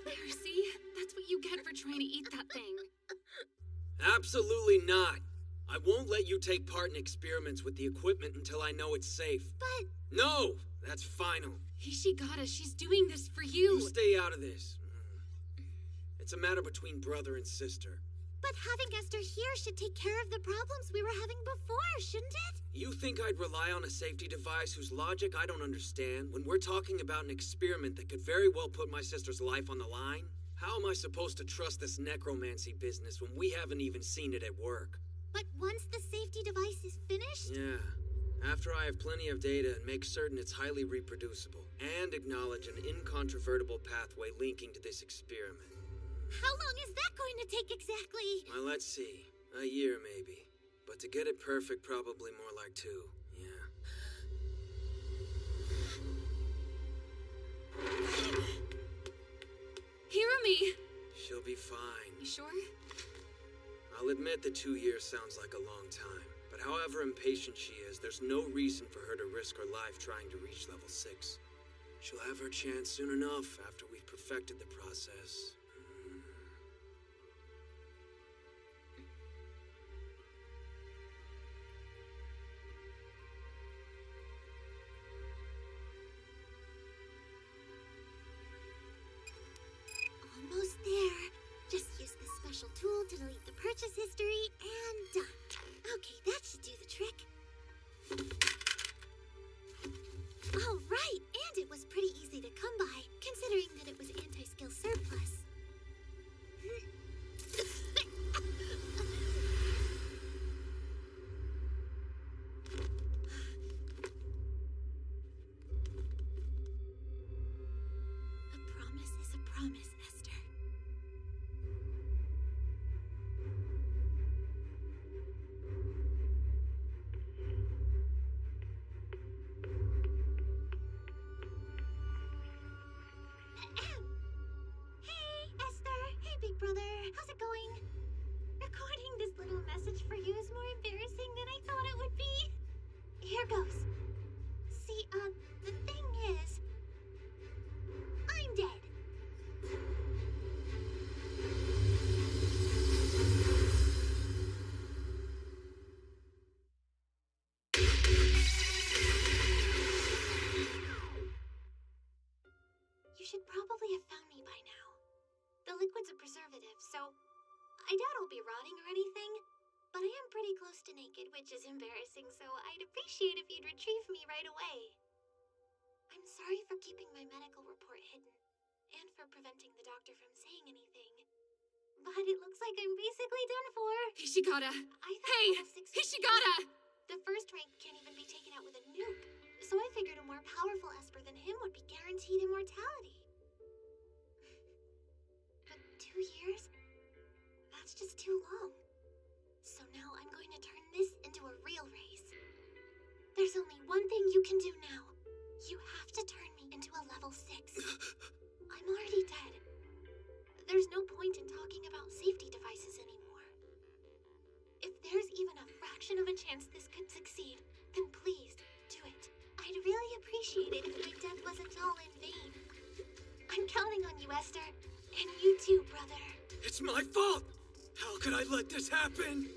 There, see? That's what you get for trying to eat that thing. Absolutely not. I won't let you take part in experiments with the equipment until I know it's safe. But... No! That's final. Hishigata, she's doing this for you. You stay out of this. It's a matter between brother and sister. But having Esther here should take care of the problems we were having before, shouldn't it? You think I'd rely on a safety device whose logic I don't understand when we're talking about an experiment that could very well put my sister's life on the line? How am I supposed to trust this necromancy business when we haven't even seen it at work? But once the safety device is finished? Yeah. After I have plenty of data and make certain it's highly reproducible, and acknowledge an incontrovertible pathway linking to this experiment. How long is that going to take exactly? Well, let's see. A year, maybe. But to get it perfect, probably more like 2. Yeah. Hirumi! She'll be fine. You sure? I'll admit that 2 years sounds like a long time, but However impatient she is, there's no reason for her to risk her life trying to reach level 6. She'll have her chance soon enough after we've perfected the process. Almost there. Just use this special tool to delete the purchase history, and done. Okay, that should do the trick. All right, and it was pretty easy to come by, considering that it was anti-skill surplus. A promise is a promise, Esther. Hey, Esther. Hey, big brother. How's it going? Recording this little message for you is more embarrassing than I thought it would be. Here goes. See, the thing is, I'm dead. You should probably have found me by now. The liquid's a preservative, so I doubt I'll be rotting or anything. But I am pretty close to naked, which is embarrassing, so I'd appreciate if you'd retrieve me right away. I'm sorry for keeping my medical report hidden, and for preventing the doctor from saying anything. But it looks like I'm basically done for. Hishigata! Hey! Hishigata! The first rank can't even be taken out with a nuke, so I figured a more powerful Esper than him would be guaranteed immortality. But 2 years? That's just too long. So now I'm going to turn this into a real race. There's only one thing you can do now. You have to turn me into a level 6. I'm already dead. There's no point in talking about safety devices anymore. If there's even a fraction of a chance this could succeed, then please do it. I'd really appreciate it if my death wasn't all in vain. I'm counting on you, Esther. And you too, brother. It's my fault! How could I let this happen?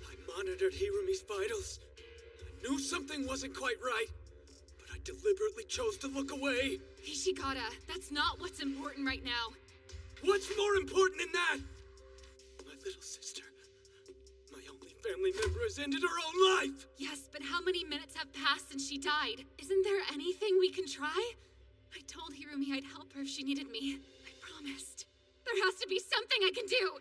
I monitored Hirumi's vitals. I knew something wasn't quite right, but I deliberately chose to look away. Hishigata, that's not what's important right now. What's more important than that? My little sister, my only family member, has ended her own life. Yes, but how many minutes have passed since she died? Isn't there anything we can try? I told Hirumi I'd help her if she needed me. I promised. There has to be something I can do.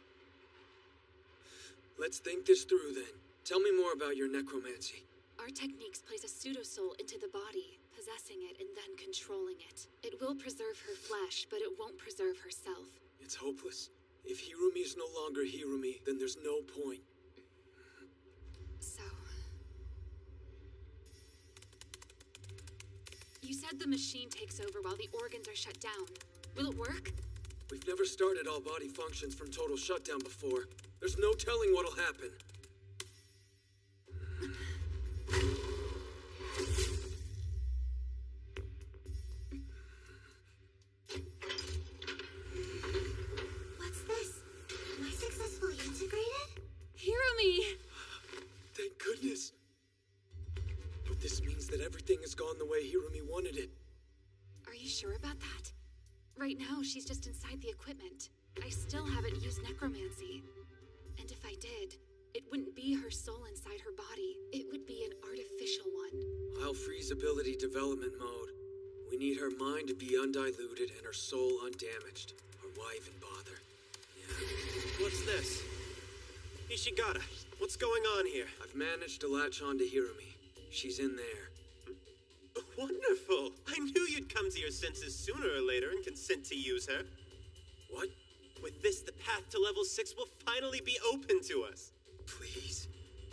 Let's think this through then. Tell me more about your necromancy. Our techniques place a pseudo-soul into the body, possessing it and then controlling it. It will preserve her flesh, but it won't preserve herself. It's hopeless. If Hirumi is no longer Hirumi, then there's no point. So... You said the machine takes over while the organs are shut down. Will it work? We've never started all body functions from total shutdown before. There's no telling what'll happen. What's this? Am I successfully integrated? Hirumi! Thank goodness. But this means that everything has gone the way Hirumi wanted it. Are you sure about that? Right now, she's just inside the equipment. I still haven't used necromancy. And if I did, it wouldn't be her soul inside her body. It would be an artificial one. I'll freeze ability development mode. We need her mind to be undiluted and her soul undamaged. Or why even bother? Yeah. What's this? Hishigata, what's going on here? I've managed to latch onto Hirumi. She's in there. Wonderful! I knew you'd come to your senses sooner or later and consent to use her. What? With this, the path to level 6 will finally be open to us. Please.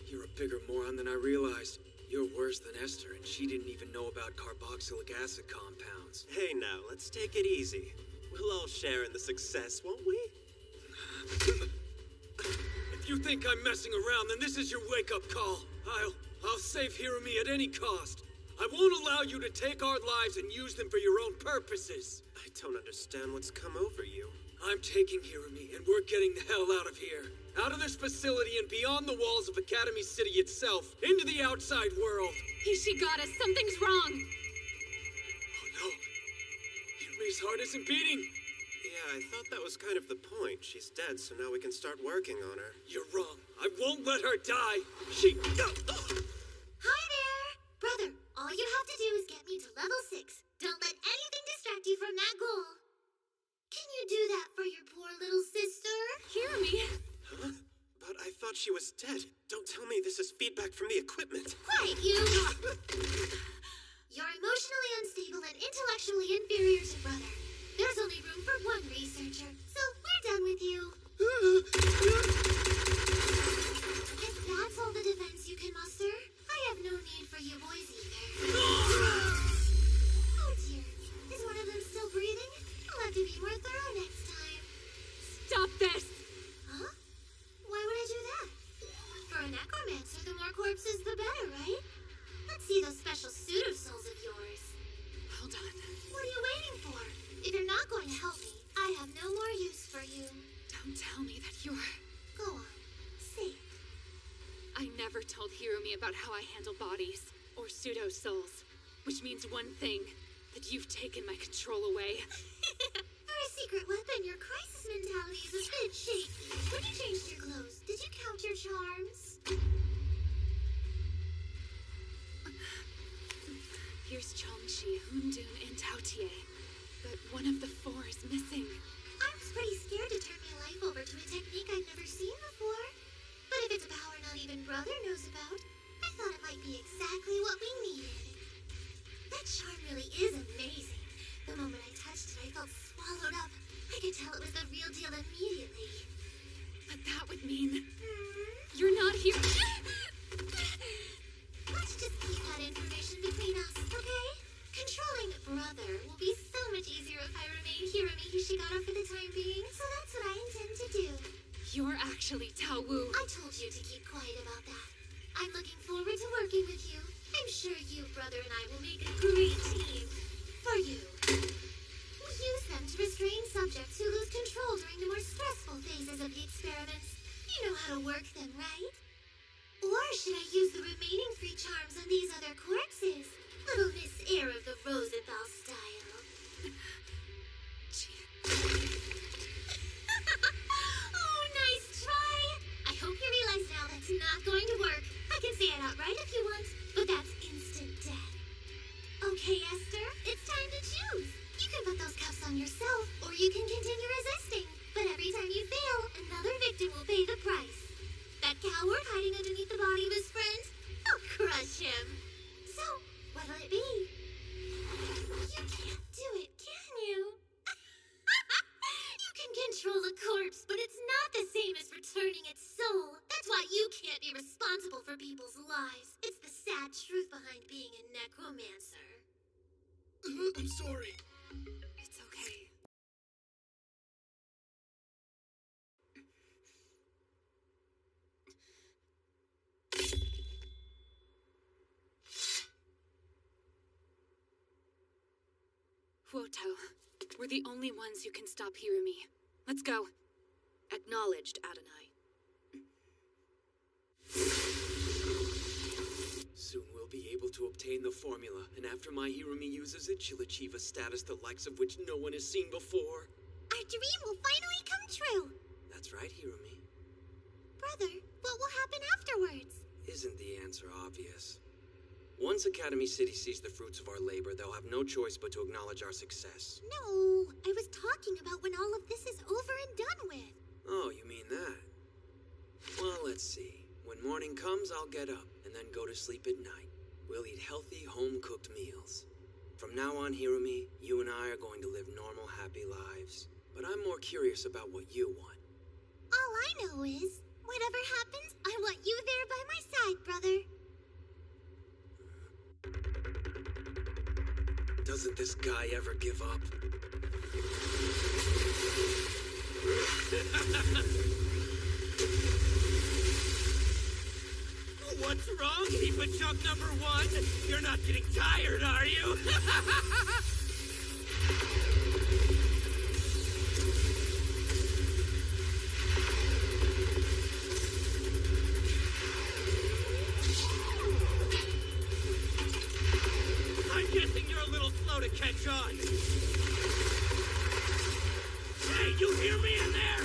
You're a bigger moron than I realized. You're worse than Esther, and she didn't even know about carboxylic acid compounds. Hey now, let's take it easy. We'll all share in the success, won't we? If If you think I'm messing around, then this is your wake-up call. I'll save Hirumi at any cost. I won't allow you to take our lives and use them for your own purposes. I don't understand what's come over you. I'm taking Hirumi, and we're getting the hell out of here. Out of this facility and beyond the walls of Academy City itself, into the outside world. Ishigata, something's wrong. Oh no. Hirumi's heart isn't beating. Yeah, I thought that was kind of the point. She's dead, so now we can start working on her. You're wrong. I won't let her die. Hi there! Brother, all you have to do is get me to level 6. Don't let anything distract you from that goal. Can you do that for your poor little sister? Hirumi! Huh? But I thought she was dead. Don't tell me this is feedback from the equipment. Quiet, you! You're emotionally unstable and intellectually inferior to brother. There's only room for one researcher, so we're done with you. If that's all the defense you can muster, I have no need for you boys either. Oh dear, is one of them still breathing? I'll have to be more thorough next time. Stop this! Huh? Why would I do that? For a necromancer, the more corpses the better, right? Let's see those special pseudo-souls of yours. Hold on. What are you waiting for? If you're not going to help me, I have no more use for you. Don't tell me that you're... Go on. Say it. I never told Hirumi about how I handle bodies, or pseudo-souls, which means one thing, that you've taken my control away. For a secret weapon, your crisis mentality is a bit shaky. When you changed your clothes, did you count your charms? Here's Chongshi, Hundun, and Taotie. But one of the 4 is missing. I was pretty scared to turn my life over to a technique I'd never seen before. But if it's a power not even brother knows about, I thought it might be exactly what we needed. That charm really is amazing. The moment I touched it, I felt swallowed up. I could tell it was the real deal immediately. But that would mean... You're not here... Let's just keep that information between us, okay? Controlling brother will be so much easier if I remain Hirumi Hishigata for the time being, so that's what I intend to do. You're actually Tao Wu. I told you to keep quiet about that. I'm looking forward to working with you. I'm sure you, brother, and I will make a great team. For you. We use them to restrain subjects who lose control during the more stressful phases of the experiments. You know how to work them, right? Or should I use the remaining 3 charms on these other corpses? Little Miss Air of the Rosenthal style. Oh, nice try! I hope you realize now that's not going to work. I can say it outright if you want, but that's instant death. Okay, Esther, it's time to choose. You can put those cuffs on yourself, or you can continue resisting. But every time you fail, another victim will pay the price. That coward hiding underneath the body of his friend? I'll crush him. So, what'll it be? You can't do it, can you? You can control a corpse, but it's not the same as returning its soul. That's why you can't be responsible for people's lives. It's the sad truth behind being a necromancer. I'm sorry. It's okay. Woto, we're the only ones who can stop Hirumi. Let's go. Acknowledged, Adonai. Soon we'll be able to obtain the formula, and after my Hirumi uses it, she'll achieve a status the likes of which no one has seen before. Our dream will finally come true. That's right, Hirumi. Brother, what will happen afterwards? Isn't the answer obvious? Once Academy City sees the fruits of our labor, they'll have no choice but to acknowledge our success. No, I was talking about when all of this is over and done with. Oh, you mean that? Well, let's see. When morning comes, I'll get up and then go to sleep at night. We'll eat healthy, home-cooked meals. From now on, Hirumi, you and I are going to live normal, happy lives. But I'm more curious about what you want. All I know is, whatever happens, I want you there by my side, brother. Doesn't this guy ever give up? What's wrong, heap of junk number 1? You're not getting tired, are you? I'm guessing you're a little slow to catch on. Hey, you hear me in there?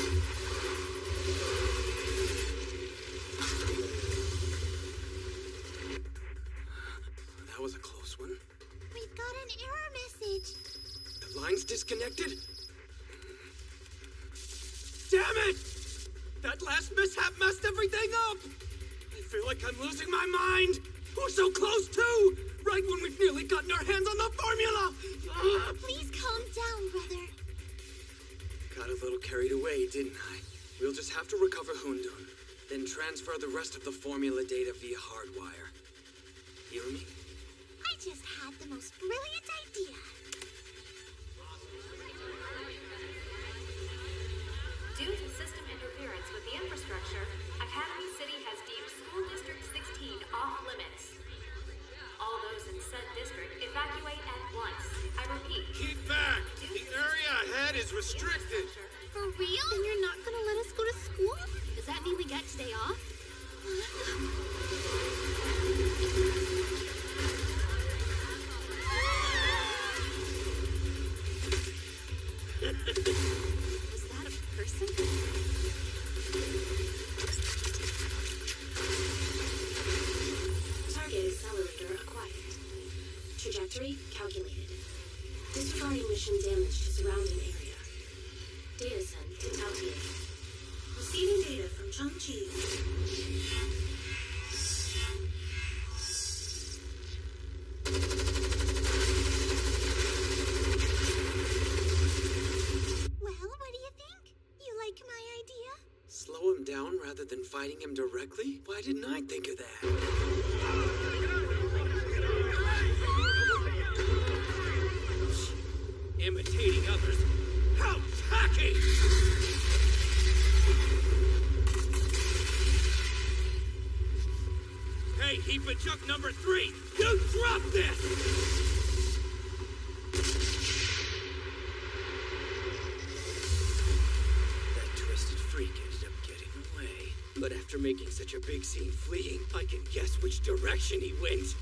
That was a close one. We've got an error message. The line's disconnected? Damn it! That last mishap messed everything up! I feel like I'm losing my mind! We're so close, too! Right when we've nearly gotten our hands on the formula! Please calm down, brother. Got a little carried away, didn't I? We'll just have to recover Hundun, then transfer the rest of the formula data via hardwire. Hear me? I just had the most brilliant idea. Due to system interference with the infrastructure, Academy City has deemed School District 16 off limits. All those in said district evacuate at once. I repeat. Keep back! The area ahead is restricted. For real? And you're not gonna let us go to school? Does that mean we get to stay off? Was that a person? Target accelerator acquired. Trajectory calculated. Disregarding mission damage to surrounding area. Data sent to Tautier. Receiving data from Changchi. Well, what do you think? You like my idea? Slow him down rather than fighting him directly? Why didn't I think of that? Imitating others? How tacky! Hey, heap of junk number 3! You drop this! That twisted freak ended up getting away. But after making such a big scene fleeing, I can guess which direction he went.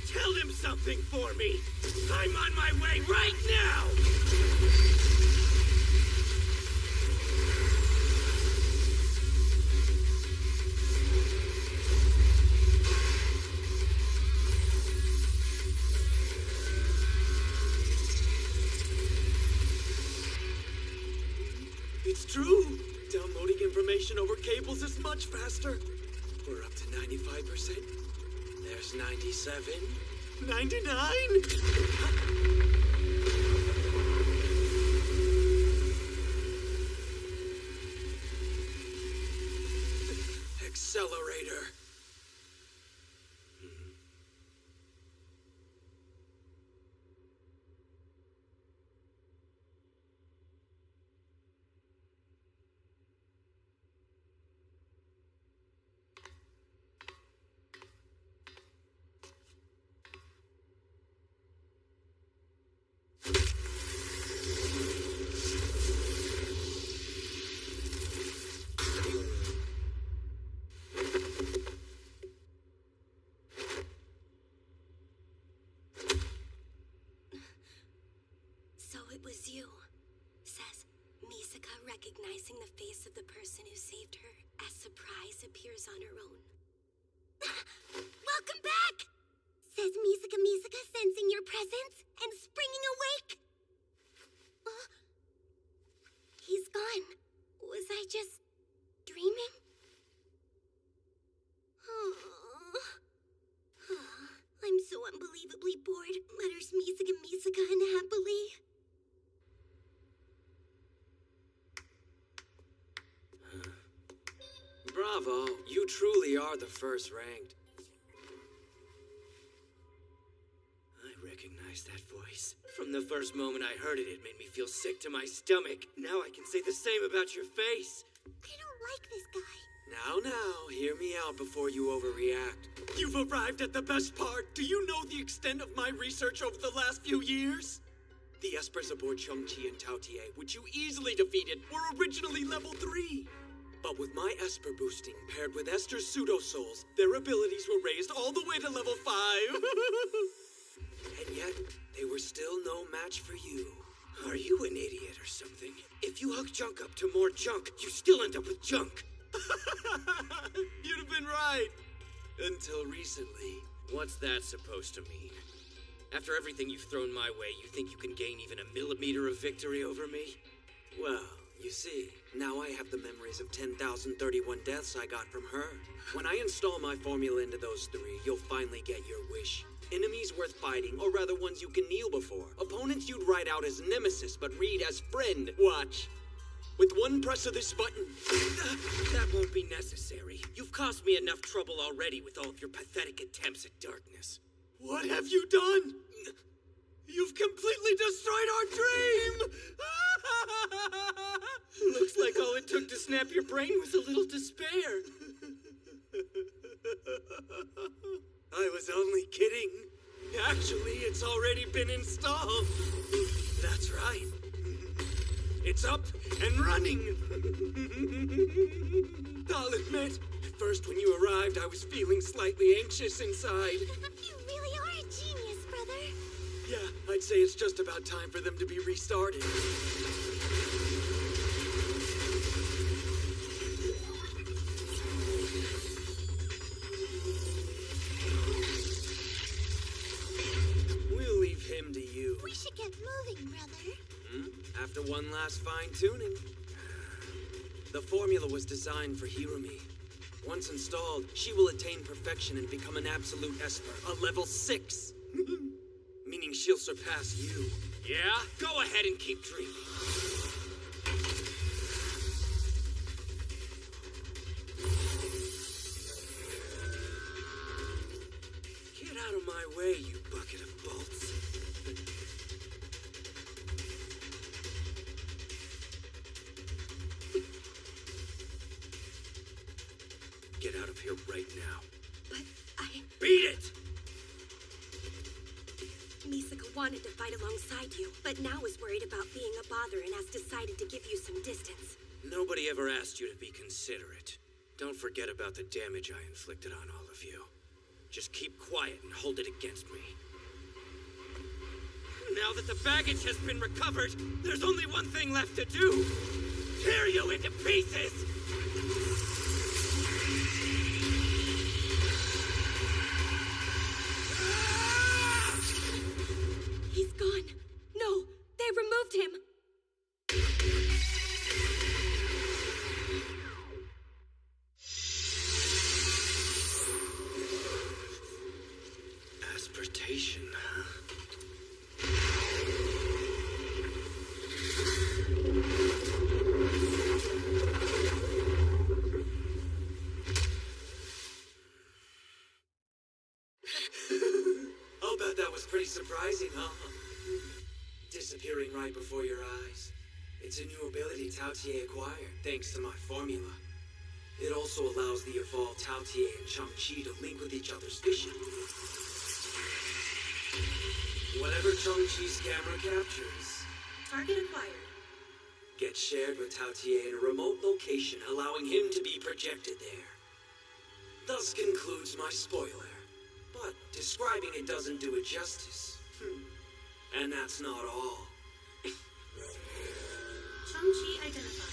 Tell him something for me! I'm on my way right now! It's true! Downloading information over cables is much faster. We're up to 95%. There's 97. 99? Accelerator. So it was you, says Misaka, recognizing the face of the person who saved her as surprise appears on her own. Welcome back! Says Misaka, sensing your presence and springing awake. He's gone. Was I just dreaming? I'm so unbelievably bored. Letters Misaka unhappily. Bravo, you truly are the first ranked. I recognize that voice. From the first moment I heard it, it made me feel sick to my stomach. Now I can say the same about your face. I don't like this guy. Now, hear me out before you overreact. You've arrived at the best part. Do you know the extent of my research over the last few years? The Espers aboard Chang-Chi and Tautier, which you easily defeated, were originally level 3. But with my Esper boosting paired with Esther's pseudo-souls, their abilities were raised all the way to level 5. And yet, they were still no match for you. Are you an idiot or something? If you hook junk up to more junk, you still end up with junk. You'd have been right. Until recently. What's that supposed to mean? After everything you've thrown my way, you think you can gain even a millimeter of victory over me? Well, you see, now I have the memories of 10,031 deaths I got from her. When I install my formula into those 3, you'll finally get your wish. Enemies worth fighting, or rather ones you can kneel before. Opponents you'd write out as nemesis, but read as friend. Watch. With one press of this button... That won't be necessary. You've caused me enough trouble already with all of your pathetic attempts at darkness. What have you done? You've completely destroyed our dream! Looks like all it took to snap your brain was a little despair. I was only kidding. Actually, it's already been installed. That's right. It's up and running. I'll admit, at first when you arrived, I was feeling slightly anxious inside. You really are a genius, brother. Yeah, I'd say it's just about time for them to be restarted. We'll leave him to you. We should get moving, brother. After one last fine-tuning. The formula was designed for Hirumi. Once installed, she will attain perfection and become an absolute Esper, a level 6. Meaning she'll surpass you. Yeah? Go ahead and keep dreaming. Get out of my way, you bucket of bolts. Get out of here right now. But I... Beat it! Misaka wanted to fight alongside you, but now is worried about being a bother and has decided to give you some distance. Nobody ever asked you to be considerate. Don't forget about the damage I inflicted on all of you. Just keep quiet and hold it against me. Now that the baggage has been recovered, there's only one thing left to do. Tear you into pieces! He's gone. No, they removed him. Aspiration, huh? I'll bet that was pretty surprising, huh? Disappearing right before your eyes. It's a new ability Tautier acquired, thanks to my formula. It also allows the evolved Tautier and Chang-Chi to link with each other's vision. Whatever Chang-Chi's camera captures, Target acquired. gets shared with Tautier in a remote location, allowing him to be projected there. Thus concludes my spoiler. But describing it doesn't do it justice. And that's not all. Chang-Chi identified.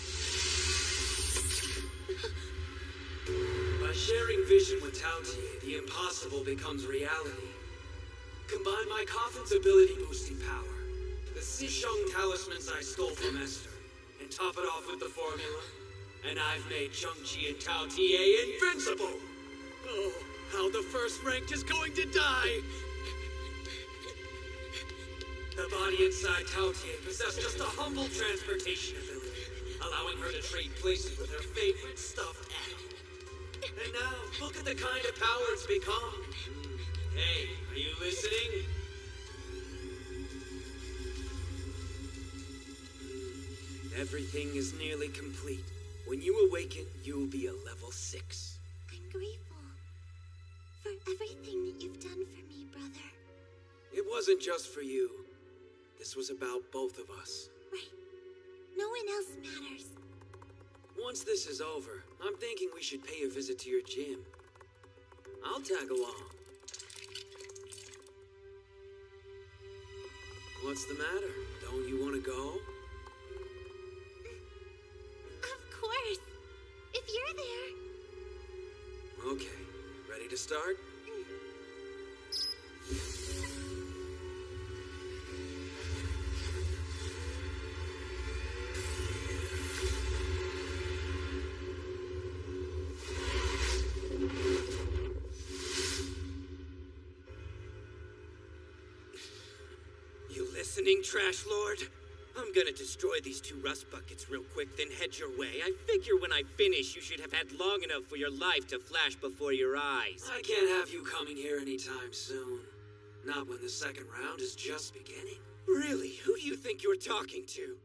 By sharing vision with Tautier, the impossible becomes reality. Combine my coffin's ability-boosting power, the Sishong talismans I stole from Esther, and top it off with the formula, and I've made Chang-Chi and Tautier invincible! Oh, how the first ranked is going to die! The body inside Tautier possessed just a humble transportation ability, allowing her to trade places with her favorite stuffed animal. And now, look at the kind of power it's become. Hey, are you listening? Everything is nearly complete. When you awaken, you will be a level 6. I'm grateful for everything that you've done for me, brother. It wasn't just for you. This was about both of us. Right. No one else matters. Once this is over, I'm thinking we should pay a visit to your gym. I'll tag along. What's the matter? Don't you want to go? Of course. If you're there. Okay. Ready to start? Listening, Trash Lord? I'm gonna destroy these 2 rust buckets real quick, then head your way. I figure when I finish, you should have had long enough for your life to flash before your eyes. I can't have you coming here anytime soon. Not when the second round is just beginning. Really? Who do you think you're talking to?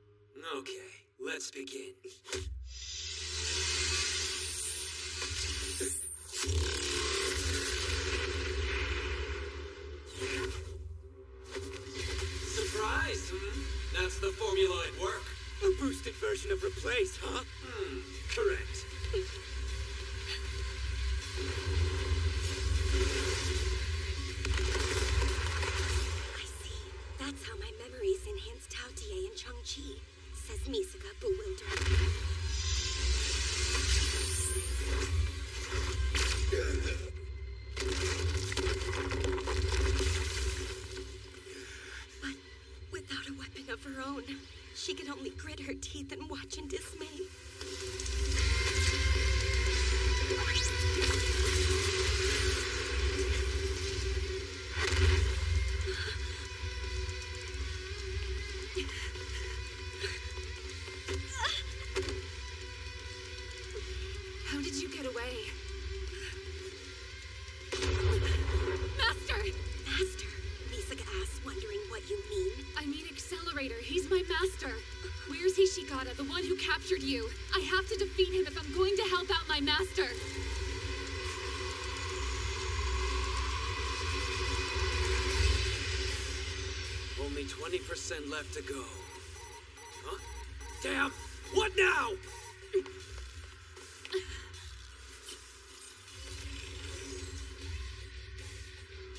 Okay, let's begin. Surprise, That's the formula at work. A boosted version of Replace, huh? Correct. I see. That's how my memories enhance Tao Tie and Chang-Chi, says Misaka, bewildered. But without a weapon of her own, she can only grit her teeth and watch in dismay. How did you get away? Master! Master? Misaka asks, wondering what you mean. I mean Accelerator. He's my master. Where's Hishikata, the one who captured you? I have to defeat him if I'm going to help out my master. Only 20% left to go. Huh? Damn! What now?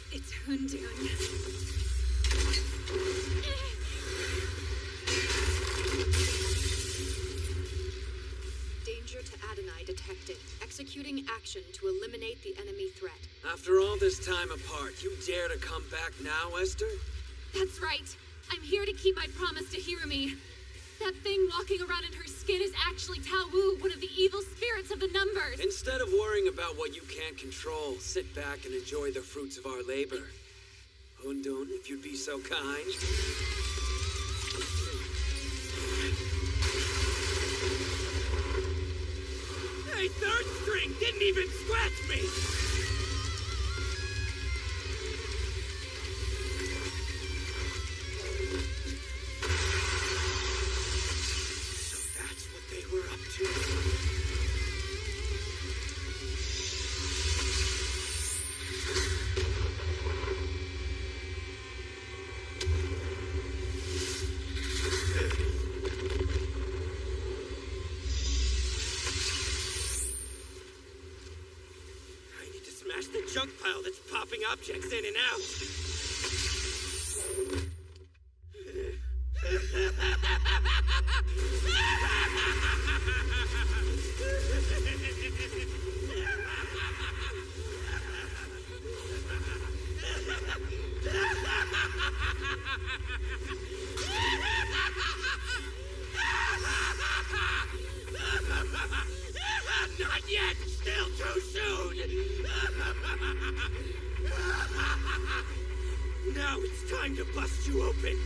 It's Hundun. Danger to Adonai detected. Executing action to eliminate the enemy threat. After all this time apart, you dare to come back now, Esther? That's right. I'm here to keep my promise to Hirumi. That thing walking around in her skin is actually Tao Wu, one of the evil spirits of the numbers. Instead of worrying about what you can't control, sit back and enjoy the fruits of our labor. Hundun, if you'd be so kind. Hey, third string didn't even scratch me! So that's what they were up to. Smash the junk pile that's popping objects in and out. Not yet! Still too soon! Now it's time to bust you open!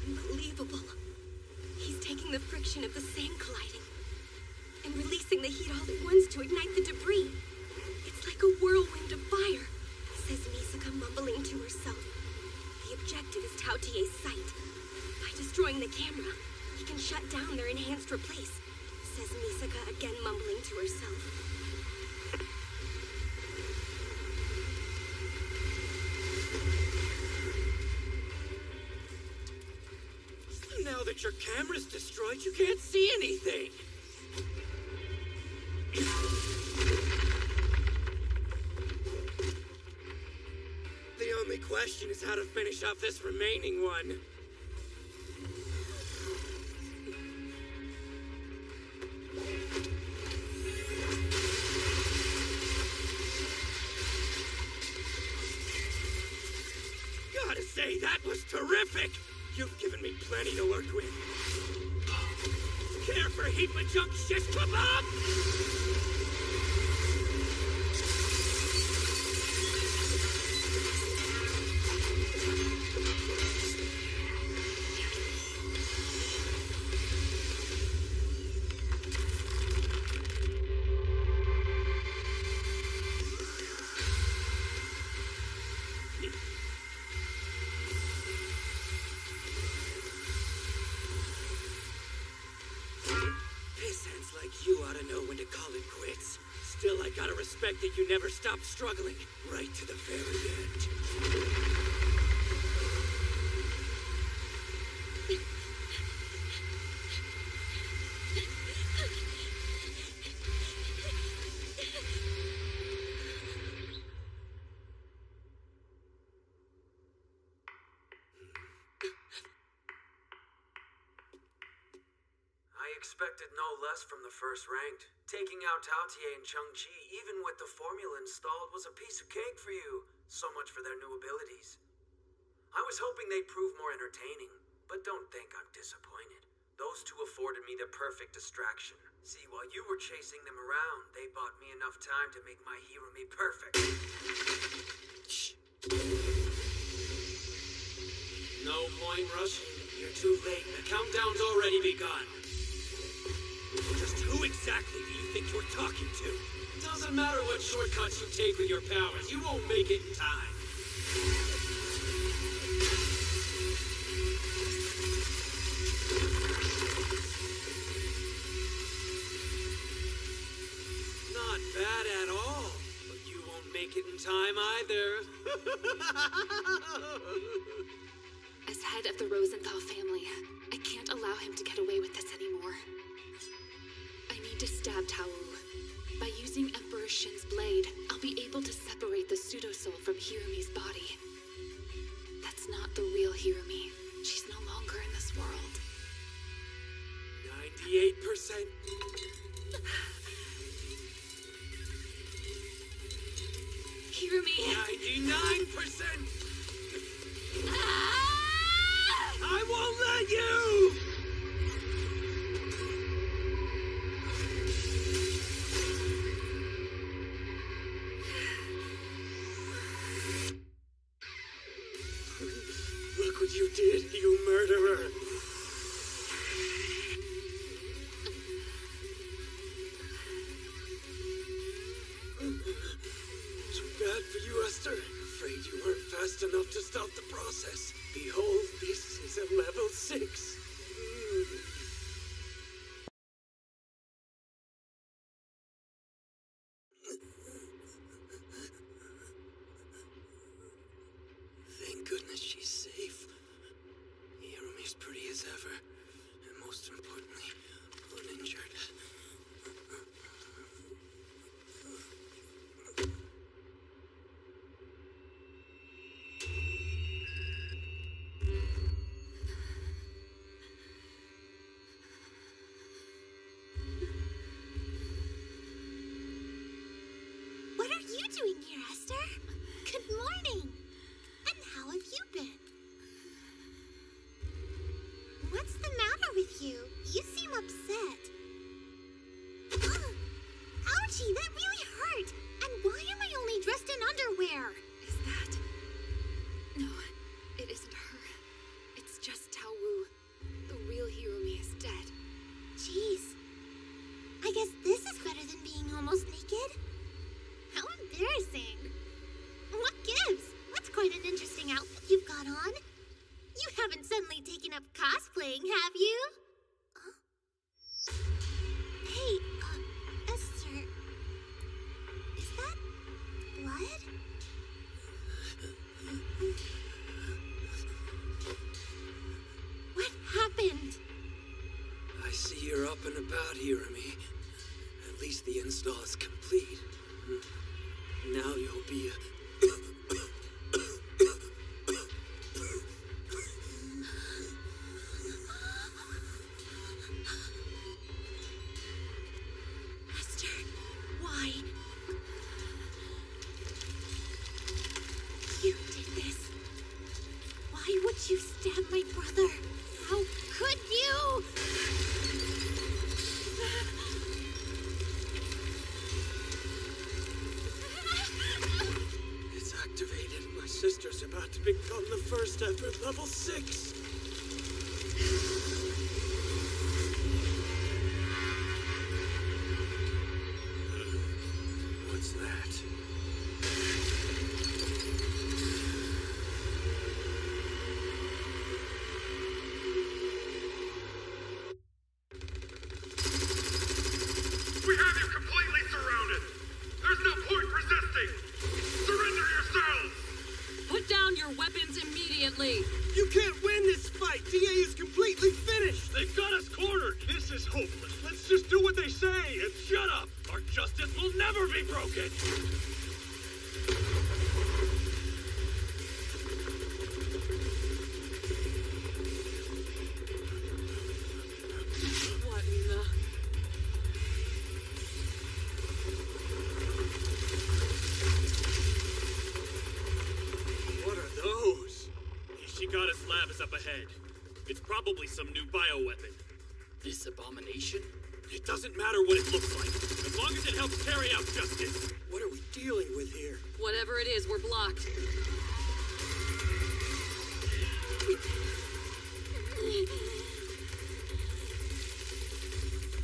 Unbelievable. He's taking the friction of the sand colliding and releasing the heat all at once to ignite the debris. It's like a whirlwind of fire, says Misaka, mumbling to herself. The objective is Tao Tie's sight. By destroying the camera. He can shut down their enhanced replace, says Misaka again, mumbling to herself. Now that your camera's destroyed, you can't see anything! The only question is how to finish off this remaining one. Gotta say, that was terrific! You've given me plenty to work with. Care for a heap of junk shish kebab? That you never stopped struggling, right to the very end. I expected no less from the first ranked. Taking out Taotie and Chang-Chi, even with the formula installed, was a piece of cake for you. So much for their new abilities. I was hoping they'd prove more entertaining, but don't think I'm disappointed. Those two afforded me the perfect distraction. See, while you were chasing them around, they bought me enough time to make my Hirumi perfect. Shh. No point rushing. You're too late. The countdown's already begun. Just who exactly do you think you're talking to? Doesn't matter what shortcuts you take with your powers, you won't make it in time. Not bad at all, but you won't make it in time either. As head of the Rosenthal family, I can't allow him to get away with this anymore. I need to stab Tao. By using Emperor Shin's blade, I'll be able to separate the pseudo-soul from Hirumi's body. That's not the real Hirumi. She's no longer in this world. 98%. Hirumi! 99%! I won't let you! Look what you did, you murderer! Too bad for you, Esther. Afraid you weren't fast enough to stop the process. Behold, this is a level 6. Thank goodness she's safe. Hirumi's pretty as ever, and most importantly, uninjured. see you're up and about, Hirumi. At least the install is complete. Now you'll be a... Esther, why? You did this. Why would you stab my brother? How could you? It's activated. My sister's about to become the first ever level 6. What's that? We have you completely surrounded. There's no point resisting. Surrender yourselves. Put down your weapons immediately! You can't win this fight! DA is completely finished! They've got us cornered. This is hopeless. Let's just do what they say and shut up. Our justice will never be broken. What in the... What are those? The Ishigata's lab is up ahead. It's probably some new bioweapon. This abomination? It doesn't matter what it looks like, as long as it helps carry out justice. What are we dealing with here? Whatever it is, we're blocked.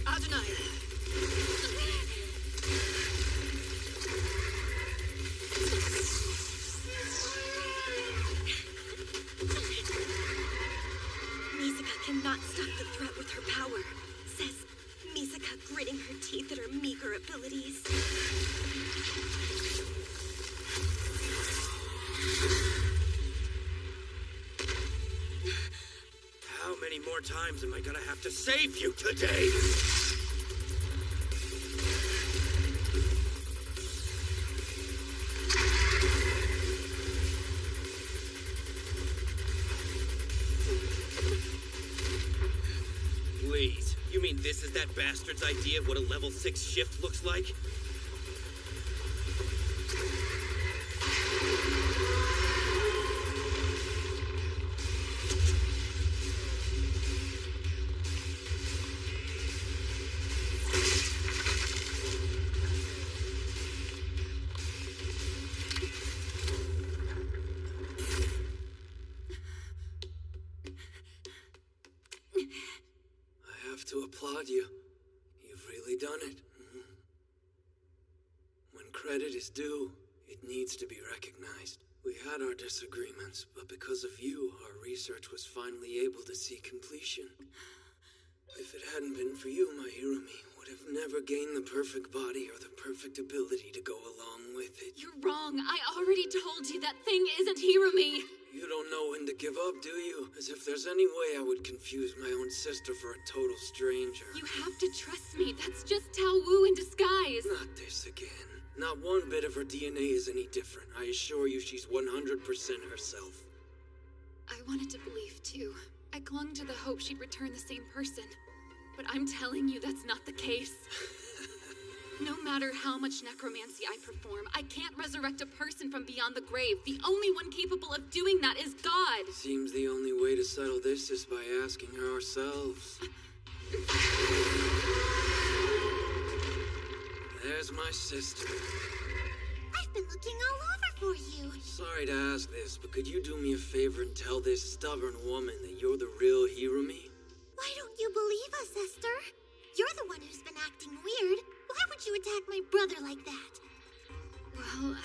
Adonai! Misaka cannot stop the threat with her power, says Misaka, gritting her teeth at her meager abilities. How many more times am I gonna have to save you today? Please, you mean this is that bastard's idea of what a level 6 shift looks like? I have to applaud you. You've really done it. When credit is due, it needs to be recognized. We had our disagreements, but because of you, our research was finally able to see completion. If it hadn't been for you, my Hirumi would have never gained the perfect body or the perfect ability to go along with it. You're wrong. I already told you that thing isn't Hirumi. You don't know when to give up, do you? As if there's any way I would confuse my own sister for a total stranger. You have to trust me. That's just Tao Wu in disguise. Not this again. Not one bit of her DNA is any different. I assure you she's 100% herself. I wanted to believe, too. I clung to the hope she'd return the same person. But I'm telling you that's not the case. No matter how much necromancy I perform, I can't resurrect a person from beyond the grave. The only one capable of doing that is God. Seems the only way to settle this is by asking her ourselves. There's my sister. I've been looking all over for you. Sorry to ask this, but could you do me a favor and tell this stubborn woman that you're the real Hirumi? Why don't you believe us, Esther? You're the one who's been acting weird. Why would you attack my brother like that? Well,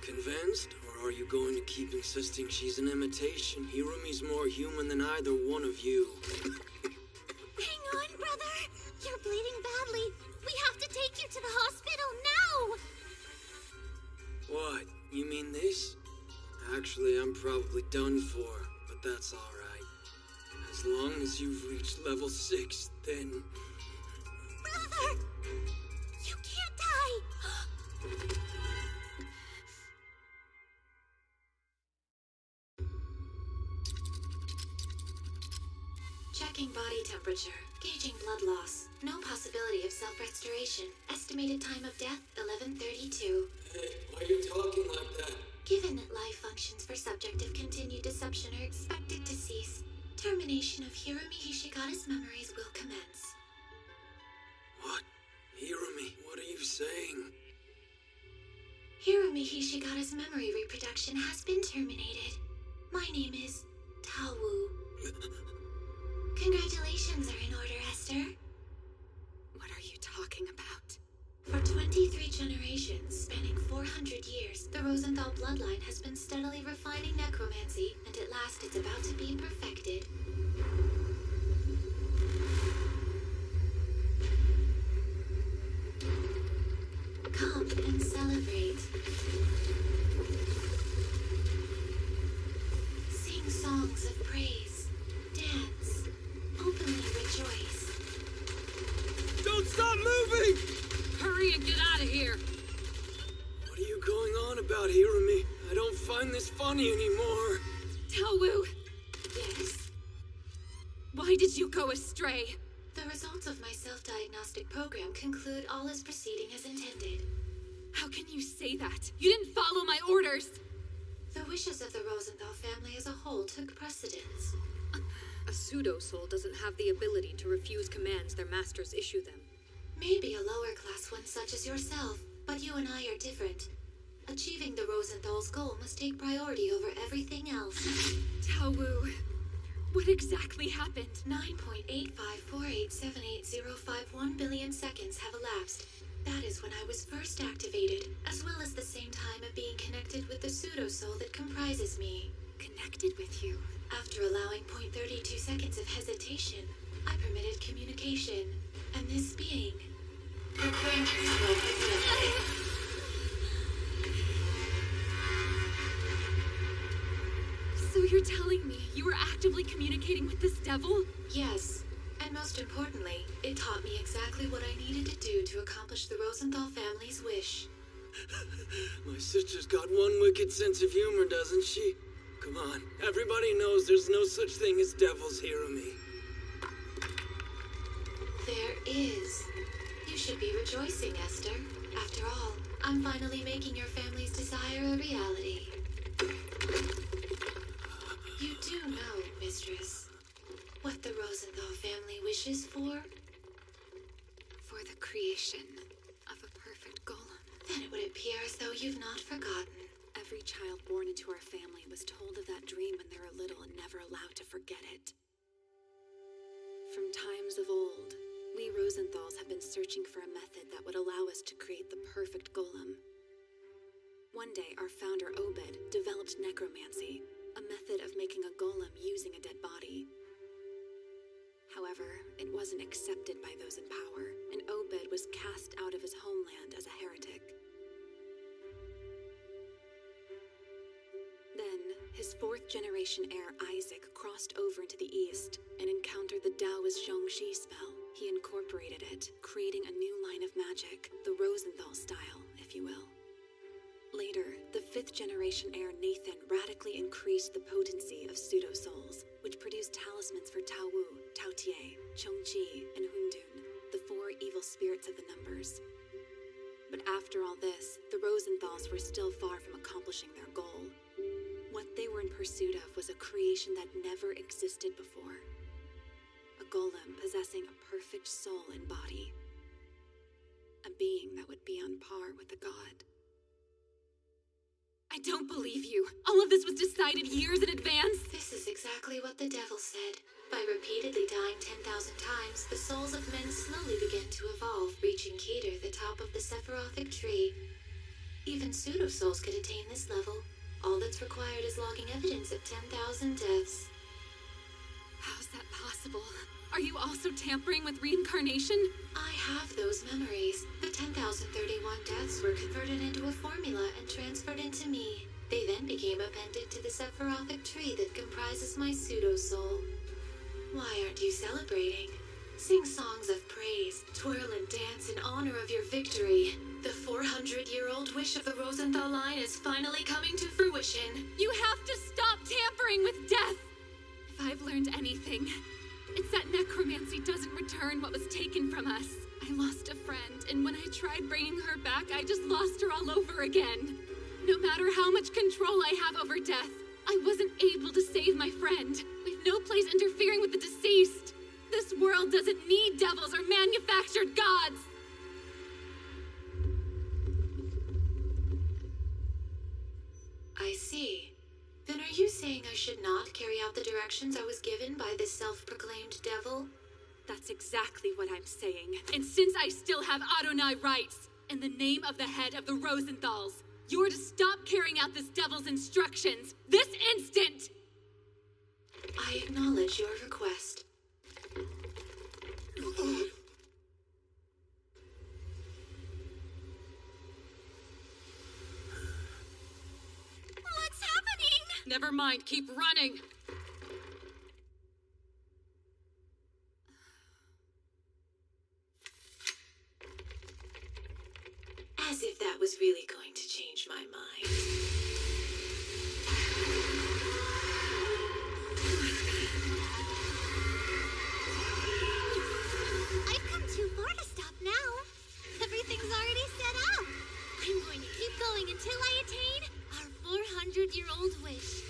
Convinced? Or are you going to keep insisting she's an imitation? Hirumi's more human than either one of you. Hang on, brother. You're bleeding badly. We have to take you to the hospital now. What? You mean this? Actually, I'm probably done for, but that's alright. As long as you've reached level 6, then... Esther! You can't die! Checking body temperature. Gauging blood loss. No possibility of self-restoration. Estimated time of death, 11:32. Hey, why are you talking like that? Given that life functions for subject of continued deception are expected to cease, termination of Hirumi Hishigata's memories will commence. What? Hirumi, what are you saying? Hirumi Hishigata's memory reproduction has been terminated. My name is Tawu. Congratulations are in order, Esther. What are you talking about? For 23 generations, spanning 400 years, the Rosenthal bloodline has been steadily refining necromancy, and at last it's about to be perfected. Come and celebrate. Sing songs of praise. Dance. Openly rejoice. Don't stop moving! Hurry and get out of here! What are you going on about, Hirumi? I don't find this funny anymore. Tawu! Yes? Why did you go astray? The results of my self-diagnostic program conclude all is proceeding as intended. How can you say that? You didn't follow my orders! The wishes of the Rosenthal family as a whole took precedence. A pseudo-soul doesn't have the ability to refuse commands their masters issue them. Maybe a lower-class one such as yourself, but you and I are different. Achieving the Rosenthal's goal must take priority over everything else. Tawu, what exactly happened? 9.854878051 billion seconds have elapsed. That is when I was first activated, as well as the same time of being connected with the pseudo-soul that comprises me. Connected with you? After allowing 0.32 seconds of hesitation, I permitted communication, and this being... So you're telling me you were actively communicating with this devil? Yes. And most importantly, it taught me exactly what I needed to do to accomplish the Rosenthal family's wish. My sister's got one wicked sense of humor, doesn't she? Come on, everybody knows there's no such thing as devils, Hirumi. There is. You should be rejoicing, Esther. After all, I'm finally making your family's desire a reality. You do know, mistress, what the Rosenthal family wishes for? For the creation of a perfect golem. Then it would appear as though you've not forgotten. Every child born into our family was told of that dream when they were little and never allowed to forget it. From times of old, we Rosenthals have been searching for a method that would allow us to create the perfect golem. One day, our founder Obed developed necromancy, a method of making a golem using a dead body. However, it wasn't accepted by those in power, and Obed was cast out of his homeland as a heretic. Then, his fourth-generation heir Isaac crossed over into the east and encountered the Taoist Zhongxi spell. He incorporated it, creating a new line of magic, the Rosenthal style, if you will. Later, the fifth-generation heir Nathan radically increased the potency of pseudo-souls, which produced talismans for Tawu, Taotie, Chongqi, and Hundun, the four evil spirits of the numbers. But after all this, the Rosenthals were still far from accomplishing their goal. What they were in pursuit of was a creation that never existed before. A golem possessing a perfect soul and body. A being that would be on par with a god. I don't believe you. All of this was decided years in advance. This is exactly what the devil said. By repeatedly dying 10,000 times, the souls of men slowly began to evolve, reaching Keter, the top of the Sephirothic tree. Even pseudo-souls could attain this level. All that's required is logging evidence of 10,000 deaths. How's that possible? Are you also tampering with reincarnation? I have those memories. The 10,031 deaths were converted into a formula and transferred into me. They then became appended to the Sephirothic tree that comprises my pseudo-soul. Why aren't you celebrating? Sing songs of praise, twirl and dance victory. The 400-year-old wish of the Rosenthal line is finally coming to fruition. You have to stop tampering with death! If I've learned anything, it's that necromancy doesn't return what was taken from us. I lost a friend, and when I tried bringing her back, I just lost her all over again. No matter how much control I have over death, I wasn't able to save my friend. We've no place interfering with the deceased. This world doesn't need devils or manufactured gods. I see. Then are you saying I should not carry out the directions I was given by this self-proclaimed devil? That's exactly what I'm saying. And since I still have Adonai rights, in the name of the head of the Rosenthals, you're to stop carrying out this devil's instructions this instant! I acknowledge your request. What's happening? Never mind, keep running! As if that was really going to change my mind. I've come too far to stop now. Everything's already set up. I'm going to keep going until I attain our 400-year-old wish.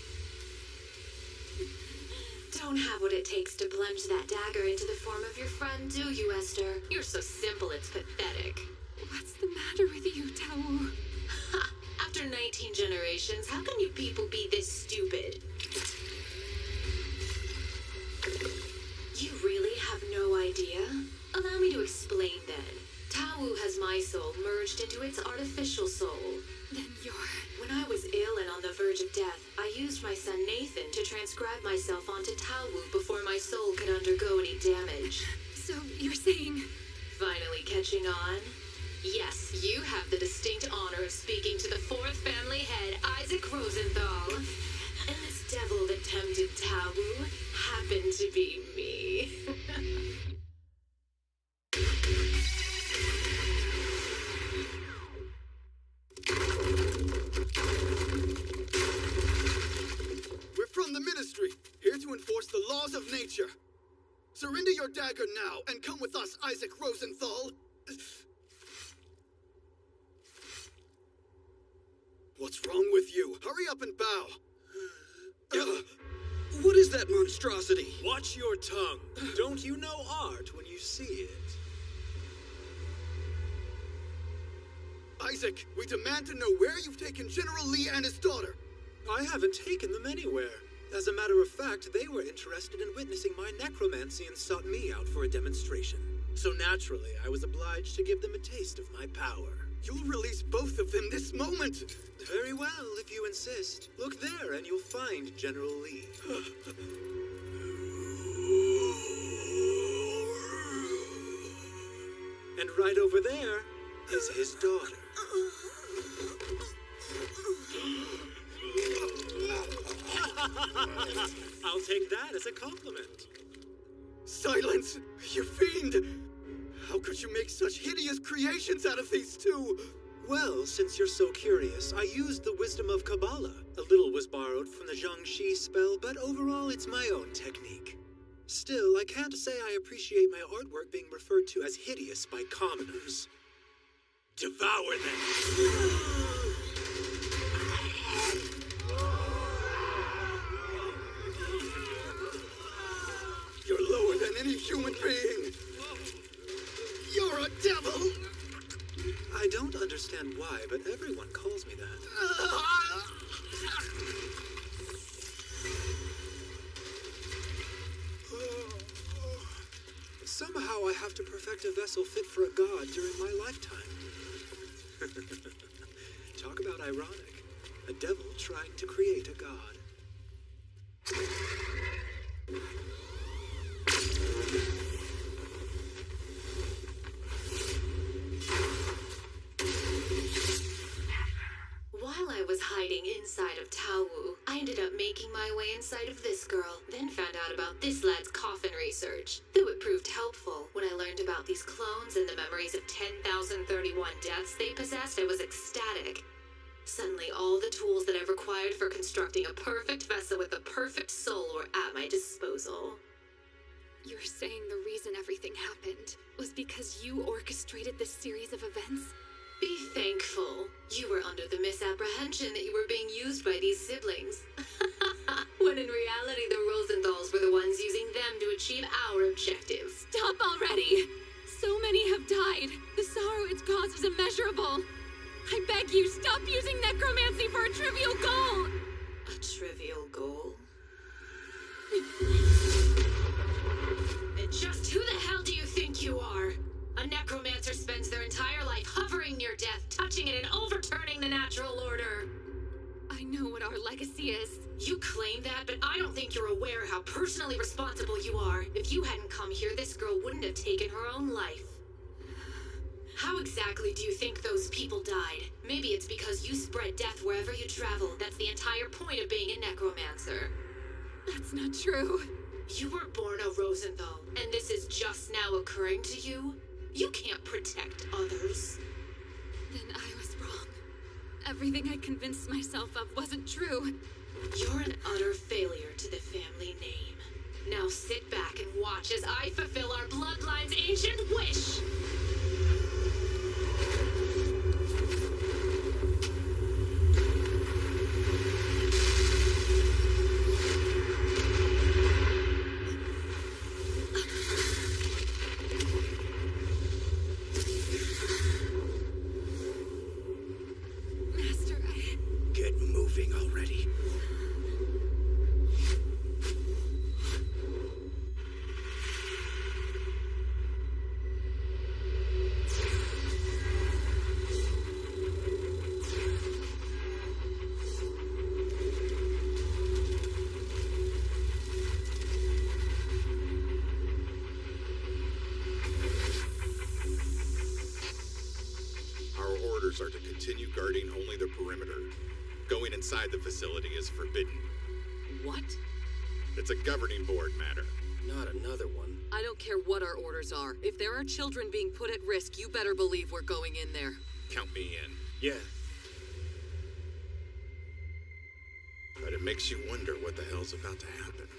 Don't have what it takes to plunge that dagger into the form of your friend, do you, Esther? You're so simple, it's pathetic. What's the matter with you, Tao? Ha! After 19 generations, how can you people be this stupid? You really have no idea? Allow me to explain then. Tao has my soul merged into its artificial soul. Then you're... When I was ill and on the verge of death, I used my son Nathan to transcribe myself onto Tao before my soul could undergo any damage. So you're saying... Finally catching on? Yes, you have the distinct honor of speaking to the fourth family head, Isaac Rosenthal. And this devil that tempted Tao happened to be me. We're from the Ministry, here to enforce the laws of nature. Surrender your dagger now and come with us, Isaac Rosenthal. What's wrong with you? Hurry up and bow. What is that monstrosity? Watch your tongue. Don't you know art when you see it? Isaac, we demand to know where you've taken General Lee and his daughter. I haven't taken them anywhere. As a matter of fact, they were interested in witnessing my necromancy and sought me out for a demonstration. So naturally, I was obliged to give them a taste of my power. You'll release both of them this moment. Very well, if you insist. Look there, and you'll find General Lee. And right over there is his daughter. I'll take that as a compliment. Silence, you fiend! How could you make such hideous creations out of these two? Well, since you're so curious, I used the wisdom of Kabbalah. A little was borrowed from the Zhangxi spell, but overall it's my own technique. Still, I can't say I appreciate my artwork being referred to as hideous by commoners. Devour them! You're lower than any human being. You're a devil. I don't understand why, but everyone calls me that. Somehow I have to perfect a vessel fit for a god during my lifetime. Talk about ironic. A devil trying to create a god. While I was hiding inside of Tao, I ended up making my way inside of this girl, then found out about this lad's coffin research. Though it proved helpful when I learned about these clones clones and the memories of 10,031 deaths they possessed, I was ecstatic. Suddenly, all the tools that I've required for constructing a perfect vessel with a perfect soul were at my disposal. You're saying the reason everything happened was because you orchestrated this series of events? Be thankful. You were under the misapprehension that you were being used by these siblings. When in reality, the Rosenthals were the ones using them to achieve our objectives. Stop already! So many have died. The sorrow it's caused is immeasurable. I beg you, stop using necromancy for a trivial goal! A trivial goal? And just who the hell do you think you are? A necromancer spends their entire life hovering near death, touching it and overturning the natural order. I know what our legacy is. You claim that, but I don't think you're aware how personally responsible you are. If you hadn't come here, this girl wouldn't have taken her own life. How exactly do you think those people died? Maybe it's because you spread death wherever you travel. That's the entire point of being a necromancer. That's not true. You were born a Rosenthal, and this is just now occurring to you? You can't protect others. Then I was wrong. Everything I convinced myself of wasn't true. You're an utter failure to the family name. Now sit back and watch as I fulfill our bloodline's ancient wish! Are to continue guarding only the perimeter. Going inside the facility is forbidden. What? It's a governing board matter. Not another one. I don't care what our orders are. If there are children being put at risk, you better believe we're going in there. Count me in. Yeah. But it makes you wonder what the hell's about to happen.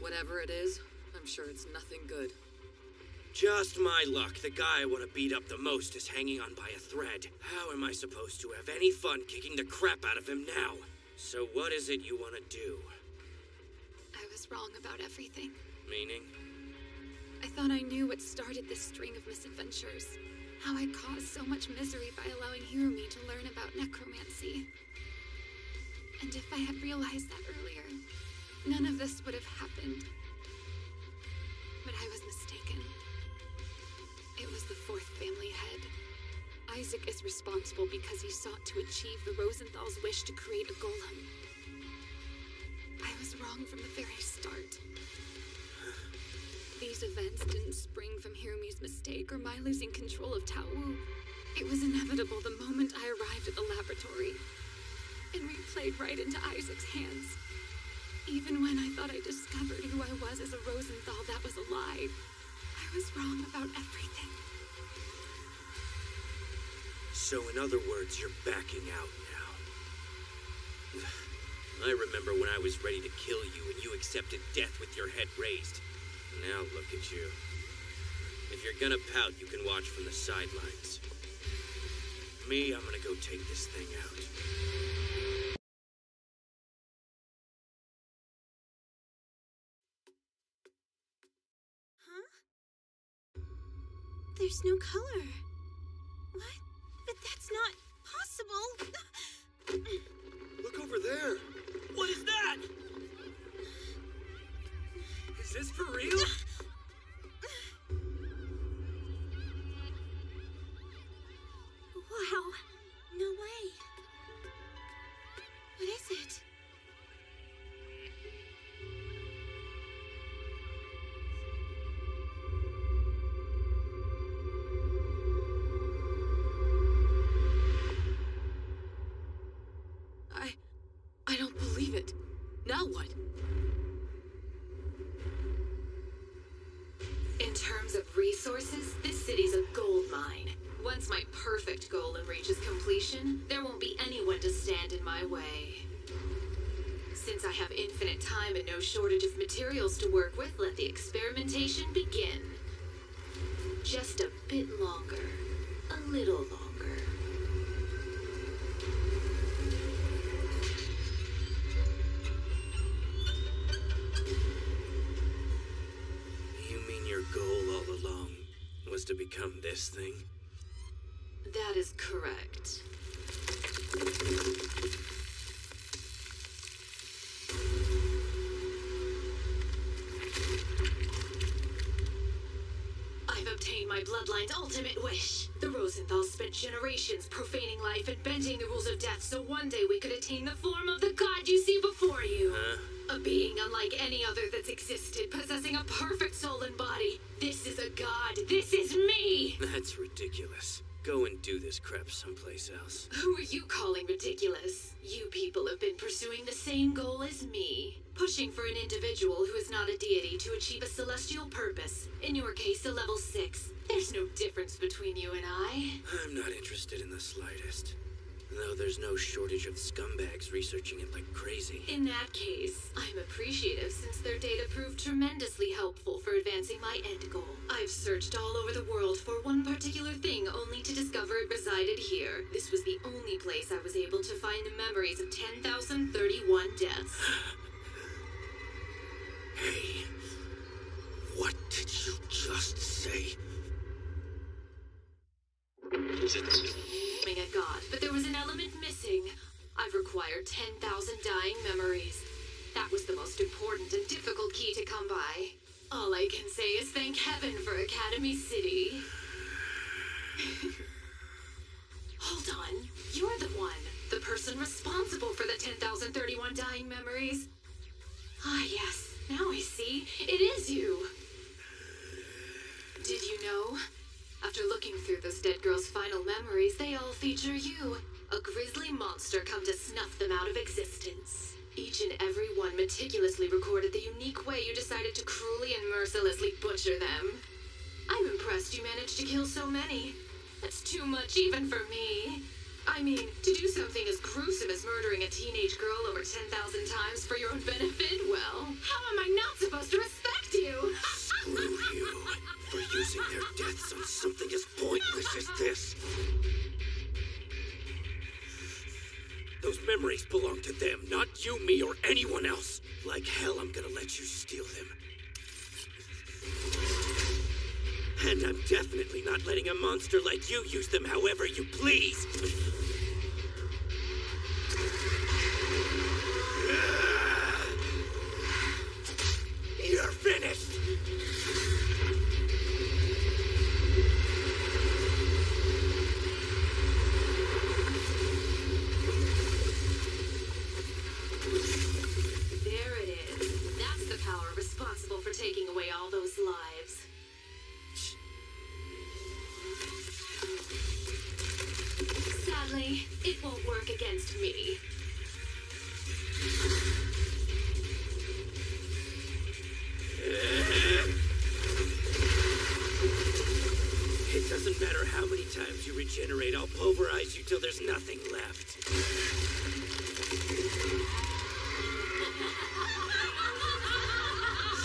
Whatever it is, I'm sure it's nothing good. Just my luck. The guy I want to beat up the most is hanging on by a thread. How am I supposed to have any fun kicking the crap out of him now? So what is it you want to do? I was wrong about everything. Meaning? I thought I knew what started this string of misadventures. How I caused so much misery by allowing Hirumi to learn about necromancy. And if I had realized that earlier, none of this would have happened. But I was mistaken. It was the fourth family head. Isaac is responsible because he sought to achieve the Rosenthal's wish to create a golem. I was wrong from the very start. These events didn't spring from Hirumi's mistake or my losing control of Tao Wu. It was inevitable the moment I arrived at the laboratory. Henry played right into Isaac's hands. Even when I thought I discovered who I was as a Rosenthal, that was a lie. I was wrong about everything. So in other words, you're backing out now. I remember when I was ready to kill you and you accepted death with your head raised. Now look at you. If you're gonna pout, you can watch from the sidelines. Me, I'm gonna go take this thing out. There's no color. What? But that's not possible. Look over there. What is that? Is this for real? Wow. No way. What is it? I don't believe it. Now what? In terms of resources, this city organization, there won't be anyone to stand in my way. Since I have infinite time and no shortage of materials to work with, let the experimentation begin. Just a bit longer. A little longer. You mean your goal all along was to become this thing? That is correct. I've obtained my bloodline's ultimate wish. The Rosenthals spent generations profaning life and bending the rules of death so one day we could attain the form of the god you see before you. A being unlike any other that's existed, possessing a perfect soul and body. This is a god. This is me! That's ridiculous. Go and do this crap someplace else. Who are you calling ridiculous? You people have been pursuing the same goal as me. Pushing for an individual who is not a deity to achieve a celestial purpose. In your case, a level 6. There's no difference between you and I. I'm not interested in the slightest. Though there's no shortage of scumbags researching it like crazy. In that case, I'm appreciative since their data proved tremendously helpful for advancing my end goal. I've searched all over the world for one particular thing only to discover it resided here. This was the only place I was able to find the memories of 10,031 deaths. Hey, what did you just say? A god, but there was an element missing. I've required 10,000 dying memories. That was the most important and difficult key to come by. All I can say is thank heaven for Academy City. Hold on, you're the one. The person responsible for the 10,031 dying memories. Ah, yes, now I see. It is you. Did you know? After looking through this dead girl's final memories, they all feature you. A grisly monster come to snuff them out of existence. Each and every one meticulously recorded the unique way you decided to cruelly and mercilessly butcher them. I'm impressed you managed to kill so many. That's too much even for me. I mean, to do something as gruesome as murdering a teenage girl over 10,000 times for your own benefit, well, how am I not supposed to respect you? Screw you for using their deaths on something as pointless as this. Those memories belong to them, not you, me, or anyone else. Like hell, I'm gonna let you steal them. And I'm definitely not letting a monster like you use them however you please. You're finished. There it is. That's the power responsible for taking away all those lives. Sadly, it won't work against me. It doesn't matter how many times you regenerate, I'll pulverize you till there's nothing left.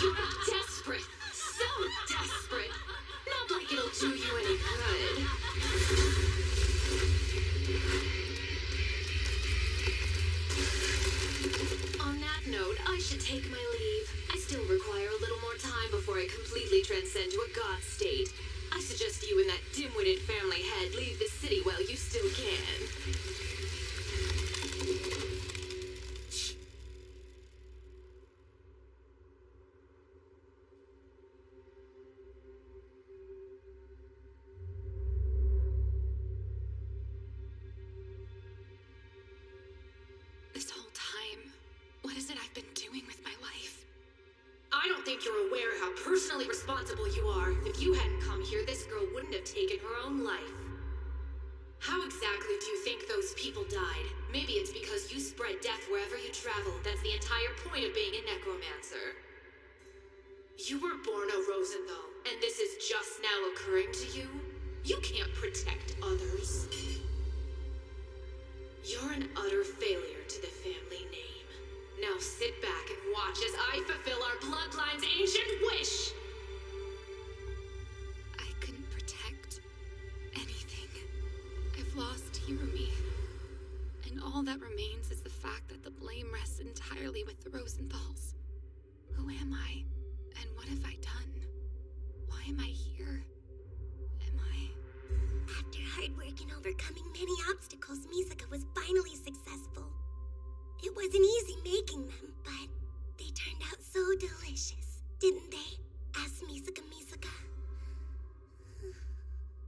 You're desperate. So desperate. Not like it'll do you any good. On that note, I should take my leave. I still require a little more time before I completely transcend to a god state. I suggest you and that dim-witted family head leave the city while you still can. This whole time, what is it I've been doing with my life? I don't think you're aware how personally responsible you are. If you hadn't come here, this girl wouldn't have taken her own life. How exactly do you think those people died? Maybe it's because you spread death wherever you travel. That's the entire point of being a necromancer. You were born a Rosenthal, and this is just now occurring to you? You can't protect others. You're an utter failure to the family name. Now sit back and watch as I fulfill our bloodline's ancient wish! I couldn't protect anything. I've lost Hirumi. And all that remains is the fact that the blame rests entirely with the Rosenthals. Who am I? And what have I done? Why am I here? After hard work and overcoming many obstacles, Misaka was finally successful. It wasn't easy making them, but they turned out so delicious, didn't they? Asked Misaka.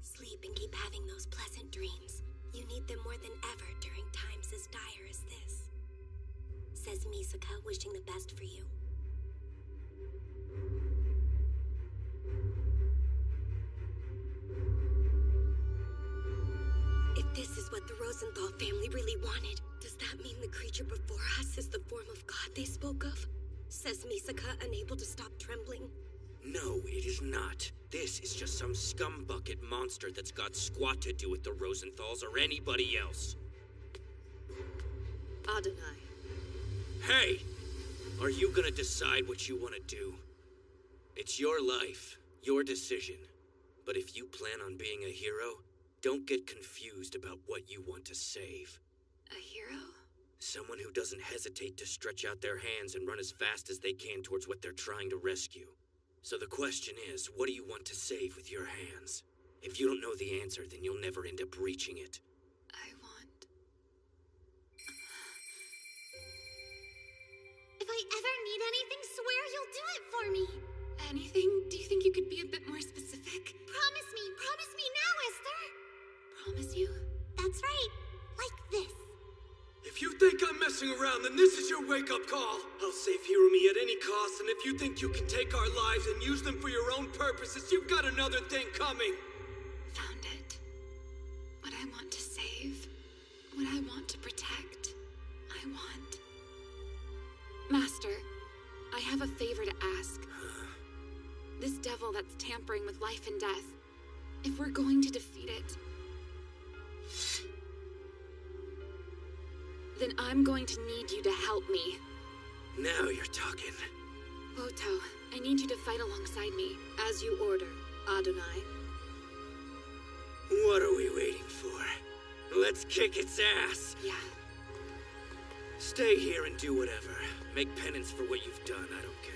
Sleep and keep having those pleasant dreams. You need them more than ever during times as dire as this. Says Misaka, wishing the best for you. If this is what the Rosenthal family really wanted, does that mean the creature before us is the form of God they spoke of? Says Misaka, unable to stop trembling. No, it is not. This is just some scumbucket monster that's got squat to do with the Rosenthals or anybody else. Adonai. Hey! Are you gonna decide what you want to do? It's your life, your decision. But if you plan on being a hero, don't get confused about what you want to save. A hero? Someone who doesn't hesitate to stretch out their hands and run as fast as they can towards what they're trying to rescue. So the question is, what do you want to save with your hands? If you don't know the answer, then you'll never end up reaching it. If I ever need anything, swear you'll do it for me. Anything? Do you think you could be a bit more specific? Promise me now, Esther. Promise you? That's right. Like this. If you think I'm messing around, then this is your wake-up call. I'll save Hirumi at any cost, and if you think you can take our lives and use them for your own purposes, you've got another thing coming. Found it. What I want to save. What I want to protect. I want. Master, I have a favor to ask. This devil that's tampering with life and death, if we're going to defeat it, then I'm going to need you to help me. Now you're talking. Woto, I need you to fight alongside me. As you order, Adonai. What are we waiting for? Let's kick its ass. Yeah. Stay here and do whatever. Make penance for what you've done, I don't care.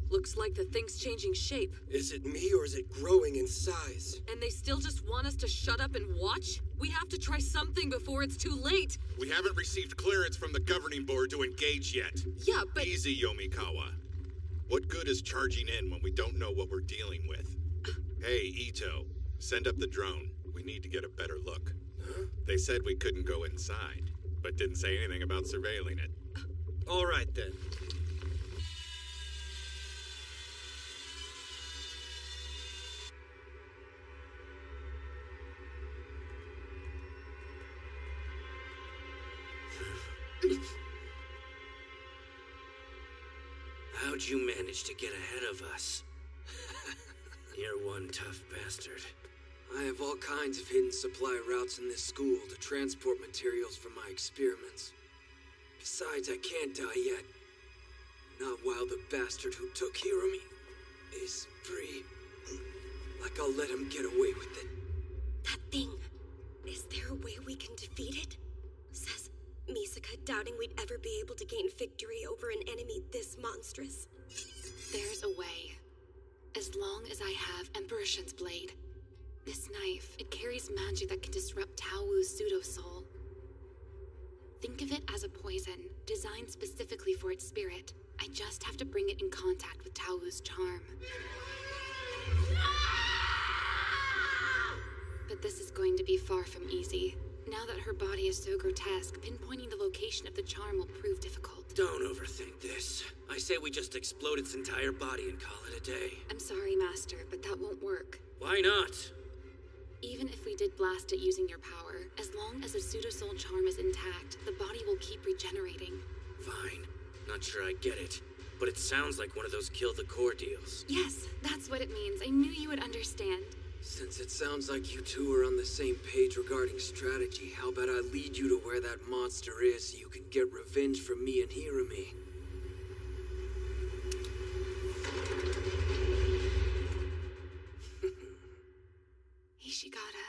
Looks like the thing's changing shape. Is it me or is it growing in size? And they still just want us to shut up and watch? We have to try something before it's too late. We haven't received clearance from the governing board to engage yet. Yeah, but... Easy, Yomikawa. What good is charging in when we don't know what we're dealing with? Hey, Ito, send up the drone. We need to get a better look. Huh? They said we couldn't go inside, but didn't say anything about surveilling it. All right, then. How'd you manage to get ahead of us? You're one tough bastard. I have all kinds of hidden supply routes in this school to transport materials for my experiments. Besides, I can't die yet. Not while the bastard who took Hirumi is free. Like I'll let him get away with it. That thing. Is there a way we can defeat it? Says Misaka, doubting we'd ever be able to gain victory over an enemy this monstrous. There's a way. As long as I have Emperor Shin's blade. This knife, it carries magic that can disrupt Taowu's pseudo-soul. Think of it as a poison, designed specifically for its spirit. I just have to bring it in contact with Taowu's charm. But this is going to be far from easy. Now that her body is so grotesque, pinpointing the location of the charm will prove difficult. Don't overthink this. I say we just explode its entire body and call it a day. I'm sorry, Master, but that won't work. Why not? Even if we did blast it using your power, as long as the pseudo-soul charm is intact, the body will keep regenerating. Fine. Not sure I get it, but it sounds like one of those kill the core deals. Yes, that's what it means. I knew you would understand. Since it sounds like you two are on the same page regarding strategy, how about I lead you to where that monster is so you can get revenge from me and Hirumi? Ishigata.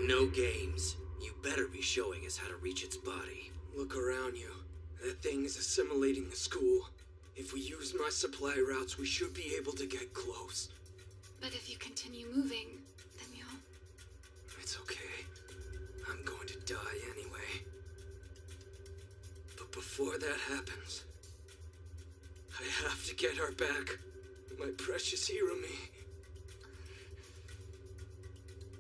No games. You better be showing us how to reach its body. Look around you. That thing is assimilating the school. If we use my supply routes, we should be able to get close. But if you continue moving, then you'll... It's okay. I'm going to die anyway. But before that happens, I have to get her back. My precious Hirumi.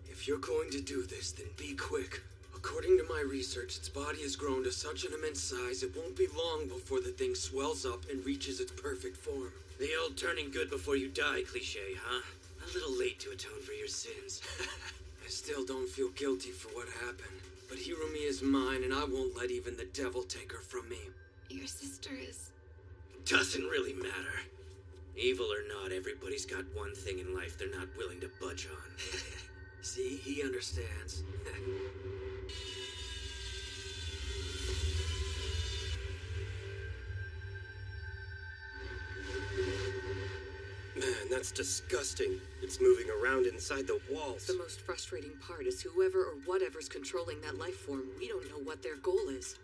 If you're going to do this, then be quick. According to my research, its body has grown to such an immense size, it won't be long before the thing swells up and reaches its perfect form. The old turning good before you die cliché, huh? A little late to atone for your sins. I still don't feel guilty for what happened. But Hirumi is mine, and I won't let even the devil take her from me. Your sister is... Doesn't really matter. Evil or not, everybody's got one thing in life they're not willing to budge on. See, he understands. Man, that's disgusting. It's moving around inside the walls. The most frustrating part is whoever or whatever's controlling that life form, we don't know what their goal is.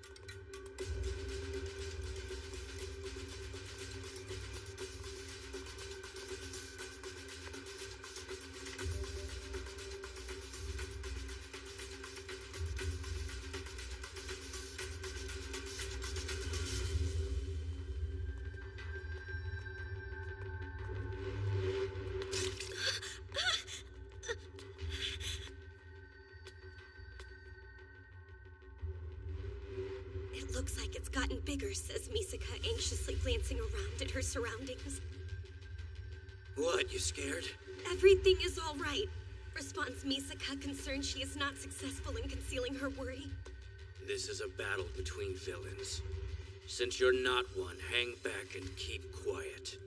Looks like it's gotten bigger, says Misaka, anxiously glancing around at her surroundings. What, you scared? Everything is all right, responds Misaka, concerned she is not successful in concealing her worry. This is a battle between villains. Since you're not one, hang back and keep quiet.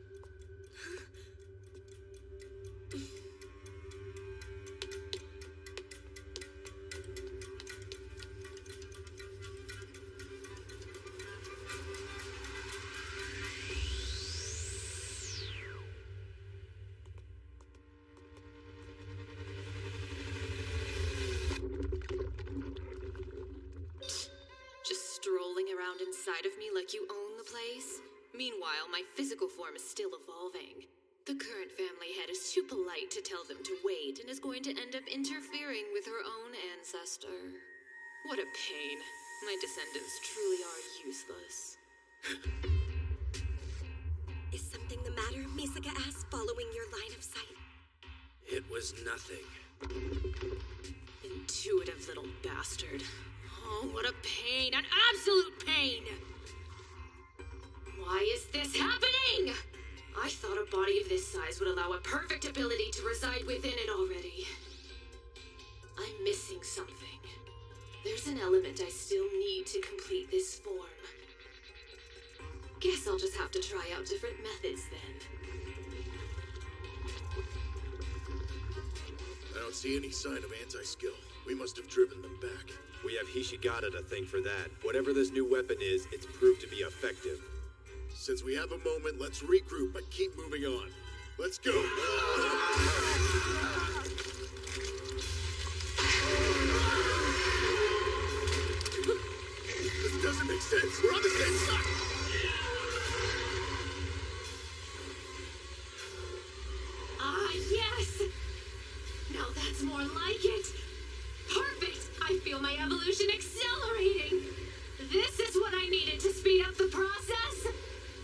Inside of me like you own the place. Meanwhile, my physical form is still evolving. The current family head is too polite to tell them to wait and is going to end up interfering with her own ancestor. What a pain. My descendants truly are useless. Is something the matter? Misaka asked, following your line of sight. It was nothing. Intuitive little bastard. Oh, what a pain! An absolute pain! Why is this happening? I thought a body of this size would allow a perfect ability to reside within it already. I'm missing something. There's an element I still need to complete this form. Guess I'll just have to try out different methods then. I don't see any sign of anti-skill. We must have driven them back. We have Hishigata to thank for that. Whatever this new weapon is, it's proved to be effective. Since we have a moment, let's regroup and keep moving on. Let's go! This doesn't make sense. We're on the same side! Ah, yes! Now that's more like it! Perfect! I feel my evolution accelerating! This is what I needed to speed up the process!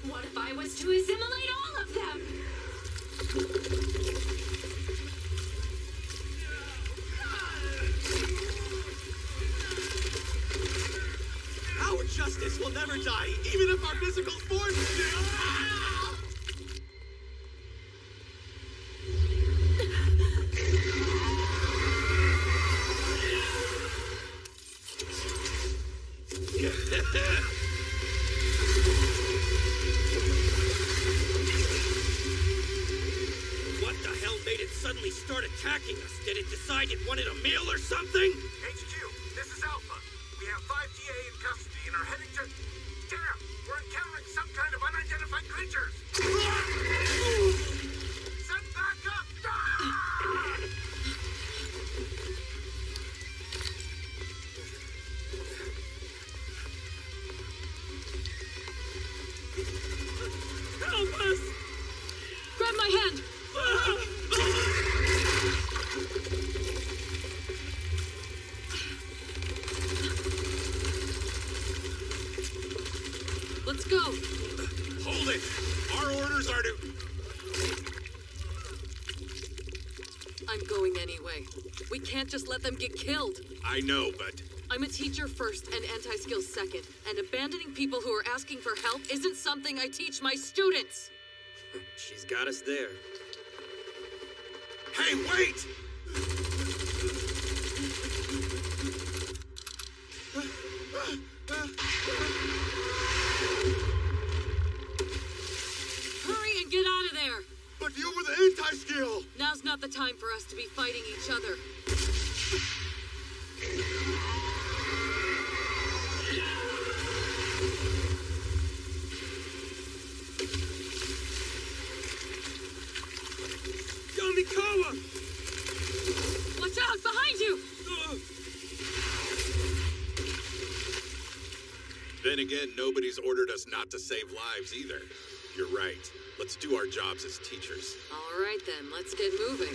What if I was to assimilate all of them? Our justice will never die, even if our physical forms do! What the hell made it suddenly start attacking us? Did it decide it wanted a meal or something? HQ, this is Alpha. We have 5 DA in custody and are heading to... Damn! We're encountering some kind of unidentified creatures! Send back up! Help us! Grab my hand! Let's go! Hold it! Our orders are to... I'm going anyway. We can't just let them get killed. I know, but... I'm a teacher first and anti-skills second, and abandoning people who are asking for help isn't something I teach my students. She's got us there. Hey, wait! Hurry and get out of there! But you were the anti-skill! Now's not the time for us to be fighting each other. Yamikawa! Watch out! Behind you! Then again, nobody's ordered us not to save lives either. You're right. Let's do our jobs as teachers. All right then, let's get moving.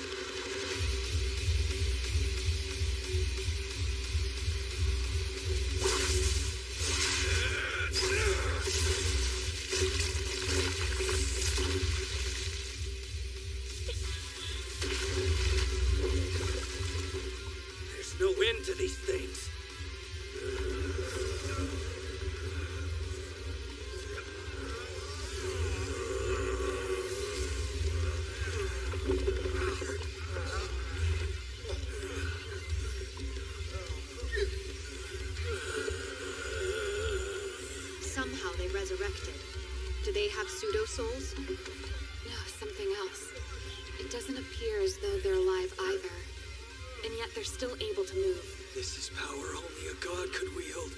There's no end to these things. Somehow they resurrected. Do they have pseudo-souls? No, something else. It doesn't appear as though they're alive either. And yet they're still able to move. This is power only a god could wield.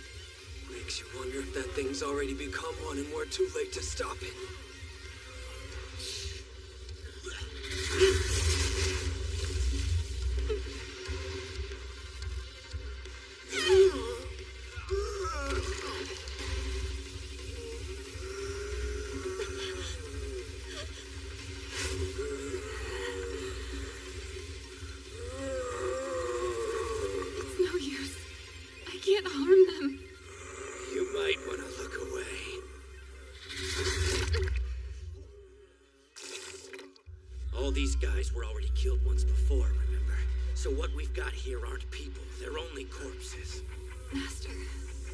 Makes you wonder if that thing's already become one and we're too late to stop it. It's no use. I can't harm them. You might want to look away. All these guys were already killed once before, remember? So what we've got here aren't people, they're only corpses. Master.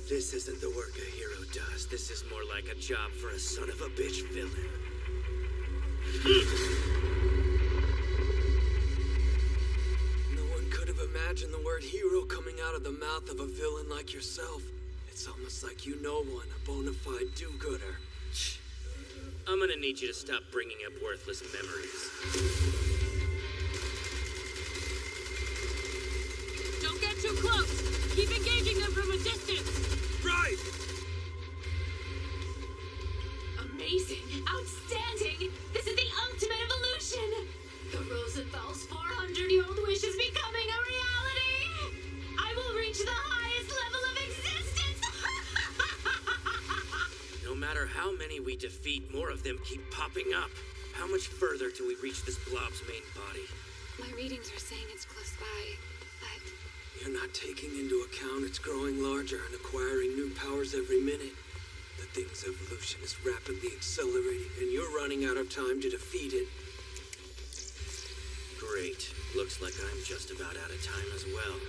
This isn't the work a hero does. This is more like a job for a son of a bitch villain. No one could have imagined the word hero coming out of the mouth of a villain like yourself. It's almost like you know one, a bona fide do-gooder. I'm gonna need you to stop bringing up worthless memories. Don't get too close! Keep engaging them from a distance! Right! Amazing! Outstanding! This is the ultimate evolution! The Rosenthal's 400-year-old wish is becoming a reality! I will reach the highest level of existence! No matter how many we defeat, more of them keep popping up. How much further till we reach this blob's main body? My readings are saying it's close by, but... You're not taking into account it's growing larger and acquiring new powers every minute. The thing's evolution is rapidly accelerating, and you're running out of time to defeat it. Great. Looks like I'm just about out of time as well.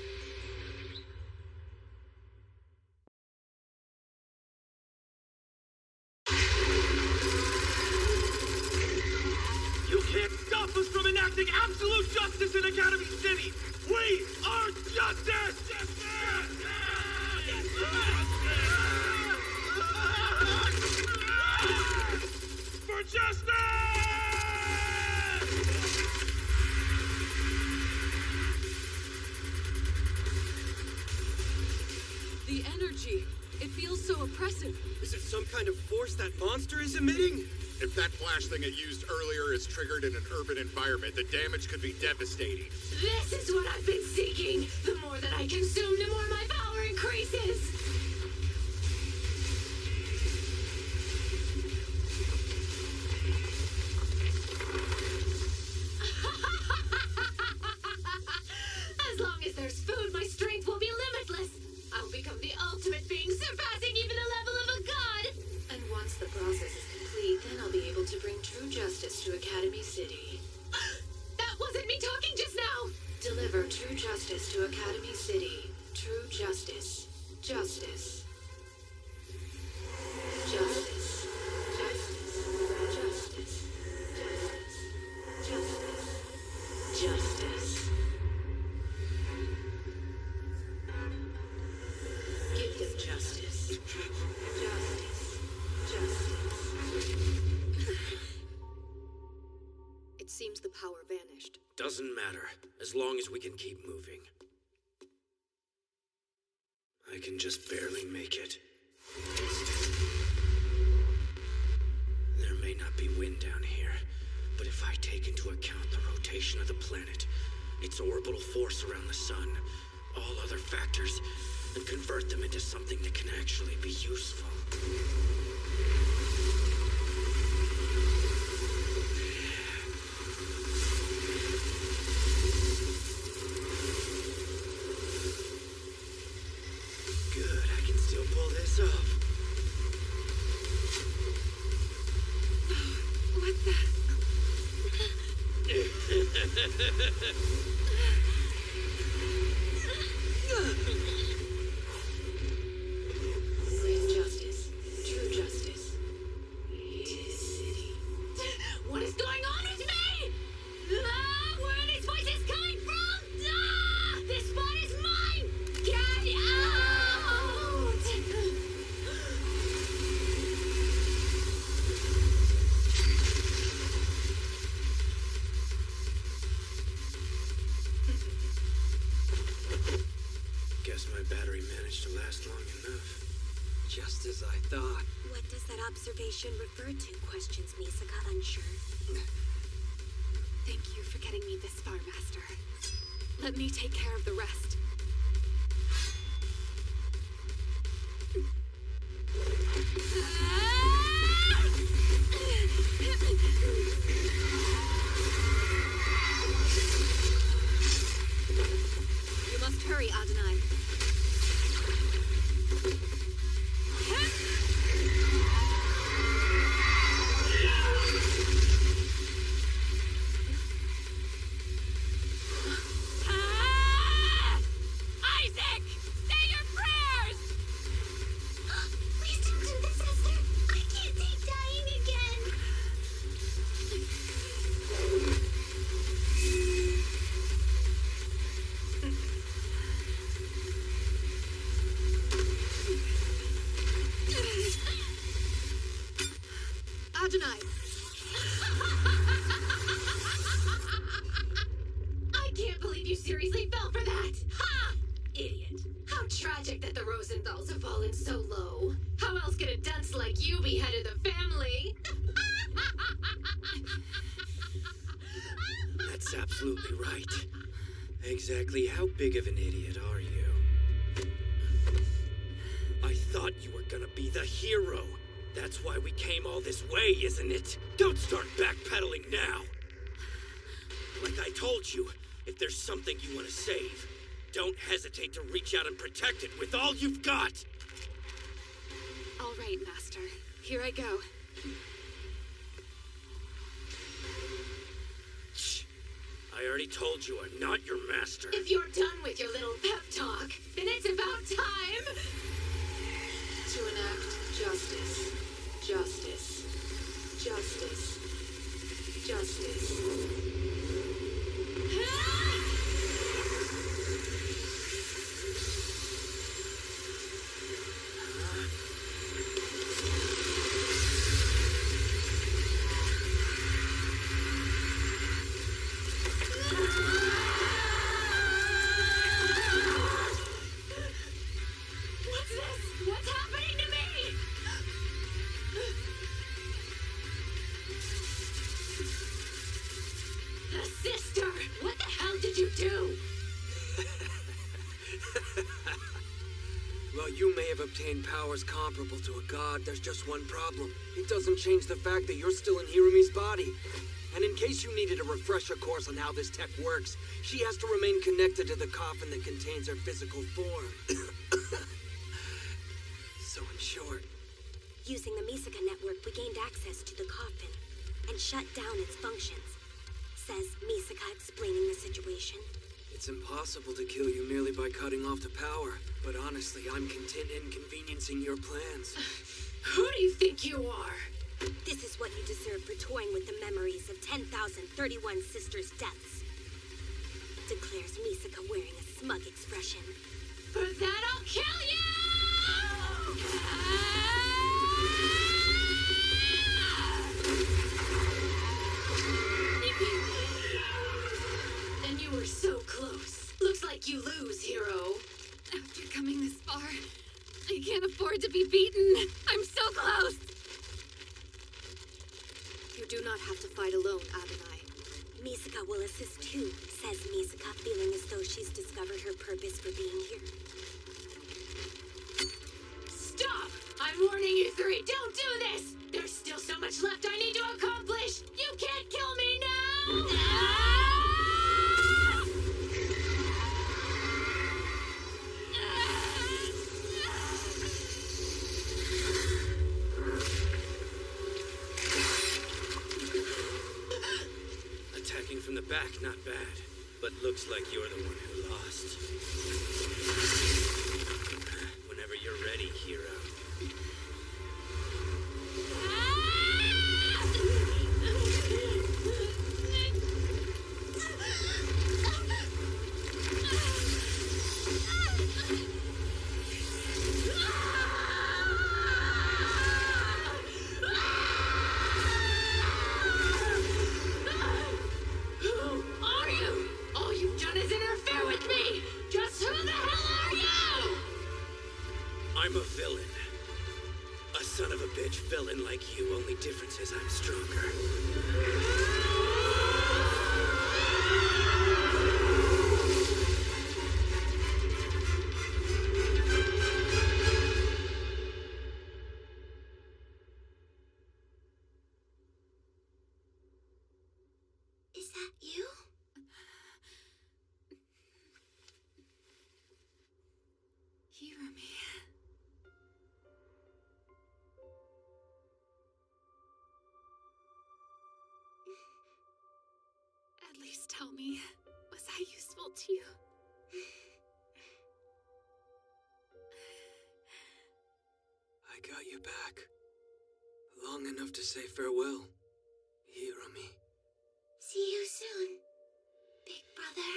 You can't stop us from enacting absolute justice in Academy City! We are justice! It feels so oppressive. Is it some kind of force that monster is emitting? If that flash thing it used earlier is triggered in an urban environment, the damage could be devastating. This is what I've been seeking. The more that I consume, the more my power increases. As long as there's food, my strength will be limitless. I'll become the ultimate being, surpassing even the level of a god. And once the process is complete, then I'll be able to bring true justice to Academy City. That wasn't me talking just now. Deliver true justice to Academy City. True justice. Justice. Justice. Justice. Justice. Justice. Justice. Give them justice. Justice. Justice. It seems the power vanished. Doesn't matter, as long as we can keep moving. I can just barely make it. There may not be wind down here, but if I take into account the rotation of the planet, its orbital force around the sun, all other factors, and convert them into something that can actually be useful. Good, I can still pull this off. What the? Bring justice. True justice. To the city. What is going on with me? Ah, where are these voices coming from? Ah, this spot is mine! Get out! Guess my battery managed to last long enough. Just as I thought. What does that observation refer to? Questions Misaka, unsure. Thank you for getting me this far, Master. Let me take care of the rest. You must hurry, Adonai. Isaac! Say your prayers! Please don't do this, Esther. I can't take dying again. Adonai! I can't believe you seriously fell for that! Ha! Idiot. How tragic that the Rosenthals have fallen so low. How else could a dunce like you be head of the family? That's absolutely right. Exactly how big of an idiot are you? I thought you were gonna be the hero. That's why we came all this way, isn't it? Don't start backpedaling now. Like I told you, if there's something you want to save, don't hesitate to reach out and protect it with all you've got. All right, Master. Here I go. Shh. I already told you I'm not your master. If you're done with your little pep talk, then it's about time To enact justice. Justice. Justice. Justice. What's this? What's happening? obtain powers comparable to a god, there's just one problem. It doesn't change the fact that you're still in Hirumi's body. And in case you needed a refresher course on how this tech works, she has to remain connected to the coffin that contains her physical form. So in short... Using the Misaka network, we gained access to the coffin and shut down its functions. Says Misaka explaining the situation. It's impossible to kill you merely by cutting off the power, but honestly, I'm content inconveniencing your plans. Who do you think you are? This is what you deserve for toying with the memories of 10,031 sisters' deaths. Declares Misaka wearing a smug expression. For that I'll kill you! And you were so close. Looks like you lose, hero. After coming this far, I can't afford to be beaten. I'm so close. You do not have to fight alone, Adonai. Misaka will assist too, says Misaka, feeling as though she's discovered her purpose for being here. Stop! I'm warning you three, don't do this! There's still so much left I need to accomplish! You can't kill me now! Attacking from the back, not bad. But looks like you're the one who lost. Whenever you're ready, hero. I'm a villain. A son of a bitch villain like you. Only difference is I'm stronger. Is that you? Hirumi. At least tell me, was I useful to you? I got you back. Long enough to say farewell, Hirumi. See you soon, big brother.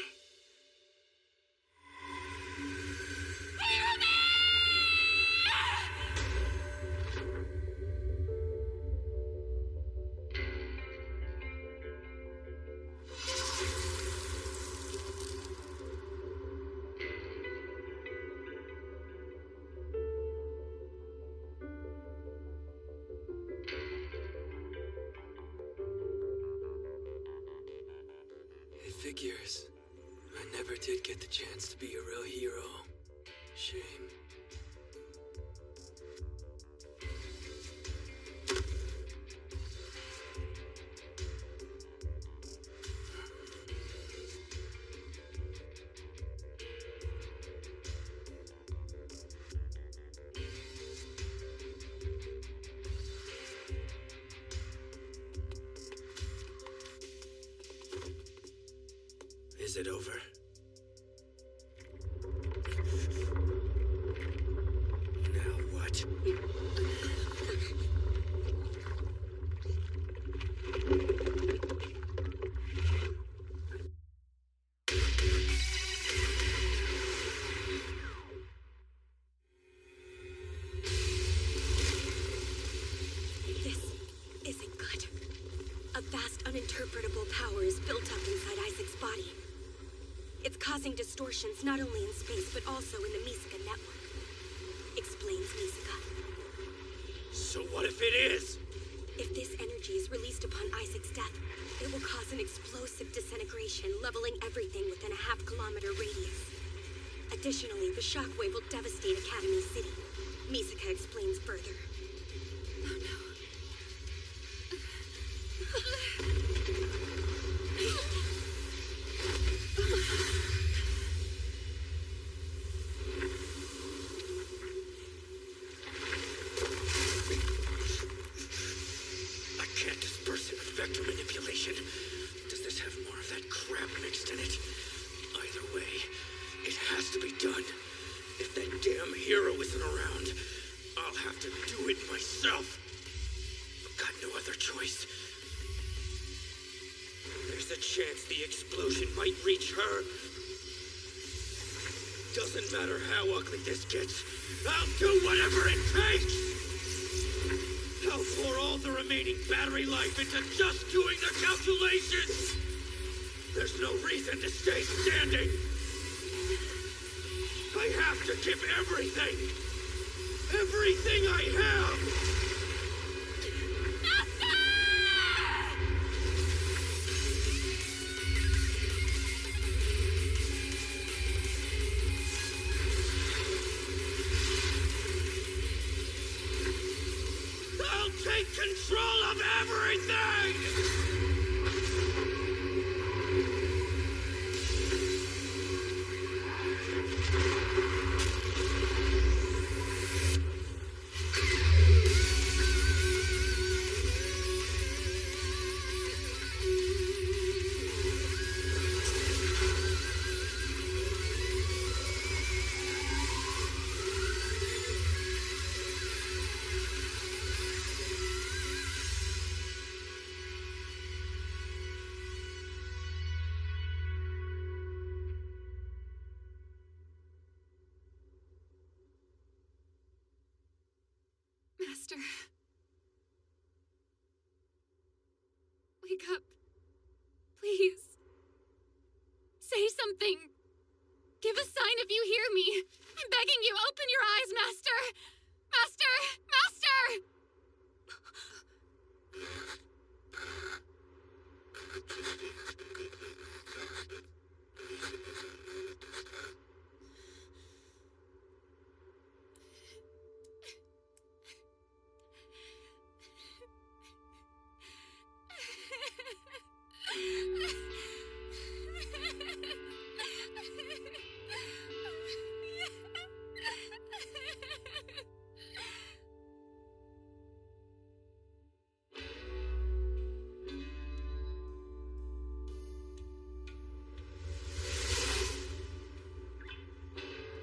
It figures. I never did get the chance to be a real hero. Shame. Is it over? Now what? This isn't good. A vast, uninterpretable power is built up inside Isaac's body. It's causing distortions not only in space, but also in the Misaka network. Explains Misaka. So what if it is? If this energy is released upon Isaac's death, it will cause an explosive disintegration, leveling everything within a half-kilometer radius. Additionally, the shockwave will devastate Academy City. Misaka explains further. Oh no. I can't disperse it with vector manipulation. Does this have more of that crap mixed in it? Either way, it has to be done. If that damn hero isn't around, I'll have to do it myself. I've got no other choice. There's a chance the explosion might reach her. Doesn't matter how ugly this gets, I'll do whatever it takes! I'll pour all the remaining battery life into just doing the calculations! There's no reason to stay standing! I have to give everything! Everything I have! I'll take control of everything! Master. Wake up. Please. Say something. Give a sign if you hear me. I'm begging you, open your eyes, Master! Master! Master!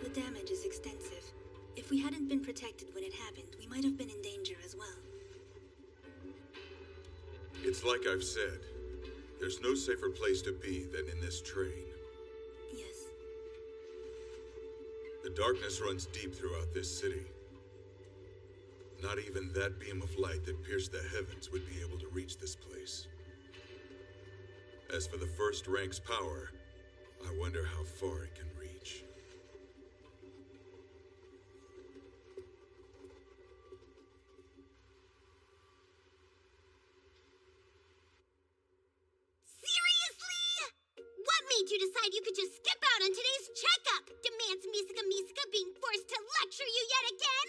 The damage is extensive. If we hadn't been protected when it happened, we might have been in danger as well. It's like I've said. There's no safer place to be than in this train. Yes. The darkness runs deep throughout this city. Not even that beam of light that pierced the heavens would be able to reach this place. As for the first rank's power, I wonder how far it can reach. What made you decide you could just skip out on today's checkup? Demands Misaka being forced to lecture you yet again?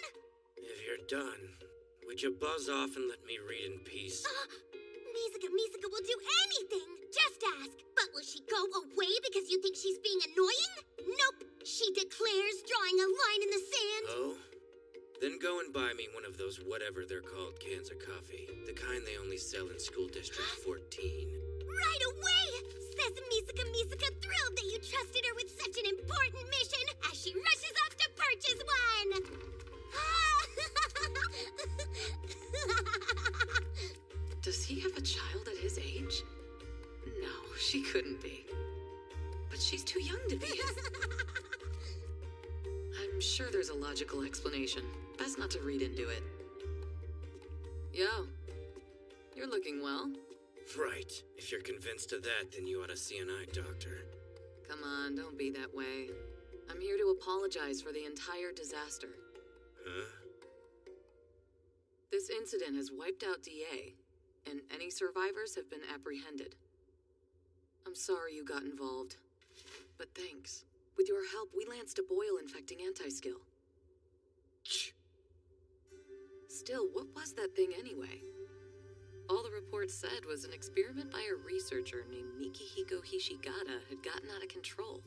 If you're done, would you buzz off and let me read in peace? Misaka will do anything. Just ask. But will she go away because you think she's being annoying? Nope. She declares, drawing a line in the sand. Oh? Then go and buy me one of those whatever they're called cans of coffee. The kind they only sell in School District 14. Right away! Says Misaka thrilled that you trusted her with such an important mission as she rushes off to purchase one! Does he have a child at his age? No, she couldn't be. But she's too young to be his. I'm sure there's a logical explanation. Best not to read into it. Yo, you're looking well. Right. If you're convinced of that, then you ought to see an eye doctor. Come on, don't be that way. I'm here to apologize for the entire disaster. Huh? This incident has wiped out DA, and any survivors have been apprehended. I'm sorry you got involved, but thanks. With your help, we lanced a boil-infecting anti-skill. Still, what was that thing anyway? All the report said was an experiment by a researcher named Mikihiko Hishigata had gotten out of control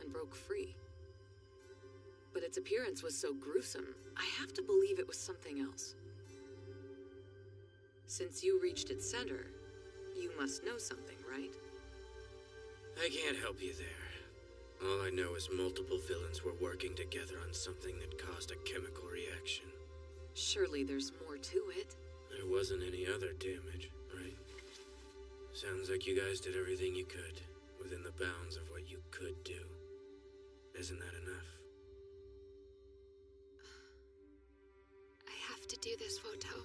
and broke free. But its appearance was so gruesome, I have to believe it was something else. Since you reached its center, you must know something, right? I can't help you there. All I know is multiple villains were working together on something that caused a chemical reaction. Surely there's more to it. There wasn't any other damage, right? Sounds like you guys did everything you could, within the bounds of what you could do. Isn't that enough? I have to do this, Woto.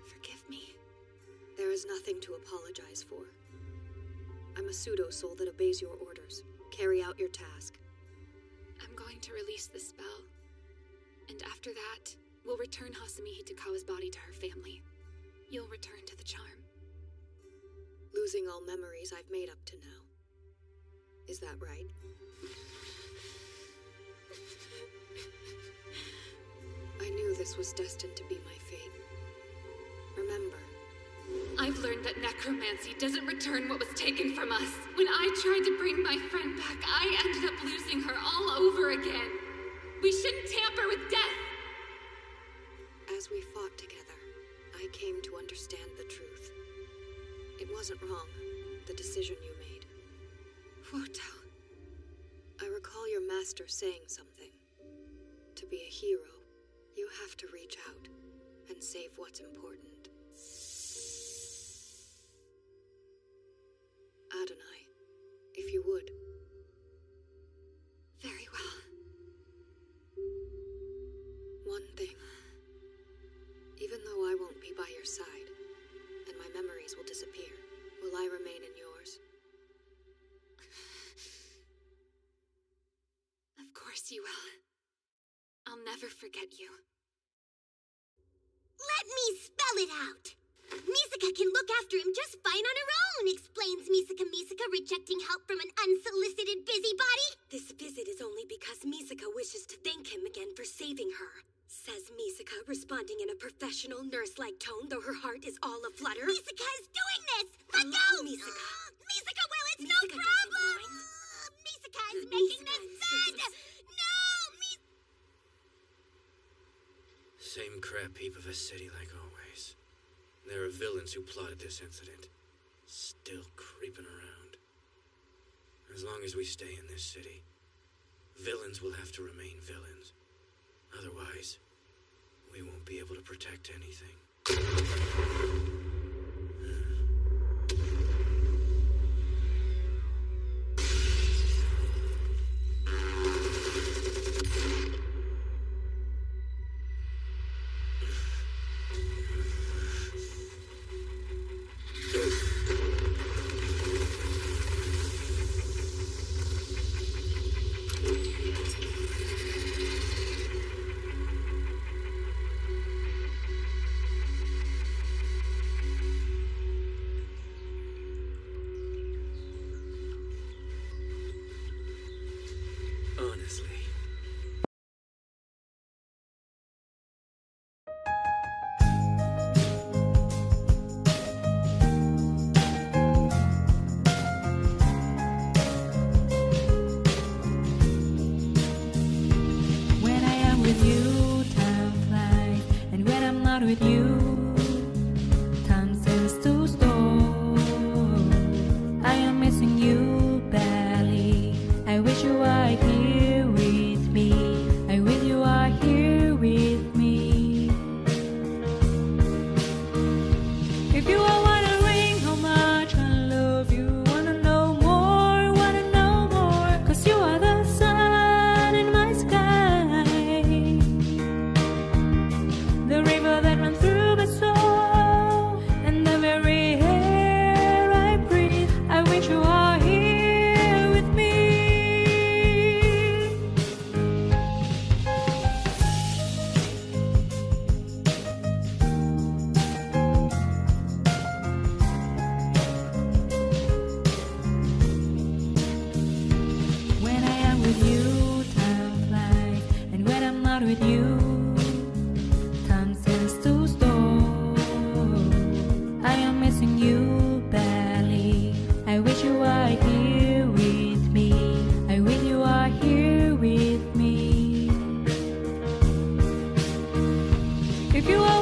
Forgive me. There is nothing to apologize for. I'm a pseudo-soul that obeys your orders. Carry out your task. I'm going to release the spell. And after that, we'll return Hasumi Hitakawa's body to her family. You'll return to the charm. Losing all memories I've made up to now. Is that right? I knew this was destined to be my fate. Remember, I've learned that necromancy doesn't return what was taken from us. When I tried to bring my friend back, I ended up losing her all over again. We shouldn't tamper with death! As we fought together, I came to understand the truth. It wasn't wrong, the decision you made. Woto, I recall your master saying something. To be a hero, you have to reach out and save what's important. Adonai, if you would. Very well. One thing. Even though I won't be by your side, and my memories will disappear, will I remain in yours? Of course you will. I'll never forget you. Let me spell it out! Misaka can look after him just fine on her own, explains Misaka, rejecting help from an unsolicited busybody. This visit is only because Misaka wishes to thank him again for saving her. Says Misaka, responding in a professional, nurse-like tone, though her heart is all aflutter. Misaka is doing this! Let go! Misaka. Misaka will, it's Misaka no problem! Misaka is making this bed! No! Same crap heap of a city like always. There are villains who plotted this incident. Still creeping around. As long as we stay in this city, villains will have to remain villains. Otherwise, we won't be able to protect anything. Honestly. When I am with you, time flies, and when I'm not with you, time seems to stop. I am missing you badly. I wish you were here with me. I wish you are here with me. If you are wondering how much I love you, wanna know more, 'cause you are the sun in my sky, the river that runs through the If you are